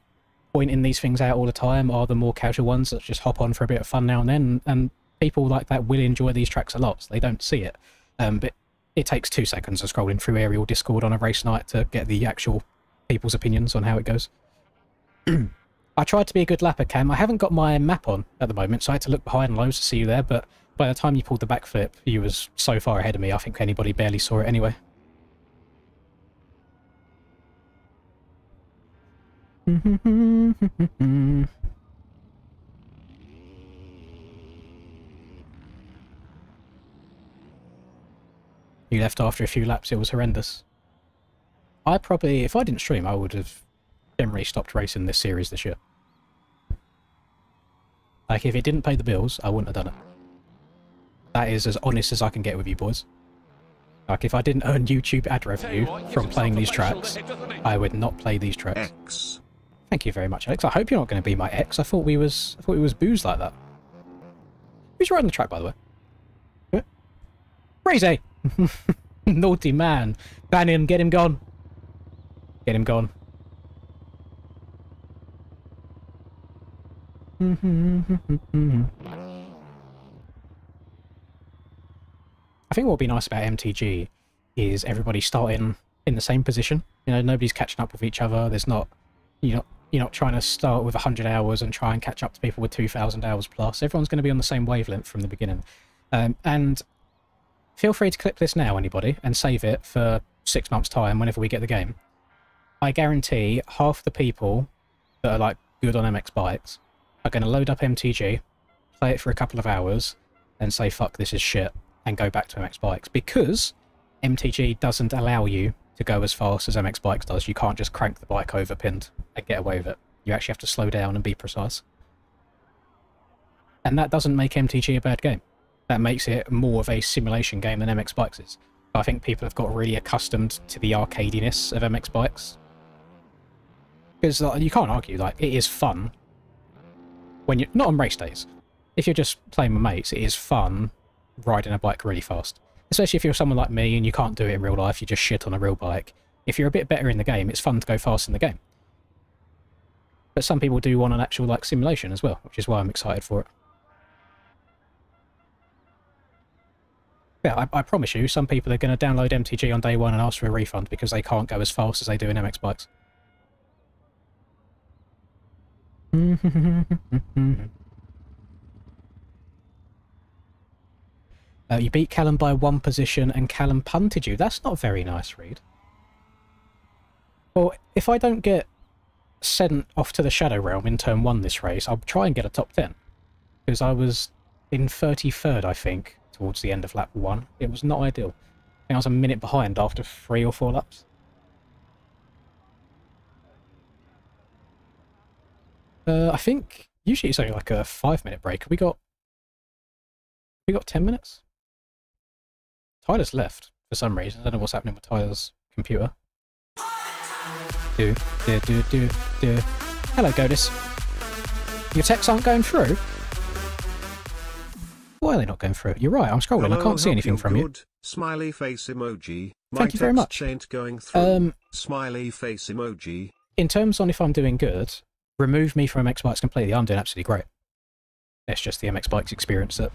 pointing these things out all the time are the more casual ones that just hop on for a bit of fun now and then, and people like that will enjoy these tracks a lot, so they don't see it. But it takes 2 seconds of scrolling through ARL Discord on a race night to get the actual people's opinions on how it goes. I tried to be a good lapper, Cam. I haven't got my map on at the moment, so I had to look behind loads to see you there, but by the time you pulled the backflip, you was so far ahead of me, I think anybody barely saw it anyway. You left after a few laps, it was horrendous. I probably, if I didn't stream, I would have generally stopped racing this series this year. Like, if it didn't pay the bills, I wouldn't have done it. That is as honest as I can get with you boys. Like, if I didn't earn YouTube ad revenue from playing these tracks, I would not play these tracks. X. Thank you very much, Alex. I hope you're not going to be my ex. I thought we was booze like that. Who's riding the track, by the way? Breezy! Naughty man. Ban him, get him gone. Get him gone. I think what would be nice about MTG is everybody starting in the same position. You know, nobody's catching up with each other. There's not, you're not trying to start with 100 hours and try and catch up to people with 2,000 hours plus. Everyone's going to be on the same wavelength from the beginning. And feel free to clip this now, anybody, and save it for 6 months' time whenever we get the game. I guarantee half the people that are like good on MX bikes are going to load up MTG, play it for a couple of hours, and say, fuck, this is shit, and go back to MX bikes, because MTG doesn't allow you to go as fast as MX bikes does. You can't just crank the bike overpinned and get away with it. You actually have to slow down and be precise. And that doesn't make MTG a bad game. That makes it more of a simulation game than MX bikes is. But I think people have got really accustomed to the arcadiness of MX bikes. Because you can't argue, like, it is fun when you're not on race days. If you're just playing with mates, it is fun riding a bike really fast. Especially if you're someone like me and you can't do it in real life, you just shit on a real bike. If you're a bit better in the game, it's fun to go fast in the game. But some people do want an actual, like, simulation as well, which is why I'm excited for it. Yeah, I promise you, some people are going to download MTG on day one and ask for a refund because they can't go as fast as they do in MX bikes. You beat Callum by 1 position and Callum punted you. That's not very nice, Reed. Well, if I don't get sent off to the Shadow Realm in turn 1 this race, I'll try and get a top 10. Because I was in 33rd, I think, towards the end of lap 1. It was not ideal. I think I was a minute behind after 3 or 4 laps. I think usually it's only like a 5-minute break. We got 10 minutes? Tyler's left for some reason. I don't know what's happening with Tyler's computer. Do. Hello, Godis. Your texts aren't going through? Why are they not going through? You're right, I'm scrolling. Hello, I can't see anything from you. Smiley face emoji. Thank you very much. Ain't going through. Smiley face emoji. In terms on if I'm doing good, remove me from MX Bikes completely. I'm doing absolutely great. It's just the MX Bikes experience that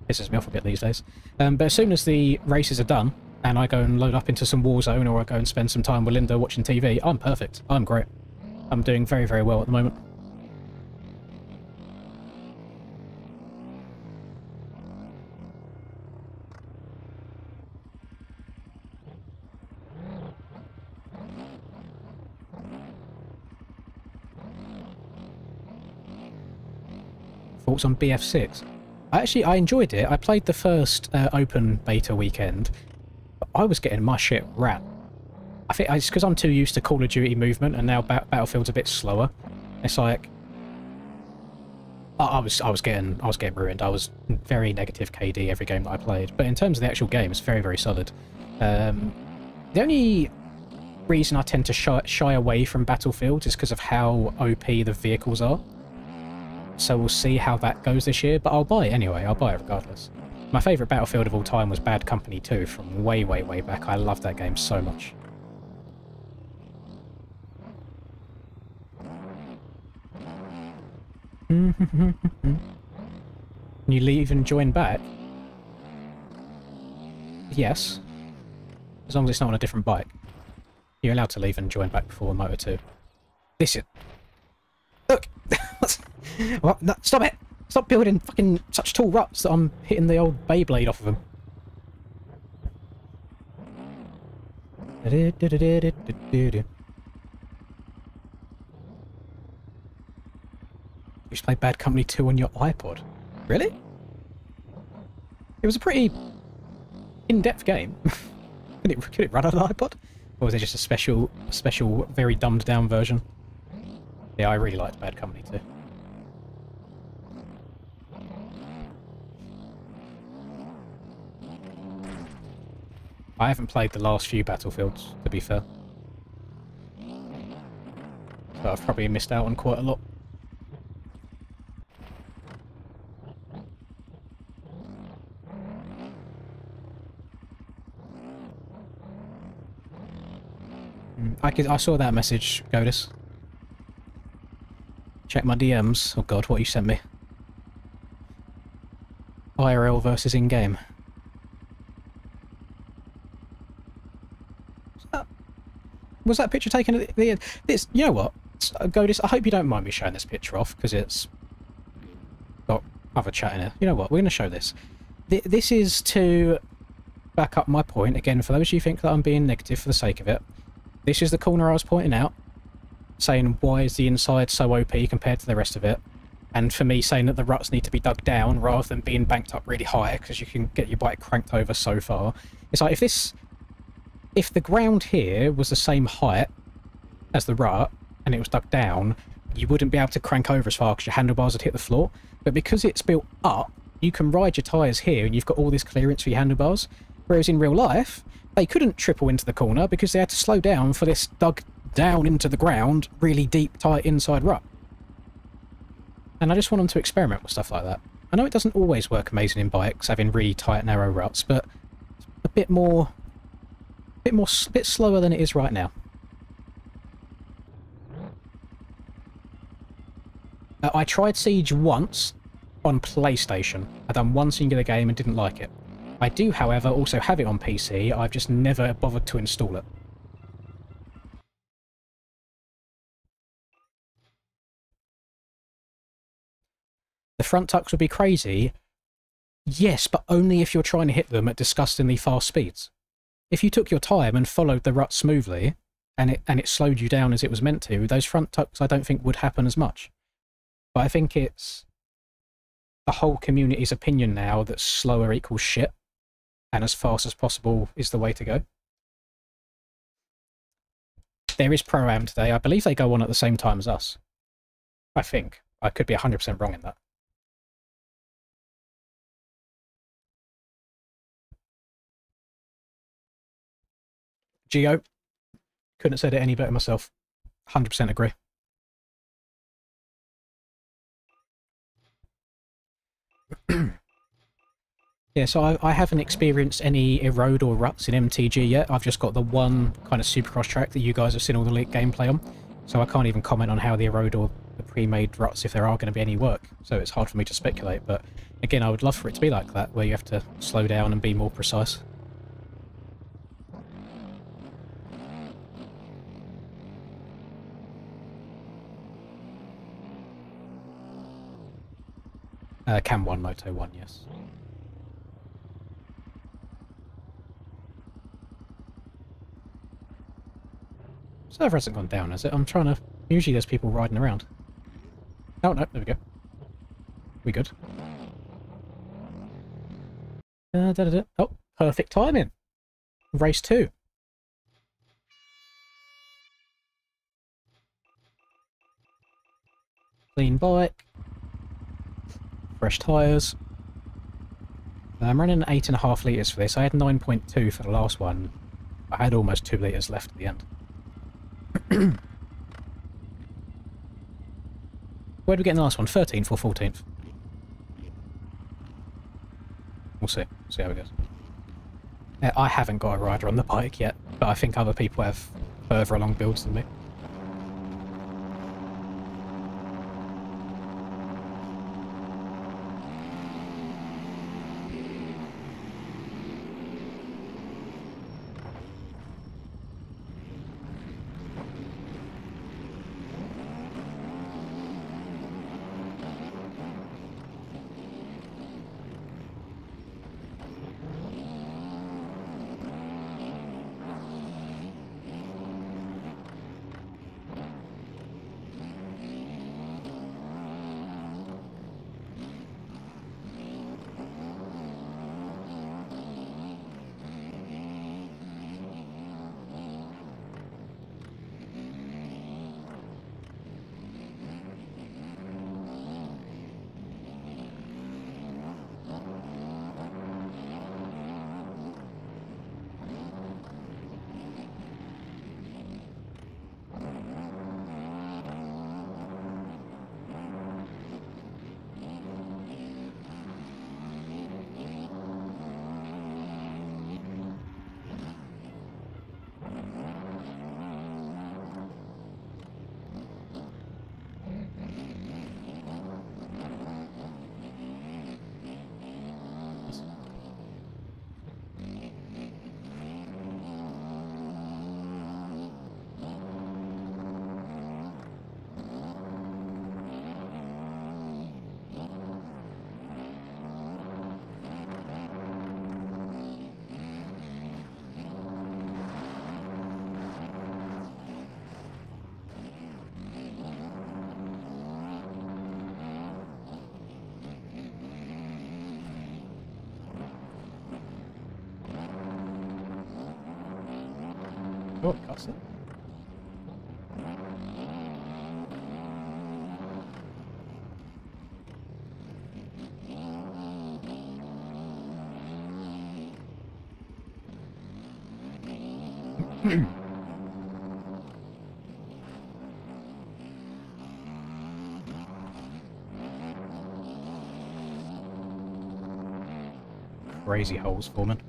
pisses me off a bit these days. But as soon as the races are done, and I go and load up into some Warzone, or I go and spend some time with Linda watching TV, I'm perfect. I'm great. I'm doing very, very well at the moment. Thoughts on BF6? I enjoyed it. I played the first open beta weekend, but I was getting my shit ran. I think it's because I'm too used to Call of Duty movement, and now Battlefield's a bit slower. It's like, I was getting ruined. I was very negative KD every game that I played. But in terms of the actual game, it's very, very solid. The only reason I tend to shy away from Battlefield is because of how OP the vehicles are. So we'll see how that goes this year, but I'll buy it anyway. I'll buy it regardless. My favourite Battlefield of all time was Bad Company 2 from way, way, way back. I loved that game so much. Can you leave and join back? Yes. As long as it's not on a different bike. You're allowed to leave and join back before Moto 2. Listen. Look! What? No, stop it! Stop building fucking such tall ruts that I'm hitting the old Beyblade off of them. You used to play Bad Company 2 on your iPod? Really? It was a pretty in-depth game. Could it run on an iPod? Or was it just a special, very dumbed-down version? Yeah, I really liked Bad Company 2. I haven't played the last few Battlefields, to be fair. So I've probably missed out on quite a lot. I saw that message, Godis. Check my DMs. Oh god, what you sent me. IRL versus in-game. Was that picture taken at the end? This, you know what? Godis, I hope you don't mind me showing this picture off, because it's got other chat in it. You know what? We're going to show this. This is to back up my point. Again, for those of you who think that I'm being negative for the sake of it, this is the corner I was pointing out, saying why is the inside so OP compared to the rest of it, and for me saying that the ruts need to be dug down rather than being banked up really high because you can get your bike cranked over so far. It's like if the ground here was the same height as the rut and it was dug down, you wouldn't be able to crank over as far because your handlebars would hit the floor. But because it's built up, you can ride your tyres here and you've got all this clearance for your handlebars. Whereas in real life, they couldn't triple into the corner because they had to slow down for this dug down into the ground, really deep, tight inside rut. And I just want them to experiment with stuff like that. I know it doesn't always work amazing in bikes, having really tight, narrow ruts, but a bit slower than it is right now. I tried Siege once on PlayStation. I done one singular game and didn't like it. I do, however, also have it on PC. I've just never bothered to install it. The front tucks would be crazy. Yes, but only if you're trying to hit them at disgustingly fast speeds. If you took your time and followed the rut smoothly, and it slowed you down as it was meant to, those front tucks I don't think would happen as much. But I think it's the whole community's opinion now that slower equals shit, and as fast as possible is the way to go. There is Pro-Am today. I believe they go on at the same time as us. I think. I could be 100% wrong in that. Geo, couldn't have said it any better myself. 100% agree. Yeah, so I haven't experienced any erode or ruts in MTG yet. I've just got the one kind of Supercross track that you guys have seen all the leaked gameplay on. So I can't even comment on how the erode or the pre-made ruts, if there are going to be any work. So it's hard for me to speculate. But again, I would love for it to be like that, where you have to slow down and be more precise. Cam 1, Moto 1, yes. Server hasn't gone down, has it? I'm trying to... Usually there's people riding around. Oh, no, there we go. We good. Oh, perfect timing. Race 2. Clean bike. fresh tyres. I'm running 8.5 litres for this. I had 9.2 for the last one. I had almost 2 litres left at the end. Where did we get in the last one? 13th or 14th? We'll see. See how it goes. I haven't got a rider on the bike yet, but I think other people have further along builds than me. Oh, got it. Crazy holes forming.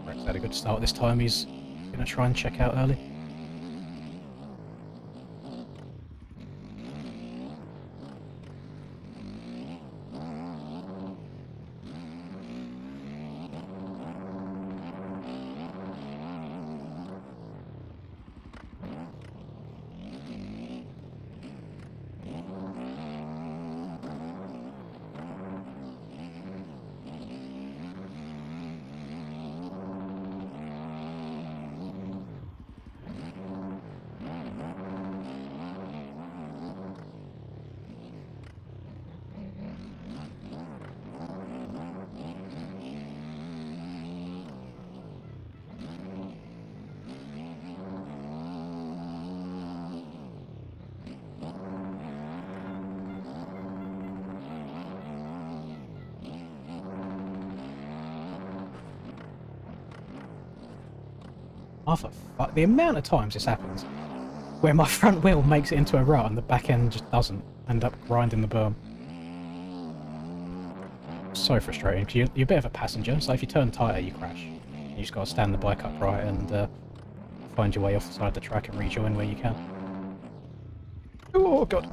Rex had a good start this time. He's going to try and check out early. Oh, for fuck. The amount of times this happens where my front wheel makes it into a rut and the back end just doesn't end up grinding the berm. So frustrating, because you're a bit of a passenger, so if you turn tighter you crash. You just got to stand the bike upright and find your way off the side of the track and rejoin where you can. Oh god.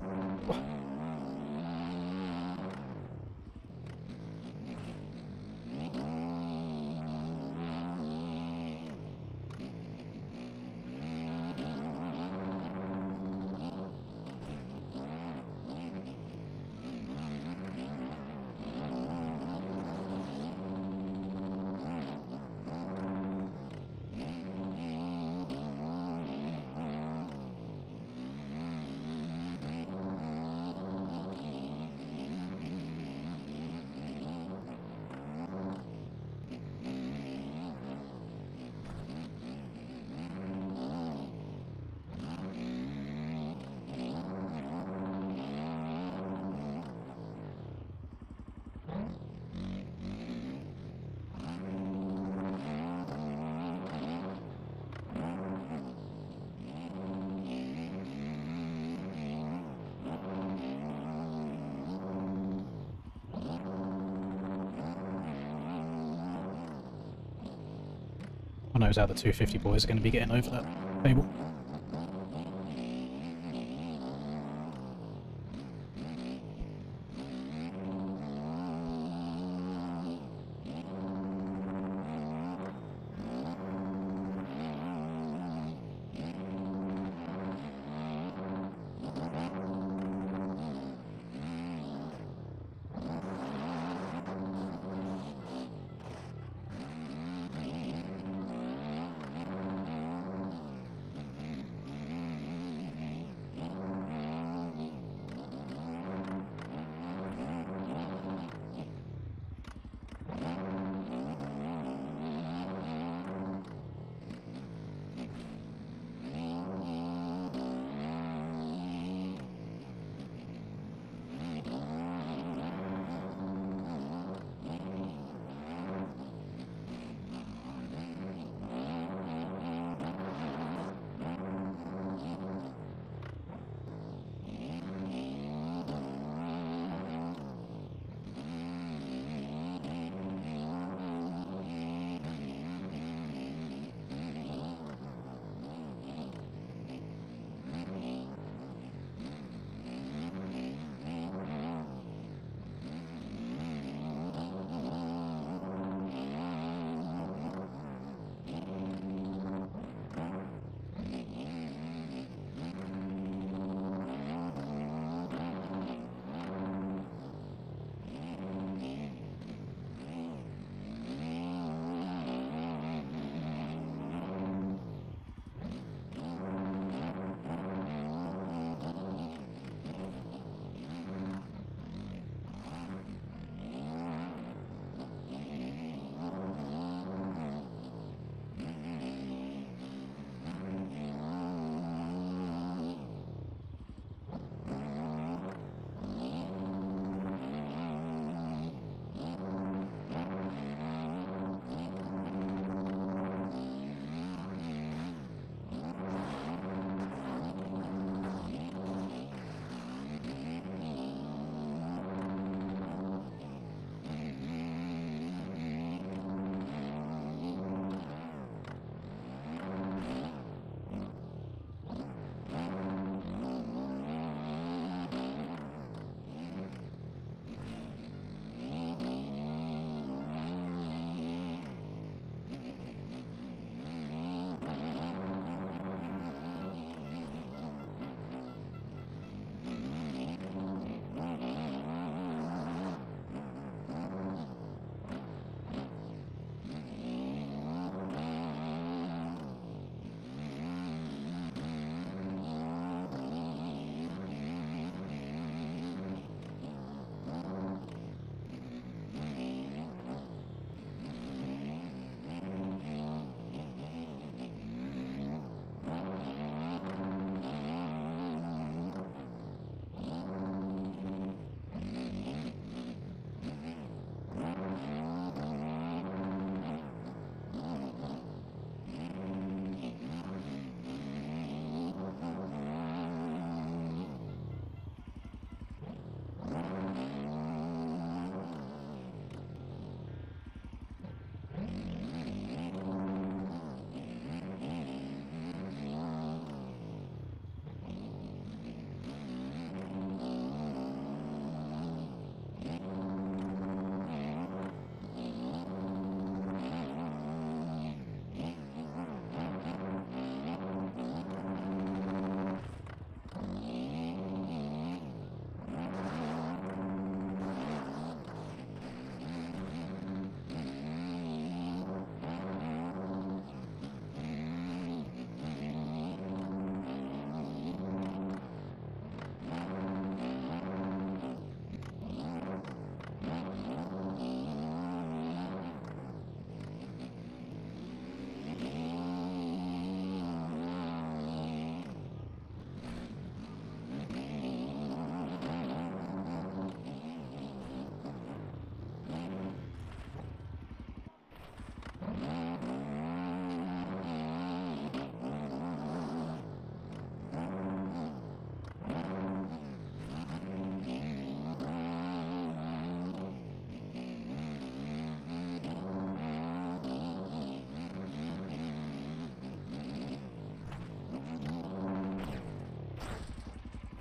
I know how the 250 boys are going to be getting over that table.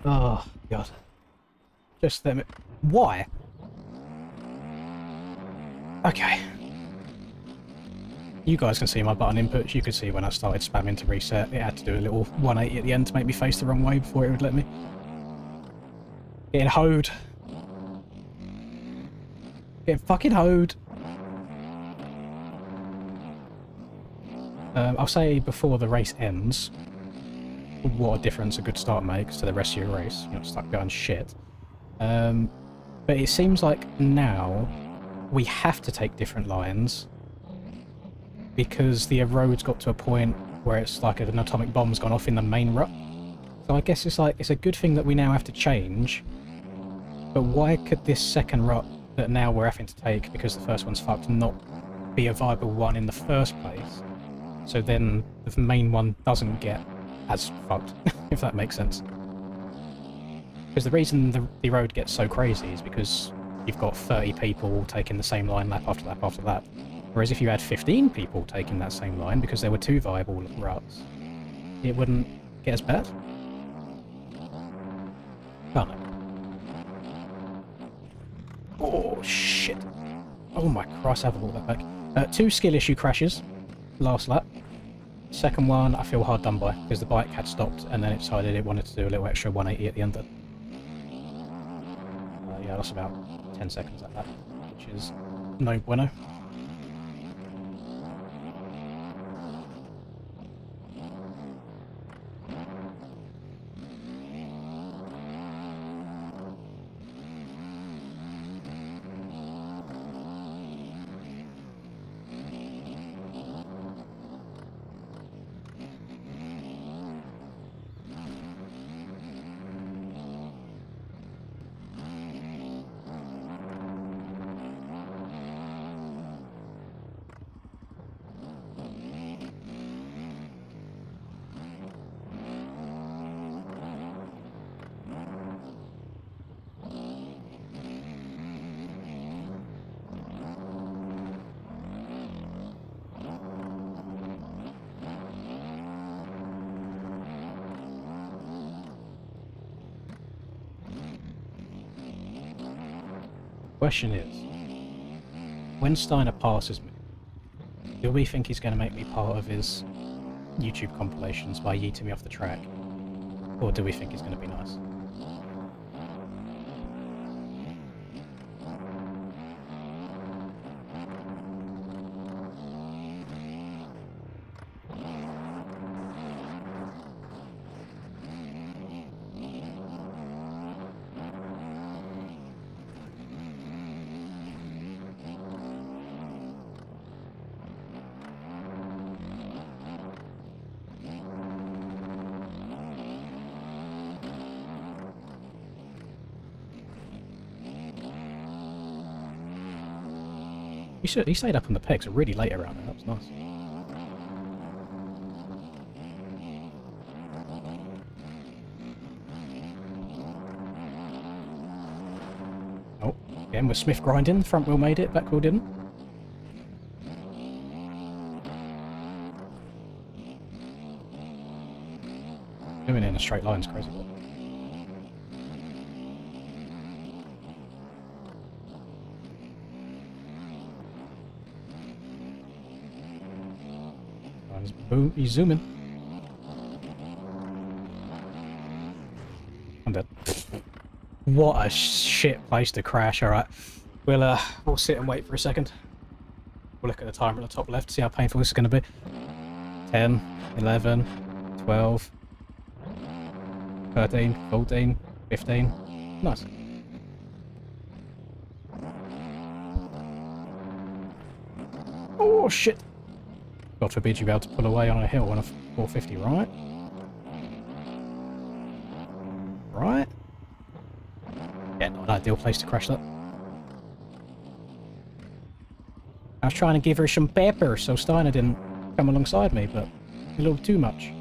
Oh, God. Just them. Why? Okay. You guys can see my button inputs. You could see when I started spamming to reset, it had to do a little 180 at the end to make me face the wrong way before it would let me. Getting hoed. Getting fucking hoed. I'll say before the race ends, what a difference a good start makes to the rest of your race. You're not stuck going shit. But it seems like now we have to take different lines because the road's got to a point where it's like an atomic bomb's gone off in the main rut. So I guess it's like, it's a good thing that we now have to change. But why could this second rut that now we're having to take because the first one's fucked not be a viable one in the first place? So then the main one doesn't get as fucked, if that makes sense. Because the reason the road gets so crazy is because you've got 30 people taking the same line lap after lap after lap. Whereas if you had 15 people taking that same line because there were 2 viable ruts, it wouldn't get as bad. Can't it? Oh, shit. Oh my Christ, I have all that back. 2 skill issue crashes last lap. Second one, I feel hard done by, because the bike had stopped and then it decided it wanted to do a little extra 180 at the end of it. Yeah, that's about 10 seconds at that, which is no bueno. Question is, when Steiner passes me, do we think he's going to make me part of his YouTube compilations by yeeting me off the track? Or do we think he's going to be nice? He stayed up on the pegs really late around there. That was nice. Oh, again with Smith grinding. Front wheel made it, back wheel didn't. Doing it in a straight line is crazy. Boom, he's zooming. I'm dead. What a shit place to crash. Alright. We'll sit and wait for a second. We'll look at the timer at the top left, see how painful this is going to be. 10, 11, 12, 13, 14, 15. Nice. Oh shit. God forbid you be able to pull away on a hill on a 450, right? Right? Yeah, not an ideal place to crash that. I was trying to give her some pepper so Steiner didn't come alongside me, but a little too much.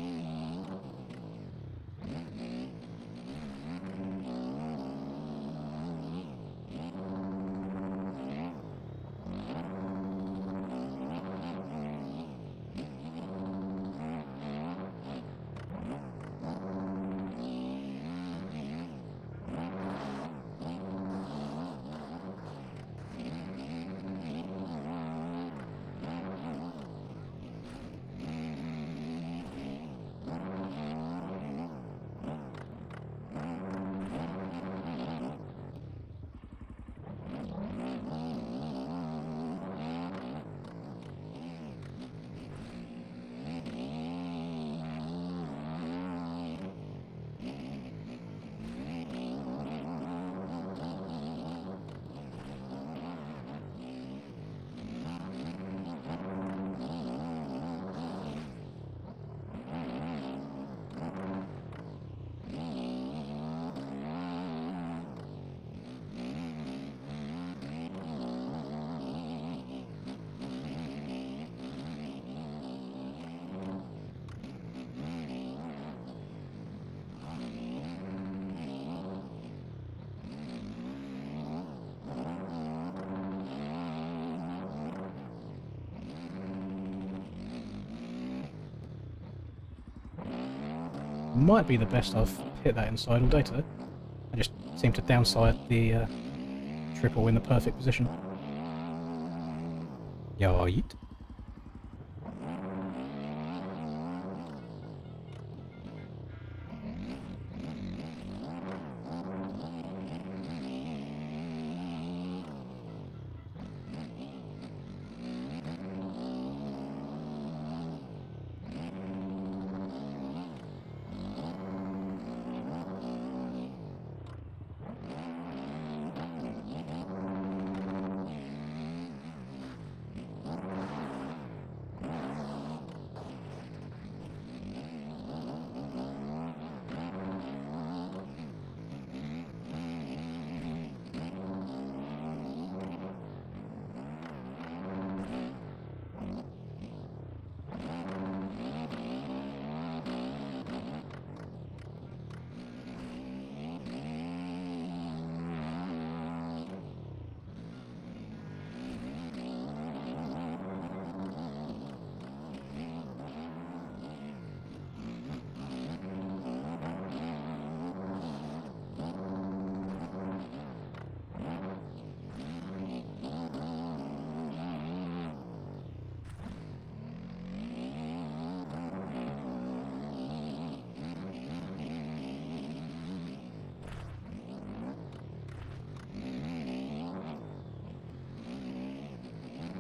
Might be the best I've hit that inside all day today. I just seem to downside the triple in the perfect position. Yeet.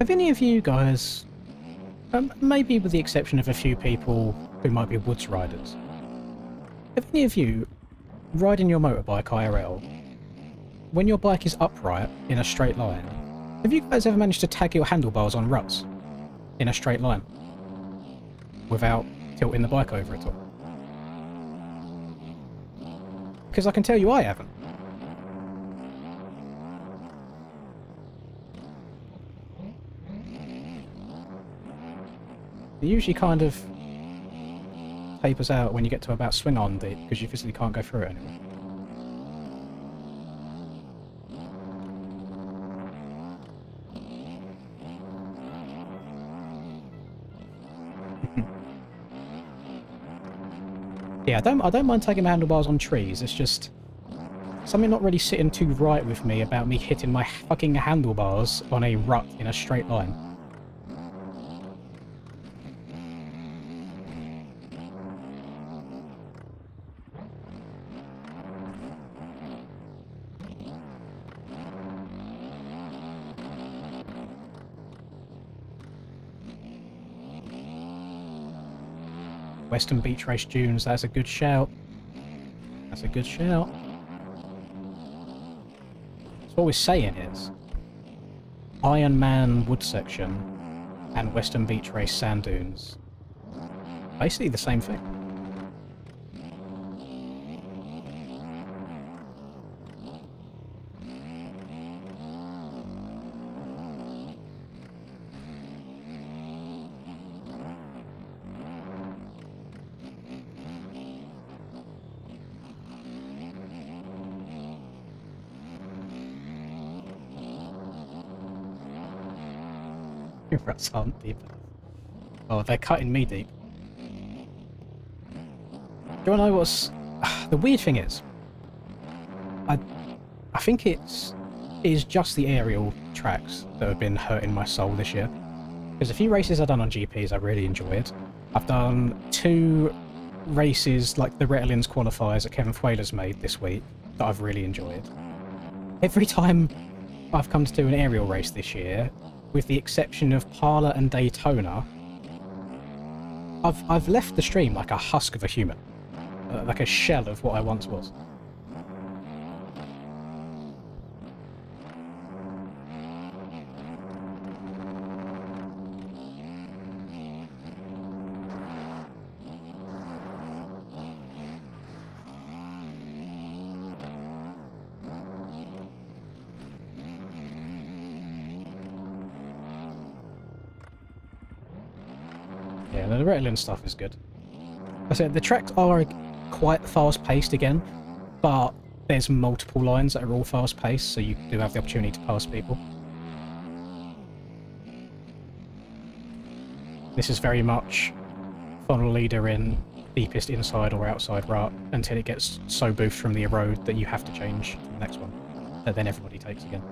Have any of you guys, maybe with the exception of a few people who might be woods riders, have any of you riding your motorbike IRL, when your bike is upright in a straight line, have you guys ever managed to tag your handlebars on ruts in a straight line without tilting the bike over at all? Because I can tell you I haven't. It usually kind of tapers out when you get to about swing on deep because you physically can't go through it anymore. Yeah, I don't mind taking my handlebars on trees. It's just something not really sitting too right with me about me hitting my fucking handlebars on a rut in a straight line. Western Beach Race Dunes, that's a good shout. That's a good shout. So what we're saying is Ironman wood section and Western Beach Race sand dunes, basically the same thing. Ruts aren't deep enough. Oh, they're cutting me deep. Do you want to know what's... The weird thing is, I think it is just the aerial tracks that have been hurting my soul this year. Because a few races I've done on GPs I really enjoyed. I've done 2 races, like the Rettelins qualifiers that Kevin Thwaler's made this week, that I've really enjoyed. Every time I've come to do an aerial race this year, with the exception of Parla and Daytona, I've left the stream like a husk of a human. Like a shell of what I once was. Yeah, the Rettelin stuff is good. I said the tracks are quite fast-paced again, but there's multiple lines that are all fast-paced, so you do have the opportunity to pass people. This is very much funnel leader in deepest inside or outside rut until it gets so boofed from the erode that you have to change to the next one, that then everybody takes again.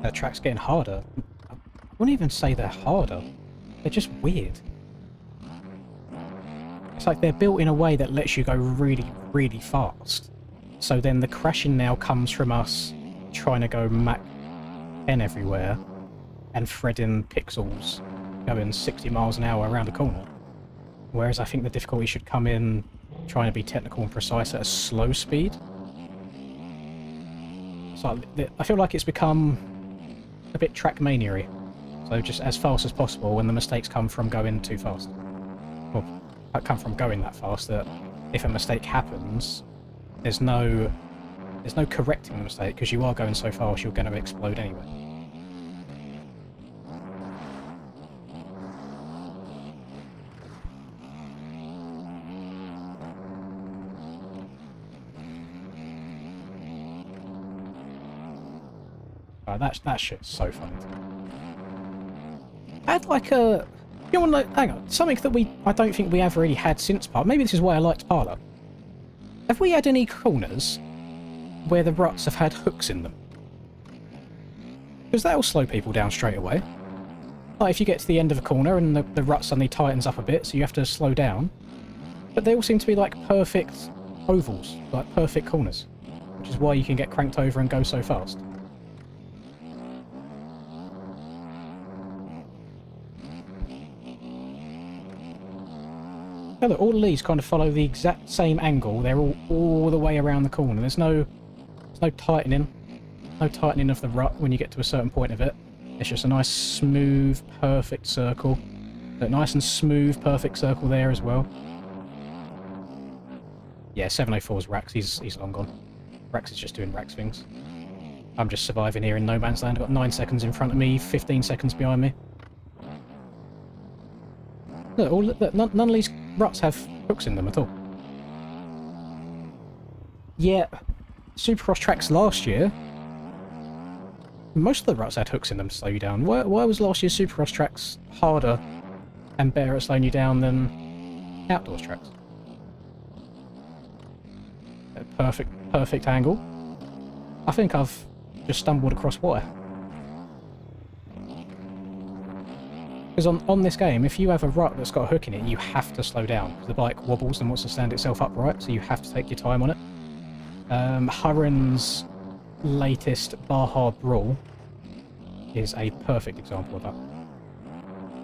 That track's getting harder. I wouldn't even say they're harder. They're just weird. It's like they're built in a way that lets you go really, really fast. So then the crashing now comes from us trying to go Mach 10 everywhere and threading pixels going 60 miles an hour around a corner. Whereas I think the difficulty should come in trying to be technical and precise at a slow speed. So I feel like it's become a bit Trackmania-y. So just as fast as possible when the mistakes come from going too fast. Or come from going that fast that if a mistake happens, there's no correcting the mistake because you are going so fast you're going to explode anyway. That shit's so funny. I had like a... You know, like, hang on. Something that I don't think we have really had since Parlour. Maybe this is why I liked Parlour. Have we had any corners where the ruts have had hooks in them? Because that'll slow people down straight away. Like if you get to the end of a corner and the rut suddenly tightens up a bit, so you have to slow down. But they all seem to be like perfect ovals, like perfect corners. Which is why you can get cranked over and go so fast. Oh, look, all of these kind of follow the exact same angle. They're all the way around the corner. There's no tightening. No tightening of the rut when you get to a certain point of it. It's just a nice, smooth, perfect circle. A nice and smooth, perfect circle there as well. Yeah, 704's Rax. He's long gone. Rax is just doing Rax things. I'm just surviving here in no man's land. I've got 9 seconds in front of me, 15 seconds behind me. Look, none of these ruts have hooks in them at all. Yeah, Supercross tracks last year, most of the ruts had hooks in them to slow you down. Why was last year's Supercross tracks harder and better at slowing you down than outdoors tracks? A perfect angle. I think I've just stumbled across why. Because on this game, if you have a rut that's got a hook in it, you have to slow down. Because the bike wobbles and wants to stand itself upright, so you have to take your time on it. Hurren's latest Baja Brawl is a perfect example of that.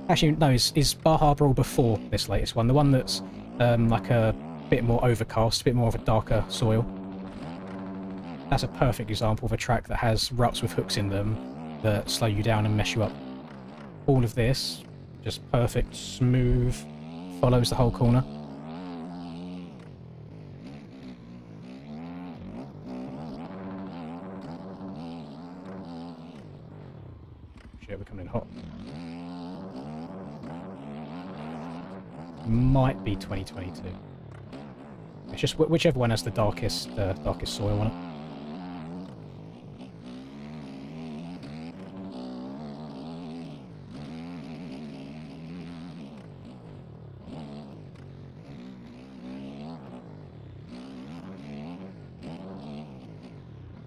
Actually, no, is Baja Brawl before this latest one. The one that's like a bit more overcast, a bit more of a darker soil. That's a perfect example of a track that has ruts with hooks in them that slow you down and mess you up. All of this, just perfect, smooth, follows the whole corner. Shit, we're coming in hot. Might be 2022. It's just whichever one has the darkest soil on it.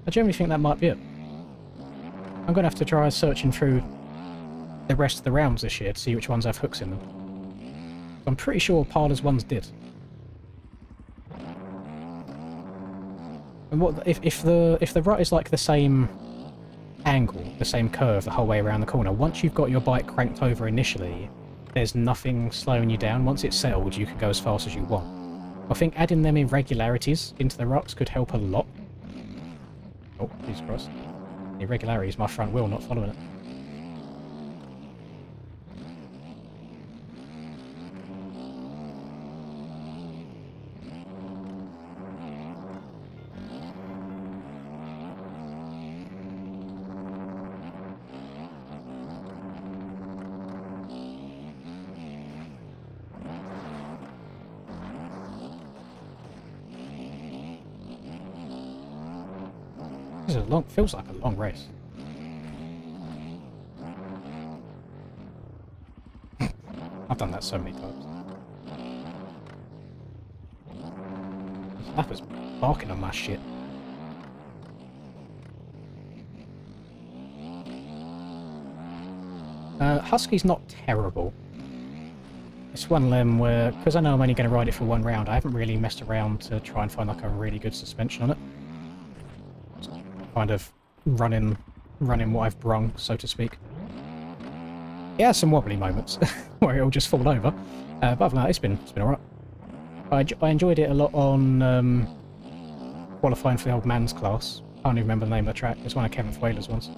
I generally think that might be it. I'm going to have to try searching through the rest of the rounds this year to see which ones have hooks in them. I'm pretty sure Parlour's ones did. And what if the rut is like the same angle, the same curve the whole way around the corner, once you've got your bike cranked over initially, there's nothing slowing you down. Once it's settled, you can go as fast as you want. I think adding them irregularities into the ruts could help a lot. Oh, Jesus Christ. The irregularity is my front wheel not following it. This is a long, feels like a long race. I've done that so many times. That was barking on my shit. Husky's not terrible. It's one of them where, because I know I'm only going to ride it for one round, I haven't really messed around to try and find like a really good suspension on it. Just kind of running what I've brung, so to speak. It has some wobbly moments where it'll just fall over, but other than that, it's been alright. I enjoyed it a lot on qualifying for the old man's class. I can't even remember the name of the track. It's one of Kevin Whaler's ones.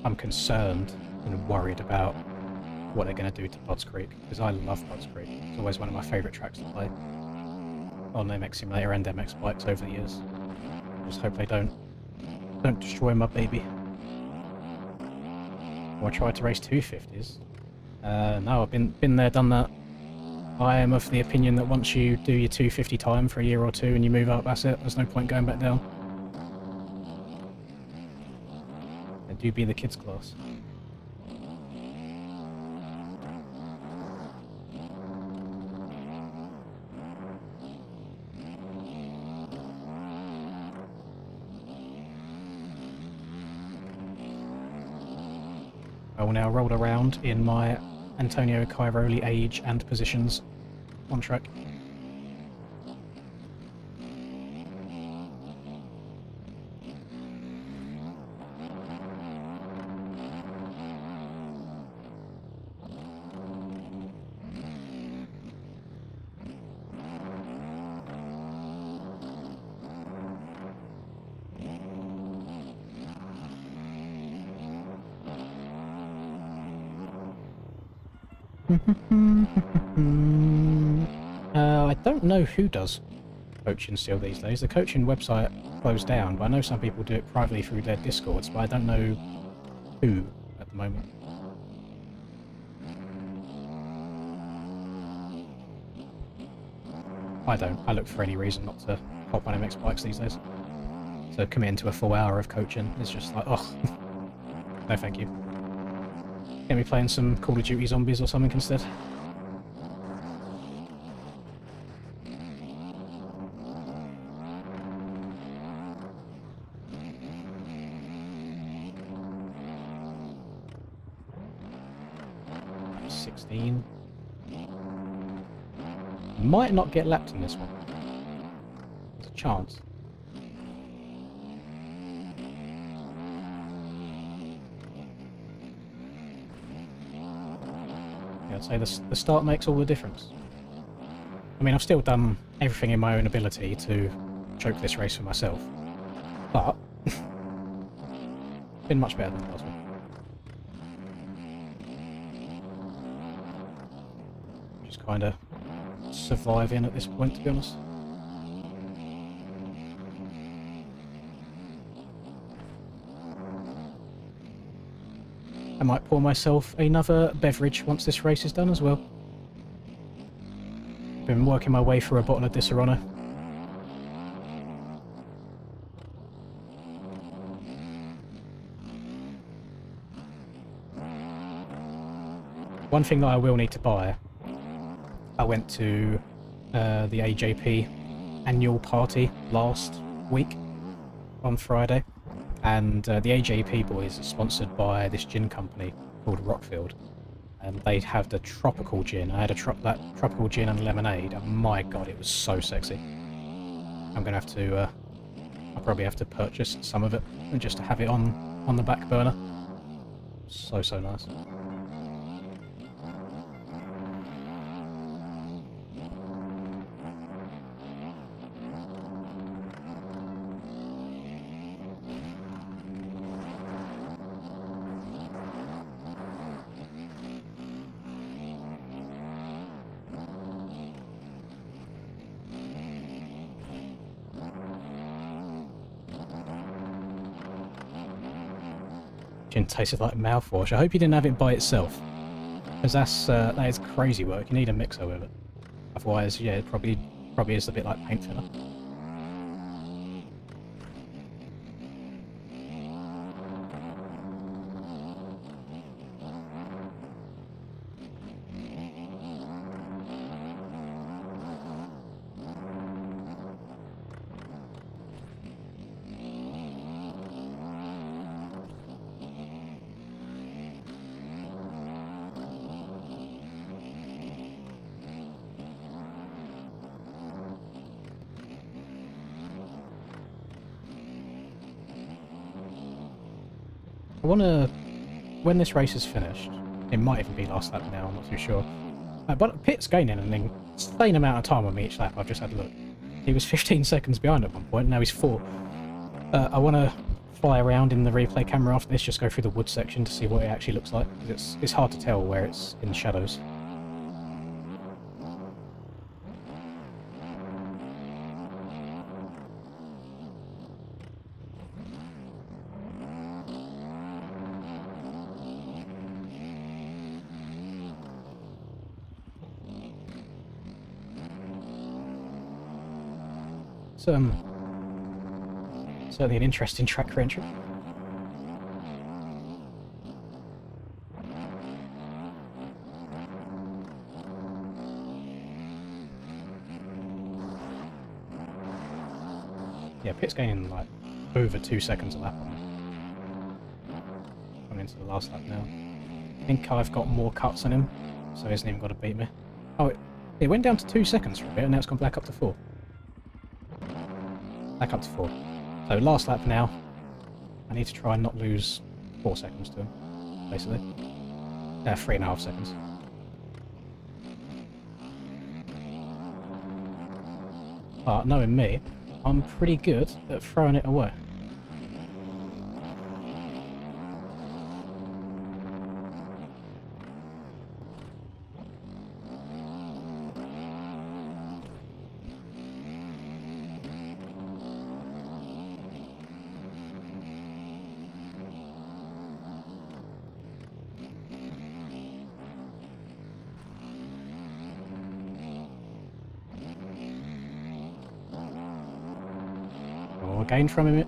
I'm concerned and worried about what they're going to do to Budds Creek, because I love Budds Creek. It's always one of my favourite tracks to play on MX Simulator and MX bikes over the years. I just hope they don't destroy my baby. Or I tried to race 250s. No, I've been there, done that. I am of the opinion that once you do your 250 time for a year or two and you move up, that's it. There's no point going back down. Do be the kids class. I will now roll around in my Antonio Cairoli age and positions on track. I don't know who does coaching still these days. The coaching website closed down, but I know some people do it privately through their Discords, but I don't know who at the moment. I don't. I look for any reason not to hop on MX bikes these days. So committing to a full hour of coaching is just like, oh, no thank you. Get me playing some Call of Duty Zombies or something instead. Might not get lapped in this one. There's a chance. Yeah, I'd say the start makes all the difference. I mean, I've still done everything in my own ability to choke this race for myself, but been much better than the last one. Just kind of surviving at this point, to be honest. I might pour myself another beverage once this race is done as well. Been working my way through a bottle of Disaronno. One thing that I will need to buy I went to the AJP annual party last week on Friday, and the AJP boys are sponsored by this gin company called Rockfield, and they have the tropical gin. I had that tropical gin and lemonade, and my god, it was so sexy. I'm gonna have to, I'll probably have to purchase some of it just to have it on the back burner. So nice. Gin tasted like mouthwash. I hope you didn't have it by itself, because that is crazy work. You need a mixer with it. Otherwise, yeah, it probably is a bit like paint thinner. I want to, when this race is finished, it might even be last lap now, I'm not too sure. But Pitt's gaining an insane amount of time on me each lap. I've just had a look. He was 15 seconds behind at one point, now he's 4. I want to fly around in the replay camera after this, just go through the wood section to see what it actually looks like, because it's hard to tell where it's in the shadows. Certainly an interesting track for entry. Yeah, Pitt's gaining like over 2 seconds a lap on me. Coming into the last lap now. I think I've got more cuts on him, so he hasn't even got to beat me. Oh, it went down to 2 seconds for a bit, and now it's gone back up to 4. Back up to 4. So last lap now. I need to try and not lose 4 seconds to him, basically. 3.5 seconds. But knowing me, I'm pretty good at throwing it away.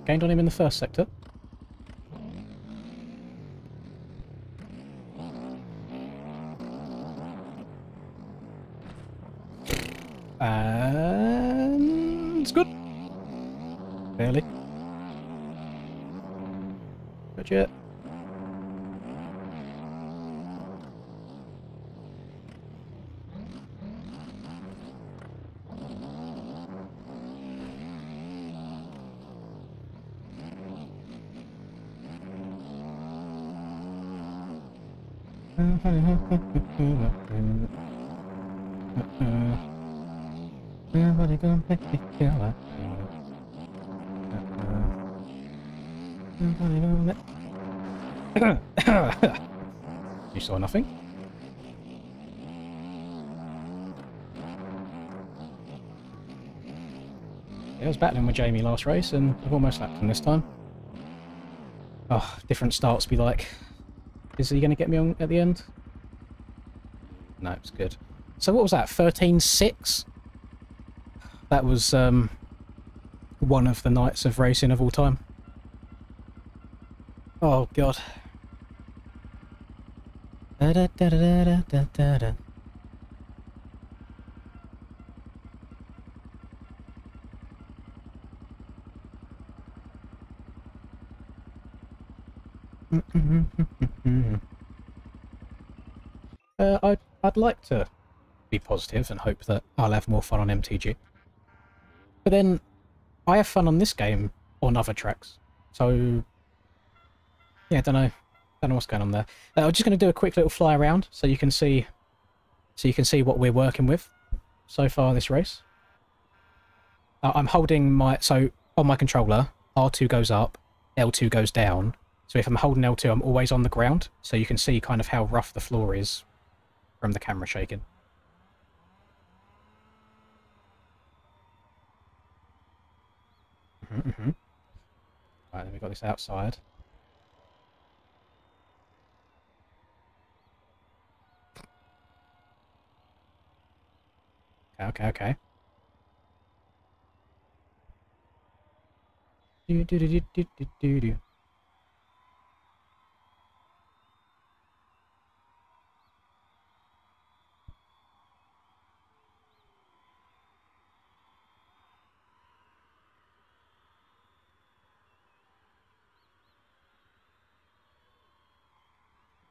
Gained on him in the first sector. And it's good. Barely. Not yet. Nobody gonna make me feel like nobody gonna make... You saw nothing? Yeah, I was battling with Jamie last race and I've almost lapped him this time. Oh, different starts be like... Is he going to get me on at the end? No, it's good. So what was that? 13.6? That was one of the nights of racing of all time. Oh god. Da, da, da, da, da, da, da, da. I'd like to be positive and hope that I'll have more fun on MTG. But then I have fun on this game on other tracks. So yeah, I don't know. Don't know what's going on there. I'm just going to do a quick little fly around so you can see what we're working with so far this race. I'm holding my on my controller, R2 goes up, L2 goes down. So if I'm holding L2, I'm always on the ground, so you can see kind of how rough the floor is from the camera shaking. Right, then we've got this outside. Okay. Do.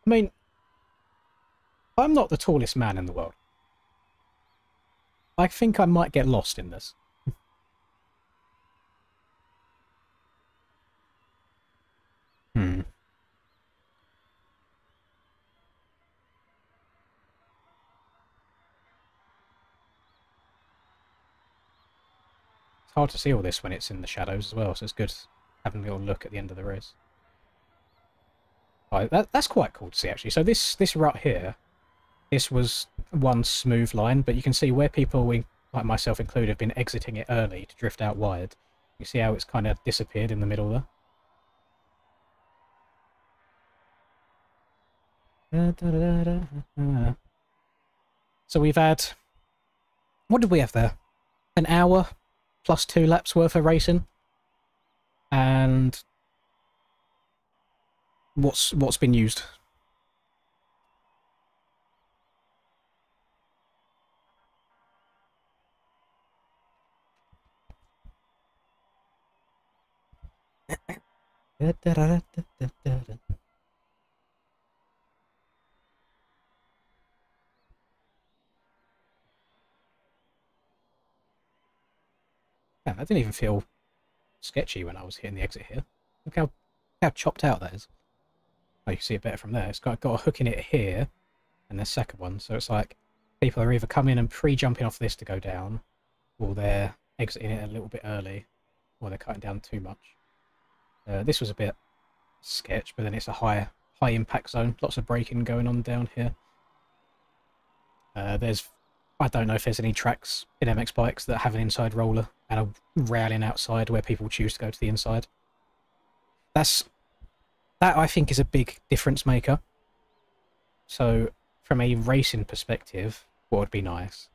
I mean, I'm not the tallest man in the world. I think I might get lost in this. It's hard to see all this when it's in the shadows as well, so it's good having a little look at the end of the race. Right, that's quite cool to see, actually. So this rut here, this was one smooth line, but you can see where people, like myself included, have been exiting it early to drift out wide. You see how it's kind of disappeared in the middle there? So we've had... What did we have there? An hour plus 2 laps worth of racing. And... What's been used? Damn, that didn't even feel sketchy when I was hitting the exit here. Look how chopped out that is. Oh, you can see it better from there. It's got a hook in it here, and the second one. So it's like people are either coming and pre-jumping off this to go down, or they're exiting it a little bit early, or they're cutting down too much. This was a bit sketch, but then it's a high impact zone. Lots of braking going on down here. I don't know if there's any tracks in MX bikes that have an inside roller and a railing outside where people choose to go to the inside. That I think is a big difference maker. So from a racing perspective, what would be nice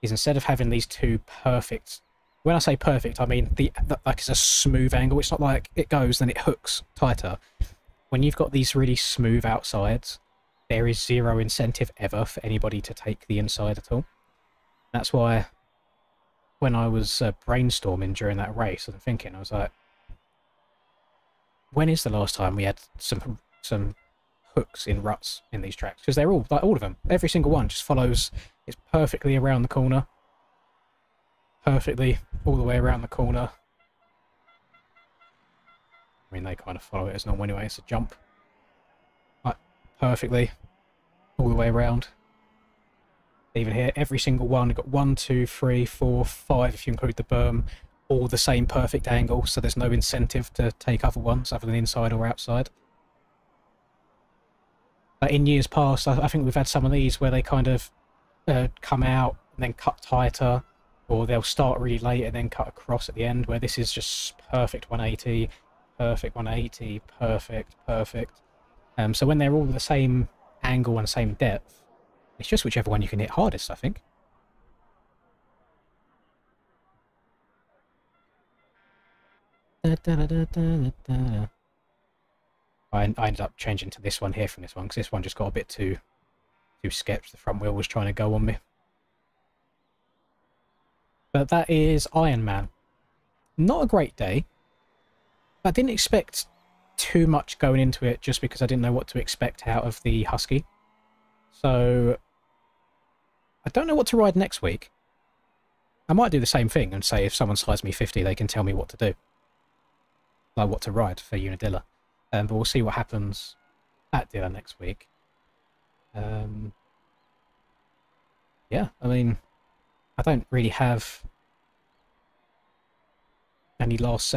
is instead of having these two perfect, when I say perfect, I mean like it's a smooth angle. It's not like it goes then it hooks tighter. When you've got these really smooth outsides, there is zero incentive ever for anybody to take the inside at all. That's why when I was brainstorming during that race and thinking, I was like, when is the last time we had some hooks in ruts in these tracks? Because they're all, like all of them, every single one just follows, it's perfectly around the corner. Perfectly all the way around the corner. I mean, they kind of follow it as normal anyway, it's a jump. Like, perfectly all the way around. Even here, every single one, you've got 1, 2, 3, 4, 5 if you include the berm, all the same perfect angle, so there's no incentive to take other ones other than inside or outside. But in years past, I think we've had some of these where they kind of come out and then cut tighter, or they'll start really late and then cut across at the end, where this is just perfect 180, perfect 180, perfect. So when they're all the same angle and same depth, it's just whichever one you can hit hardest, I think. I ended up changing to this one here from this one, because this one just got a bit too sketch. The front wheel was trying to go on me. But that is Ironman. Not a great day. I didn't expect too much going into it just because I didn't know what to expect out of the Husky. So I don't know what to ride next week. I might do the same thing and say if someone slides me 50, they can tell me what to do. Like what to ride for Unadilla. But we'll see what happens at Dilla next week. Yeah, I mean, I don't really have any last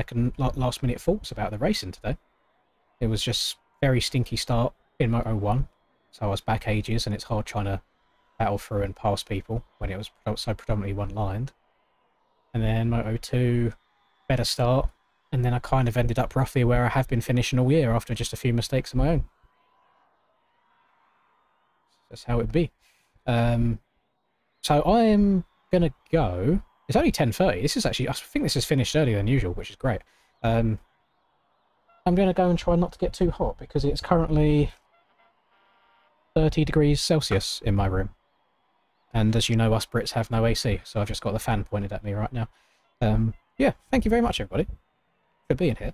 minute thoughts about the racing today. It was just very stinky start in Moto 1, so I was back ages, and it's hard trying to battle through and pass people when it was so predominantly one-lined. And then Moto 2, better start, and then I kind of ended up roughly where I have been finishing all year after just a few mistakes of my own. That's how it'd be. So I'm gonna go. It's only 10:30. This is actually, I think this is finished earlier than usual, which is great. I'm gonna go and try not to get too hot because it's currently 30 degrees Celsius in my room. And as you know, us Brits have no AC, so I've just got the fan pointed at me right now. Yeah, thank you very much, everybody, for being here.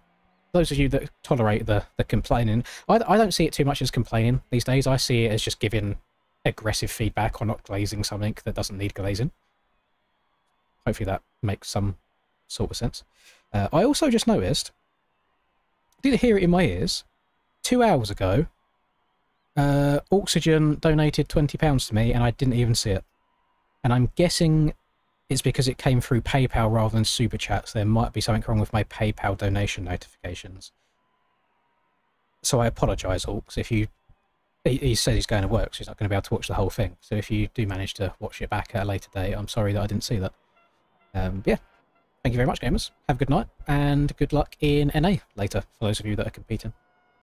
Those of you that tolerate the complaining, I don't see it too much as complaining these days. I see it as just giving aggressive feedback on not glazing something that doesn't need glazing. Hopefully that makes some sort of sense. I also just noticed, I did hear it in my ears, 2 hours ago, Oxygen donated £20 to me and I didn't even see it. And I'm guessing it's because it came through PayPal rather than Super Chats. There might be something wrong with my PayPal donation notifications. So I apologise, Orcs, if you... He says he's going to work, so he's not going to be able to watch the whole thing. So if you do manage to watch it back at a later date, I'm sorry that I didn't see that. Yeah, thank you very much, gamers. Have a good night, and good luck in NA later, for those of you that are competing.